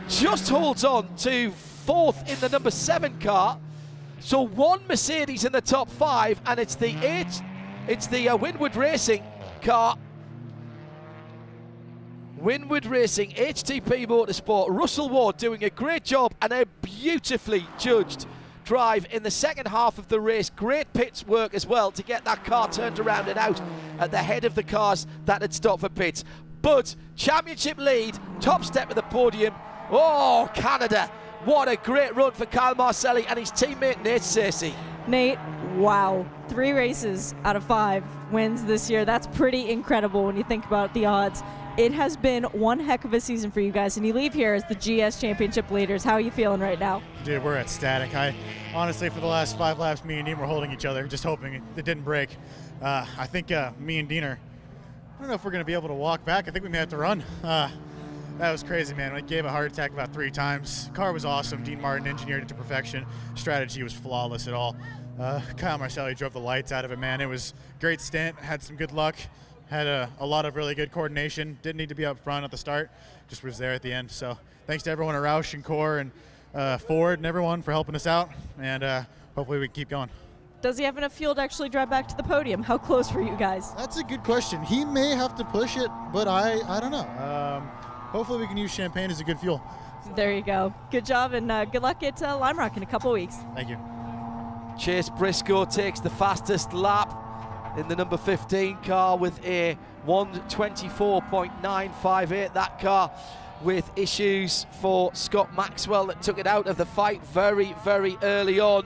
just holds on to 4th in the number 7 car. So one Mercedes in the top 5, and it's the Winwood Racing car. Winwood Racing, HTP Motorsport, Russell Ward doing a great job and a beautifully judged drive in the second half of the race. Great pits work as well to get that car turned around and out at the head of the cars that had stopped for pits. But championship lead, top step of the podium. Oh, Canada. What a great run for Kyle Marcelli and his teammate Nate Stacey. Nate, wow. 3 races out of 5 wins this year. That's pretty incredible when you think about the odds. It has been one heck of a season for you guys, and you leave here as the GS Championship leaders. How are you feeling right now? Dude, we're ecstatic. Honestly, for the last 5 laps, me and Dean were holding each other, just hoping it didn't break. I think me and Dean I don't know if we're going to be able to walk back. I think we may have to run. That was crazy, man. I gave a heart attack about 3 times. Car was awesome. Dean Martin engineered it to perfection. Strategy was flawless at all. Kyle Marcelli drove the lights out of it, man. It was a great stint. Had some good luck. Had a lot of really good coordination. Didn't need to be up front at the start. Just was there at the end. So thanks to everyone at Roush and Core and Ford and everyone for helping us out. And hopefully we can keep going. Does he have enough fuel to actually drive back to the podium? How close were you guys? That's a good question. He may have to push it, but I don't know. Hopefully we can use champagne as a good fuel. There you go. Good job, and good luck at Lime Rock in a couple weeks. Thank you. Chase Briscoe takes the fastest lap in the number 15 car with a 1:24.958. That car with issues for Scott Maxwell that took it out of the fight very, very early on.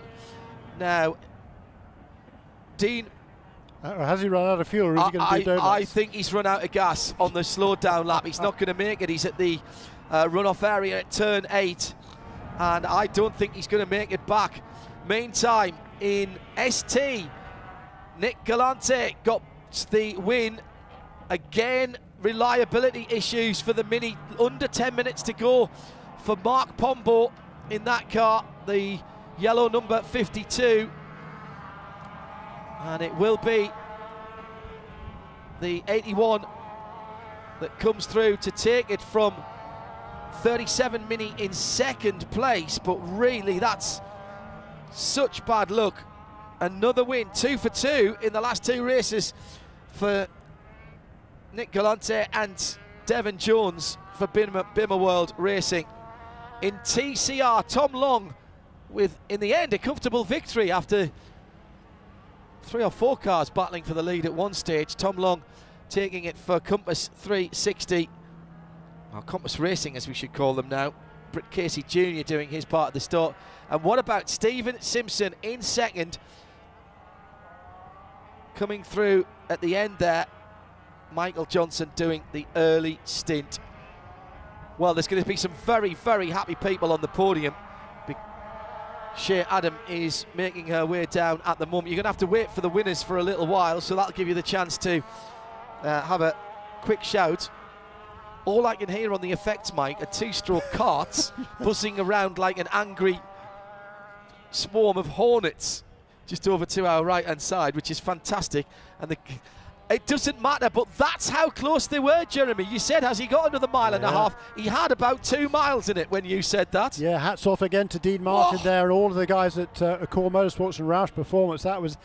Now, Dean Has he run out of fuel, or is he going to do donuts? I think he's run out of gas on the slowed down lap. He's not going to make it. He's at the runoff area at turn 8, and I don't think he's going to make it back. Meantime, in ST, Nick Galante got the win. Again, reliability issues for the Mini. Under 10 minutes to go for Mark Pombo in that car, the yellow number 52. And it will be the 81 that comes through to take it from 37 Mini in second place. But really, that's such bad luck. Another win, 2 for 2 in the last 2 races for Nick Galante and Devon Jones for Bimmer World Racing. In TCR, Tom Long with, in the end, a comfortable victory after 3 or 4 cars battling for the lead at one stage. Tom Long taking it for Compass 360, or Compass Racing as we should call them now. Britt Casey Jr. doing his part at the start. And what about Stephen Simpson in second? Coming through at the end there, Michael Johnson doing the early stint. Well, there's going to be some very, very happy people on the podium. Shea Adam is making her way down at the moment. You're going to have to wait for the winners for a little while, so that'll give you the chance to have a quick shout. All I can hear on the effects mic are 2-stroke carts buzzing around like an angry swarm of hornets just over to our right-hand side, which is fantastic. And it doesn't matter, but that's how close they were, Jeremy. You said, has he got another mile and a half? He had about 2 miles in it when you said that. Yeah, hats off again to Dean Martin there and all of the guys at Core Motorsports and Roush Performance. That was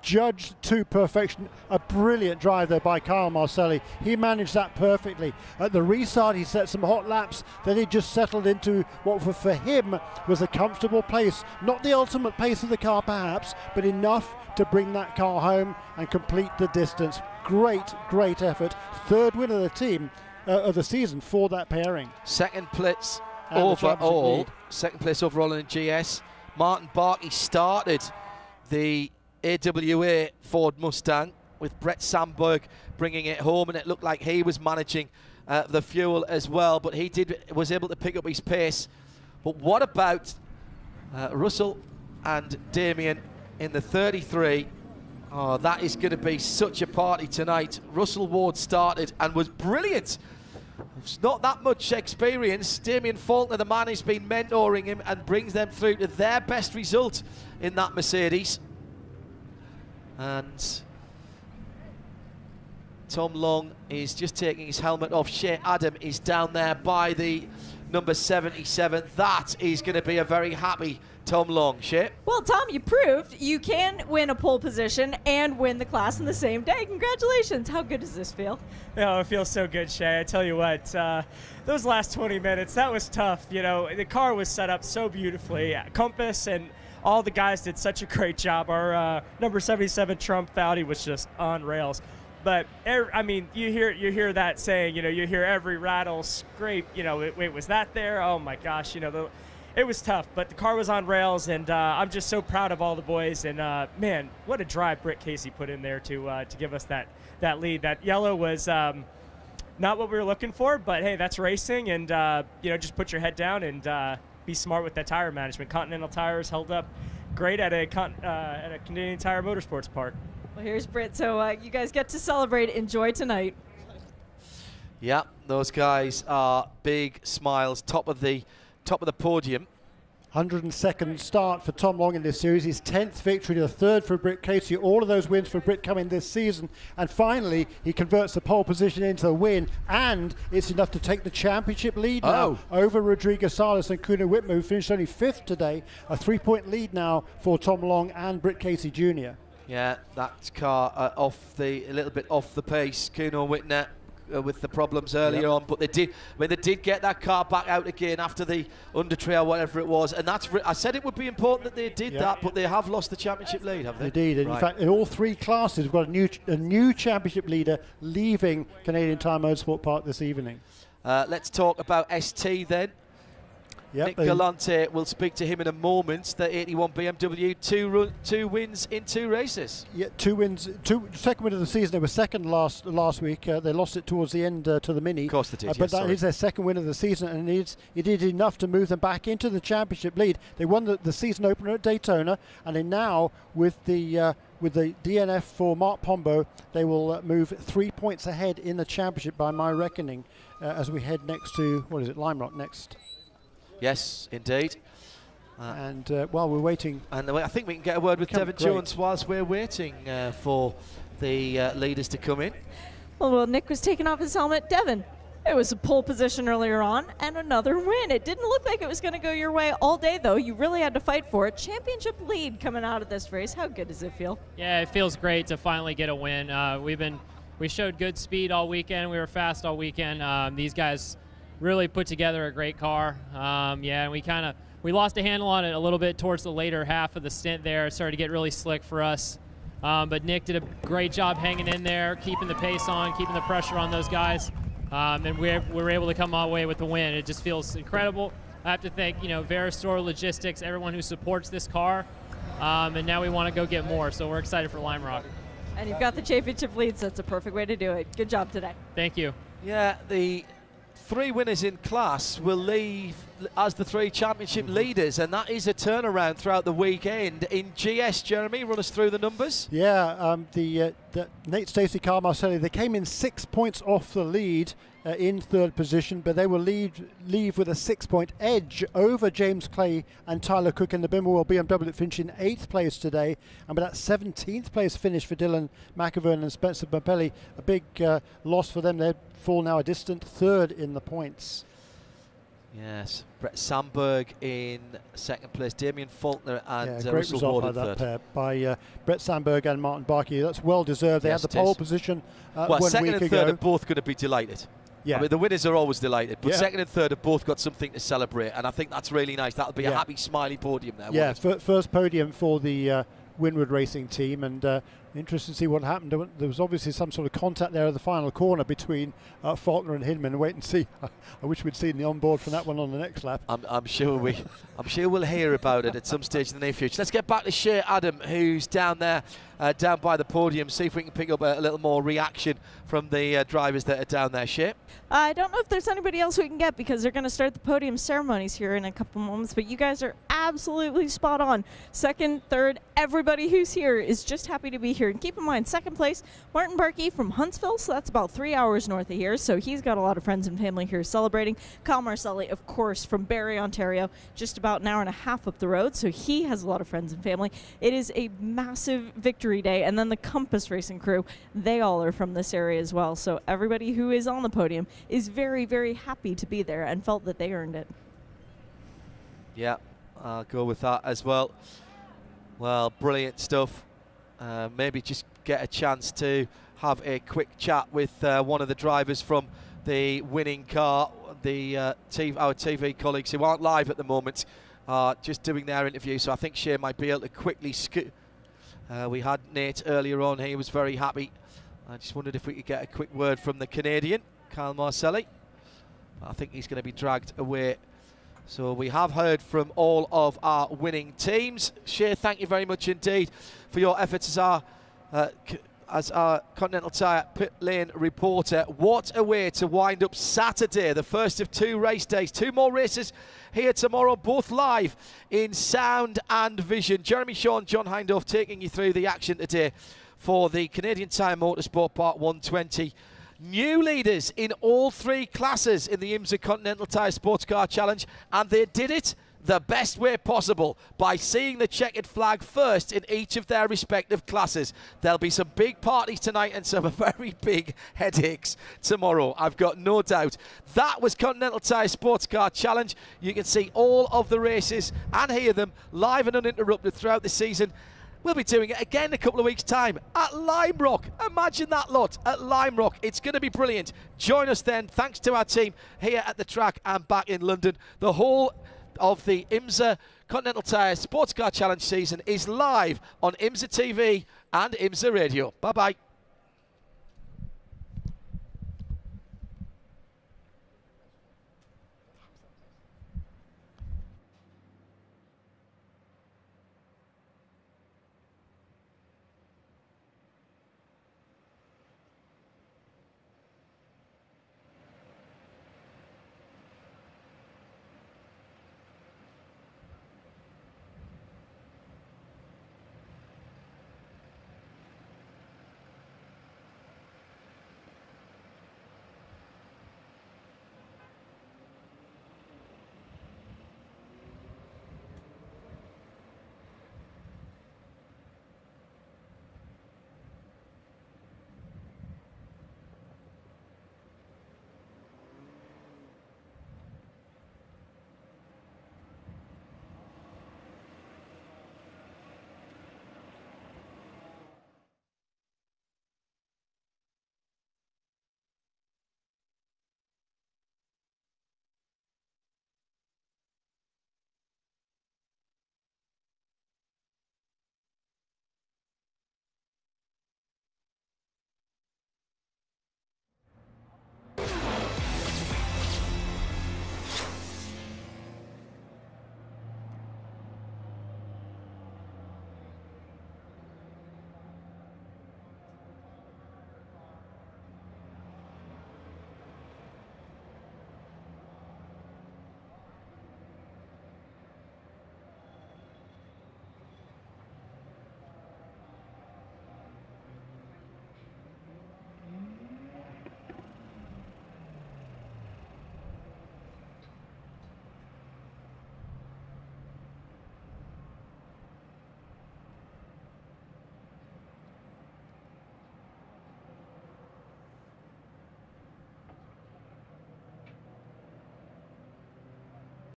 judged to perfection. A brilliant drive there by Kyle Marcelli. He managed that perfectly. At the restart, he set some hot laps. Then he just settled into what for him was a comfortable pace. Not the ultimate pace of the car, perhaps, but enough to bring that car home and complete the distance. Great, great effort. 3rd win of the team of the season for that pairing. Second place overall. Second place overall in the GS. Martin Barkey started the AWA Ford Mustang with Brett Sandberg bringing it home, and it looked like he was managing the fuel as well, but he was able to pick up his pace. But what about Russell and Damian in the 33? Oh, that is going to be such a party tonight. Russell Ward started and was brilliant. It's not that much experience. Damian Faulkner, the man who's been mentoring him, and brings them through to their best result in that Mercedes. And Tom Long is just taking his helmet off. Shea Adam is down there by the number 77. That is going to be a very happy Tom Long. Shea? Well, Tom, you proved you can win a pole position and win the class in the same day. Congratulations. How good does this feel? Oh, it feels so good, Shea. I tell you what, those last 20 minutes, that was tough. You know, the car was set up so beautifully. Compass and all the guys did such a great job. Our number 77 Trump Audi was just on rails. But I mean, you hear that saying, you know, you hear every rattle, scrape, you know, wait, was that there? Oh my gosh, you know, it was tough, but the car was on rails, and I'm just so proud of all the boys. And man, what a drive Britt Casey put in there to give us that lead. That yellow was not what we were looking for, but hey, that's racing, and you know, just put your head down and be smart with that tire management. Continental Tires held up great at a Canadian Tire Motorsports Park. Well, here's Britt, so you guys get to celebrate. Enjoy tonight. Yeah, those guys are big smiles, top of the podium. 102nd start for Tom Long in this series, his 10th victory, the 3rd for Britt Casey. All of those wins for Britt coming this season, and finally he converts the pole position into a win, and it's enough to take the championship lead now over Rodrigo Salas and Kuno Whitmer, who finished only 5th today. A 3-point lead now for Tom Long and Britt Casey Jr. Yeah, that car a little bit off the pace. Kuno Whitmer with the problems earlier on, but they did get that car back out again after the undertrail, whatever it was, and I said it would be important that they did that, but they have lost the championship lead, have they? Indeed, and in fact, in all 3 classes, we've got a new championship leader leaving Canadian Tire Motorsport Park this evening. Let's talk about ST then. Yep, Nick Galante, we'll speak to him in a moment. The 81 BMW, two wins in 2 races. Yeah, 2 wins, second win of the season. They were second last week. They lost it towards the end to the Mini. Of course they did, but that is their second win of the season, and it is enough to move them back into the championship lead. They won the season opener at Daytona, and then now with the DNF for Mark Pombo, they will move 3 points ahead in the championship by my reckoning as we head next to, what is it, Lime Rock next? Yes, indeed. And while we're waiting... And I think we can get a word with Devon Jones whilst we're waiting for the leaders to come in. Well, Nick was taking off his helmet. Devon, it was a pole position earlier on and another win. It didn't look like it was going to go your way all day, though. You really had to fight for it. Championship lead coming out of this race. How good does it feel? Yeah, it feels great to finally get a win. We showed good speed all weekend. We were fast all weekend. These guys really put together a great car. And we lost a handle on it a little bit towards the later half of the stint there. It started to get really slick for us. But Nick did a great job hanging in there, keeping the pace on, keeping the pressure on those guys. And we were able to come away with the win. It just feels incredible. I have to thank, Veristore Logistics, everyone who supports this car. And now we want to go get more, so we're excited for Lime Rock. And you've got the championship lead, so that's a perfect way to do it. Good job today. Thank you. Yeah, the 3 winners in class will leave as the 3 championship leaders, and that is a turnaround throughout the weekend. In GS, Jeremy, run us through the numbers. Yeah, the Nate Stacey, Carl Marcelli, they came in 6 points off the lead in 3rd position, but they will leave with a 6-point edge over James Clay and Tyler Cook in the Bimmerwell BMW that finished in 8th place today. And with that 17th place finish for Dylan McAvern and Spencer Bampelli, a big loss for them. They fall now a distant 3rd in the points. Yes, Brett Sandberg in 2nd place, Damian Faulkner and great Russell result Ward by in that 3rd. pair by Brett Sandberg and Martin Barkey. That's well deserved. They Yes, had the pole position well, 1 2nd week and ago. 3rd are both going to be delighted. Yeah. I mean, the winners are always delighted, but Yeah. 2nd and 3rd have both got something to celebrate, and I think that's really nice. That'll be a happy, smiley podium there. Yeah, won't it? first podium for the Winward Racing team, and interested to see what happened. There was obviously some sort of contact there at the final corner between Faulkner and Hinman. Wait and see. I wish we'd seen the onboard from that one on the next lap. I'm sure we'll hear about it at some stage in the near future. Let's get back to Shea Adam, who's down there, down by the podium. See if we can pick up a little more reaction from the drivers that are down there. Shea? I don't know if there's anybody else we can get because they're going to start the podium ceremonies here in a couple moments, but you guys are absolutely spot on. 2nd, 3rd, everybody who's here is just happy to be here. And keep in mind, 2nd place, Martin Barkey from Huntsville, so that's about 3 hours north of here, so he's got a lot of friends and family here celebrating. Kyle Marcelli, of course, from Barrie, Ontario, just about an hour and a half up the road, so he has a lot of friends and family. It is a massive victory day, and then the Compass Racing crew, they all are from this area as well, so everybody who is on the podium is very, very happy to be there and felt that they earned it. Yeah, I'll go with that as well. Well, brilliant stuff. Maybe just get a chance to have a quick chat with one of the drivers from the winning car. Our TV colleagues who aren't live at the moment are just doing their interview, so I think Shea might be able to quickly scoot. We had Nate earlier on. He was very happy. I just wondered if we could get a quick word from the Canadian, Kyle Marcelli. I think he's going to be dragged away. So we have heard from all of our winning teams. Shea, thank you very much indeed for your efforts as our Continental Tire pit lane reporter. What a way to wind up Saturday, the first of 2 race days. 2 more races here tomorrow, both live in sound and vision. Jeremy Shaw and John Hindorf taking you through the action today for the Canadian Tire Motorsport Park 120. New leaders in all 3 classes in the IMSA Continental Tire SportsCar Challenge, and they did it the best way possible by seeing the checkered flag first in each of their respective classes. There'll be some big parties tonight and some very big headaches tomorrow, I've got no doubt. That was Continental Tire SportsCar Challenge. You can see all of the races and hear them live and uninterrupted throughout the season. We'll be doing it again in a couple of weeks' time at Lime Rock. Imagine that lot at Lime Rock. It's going to be brilliant. Join us then. Thanks to our team here at the track and back in London. The whole of the IMSA Continental Tire SportsCar Challenge season is live on IMSA TV and IMSA Radio. Bye-bye.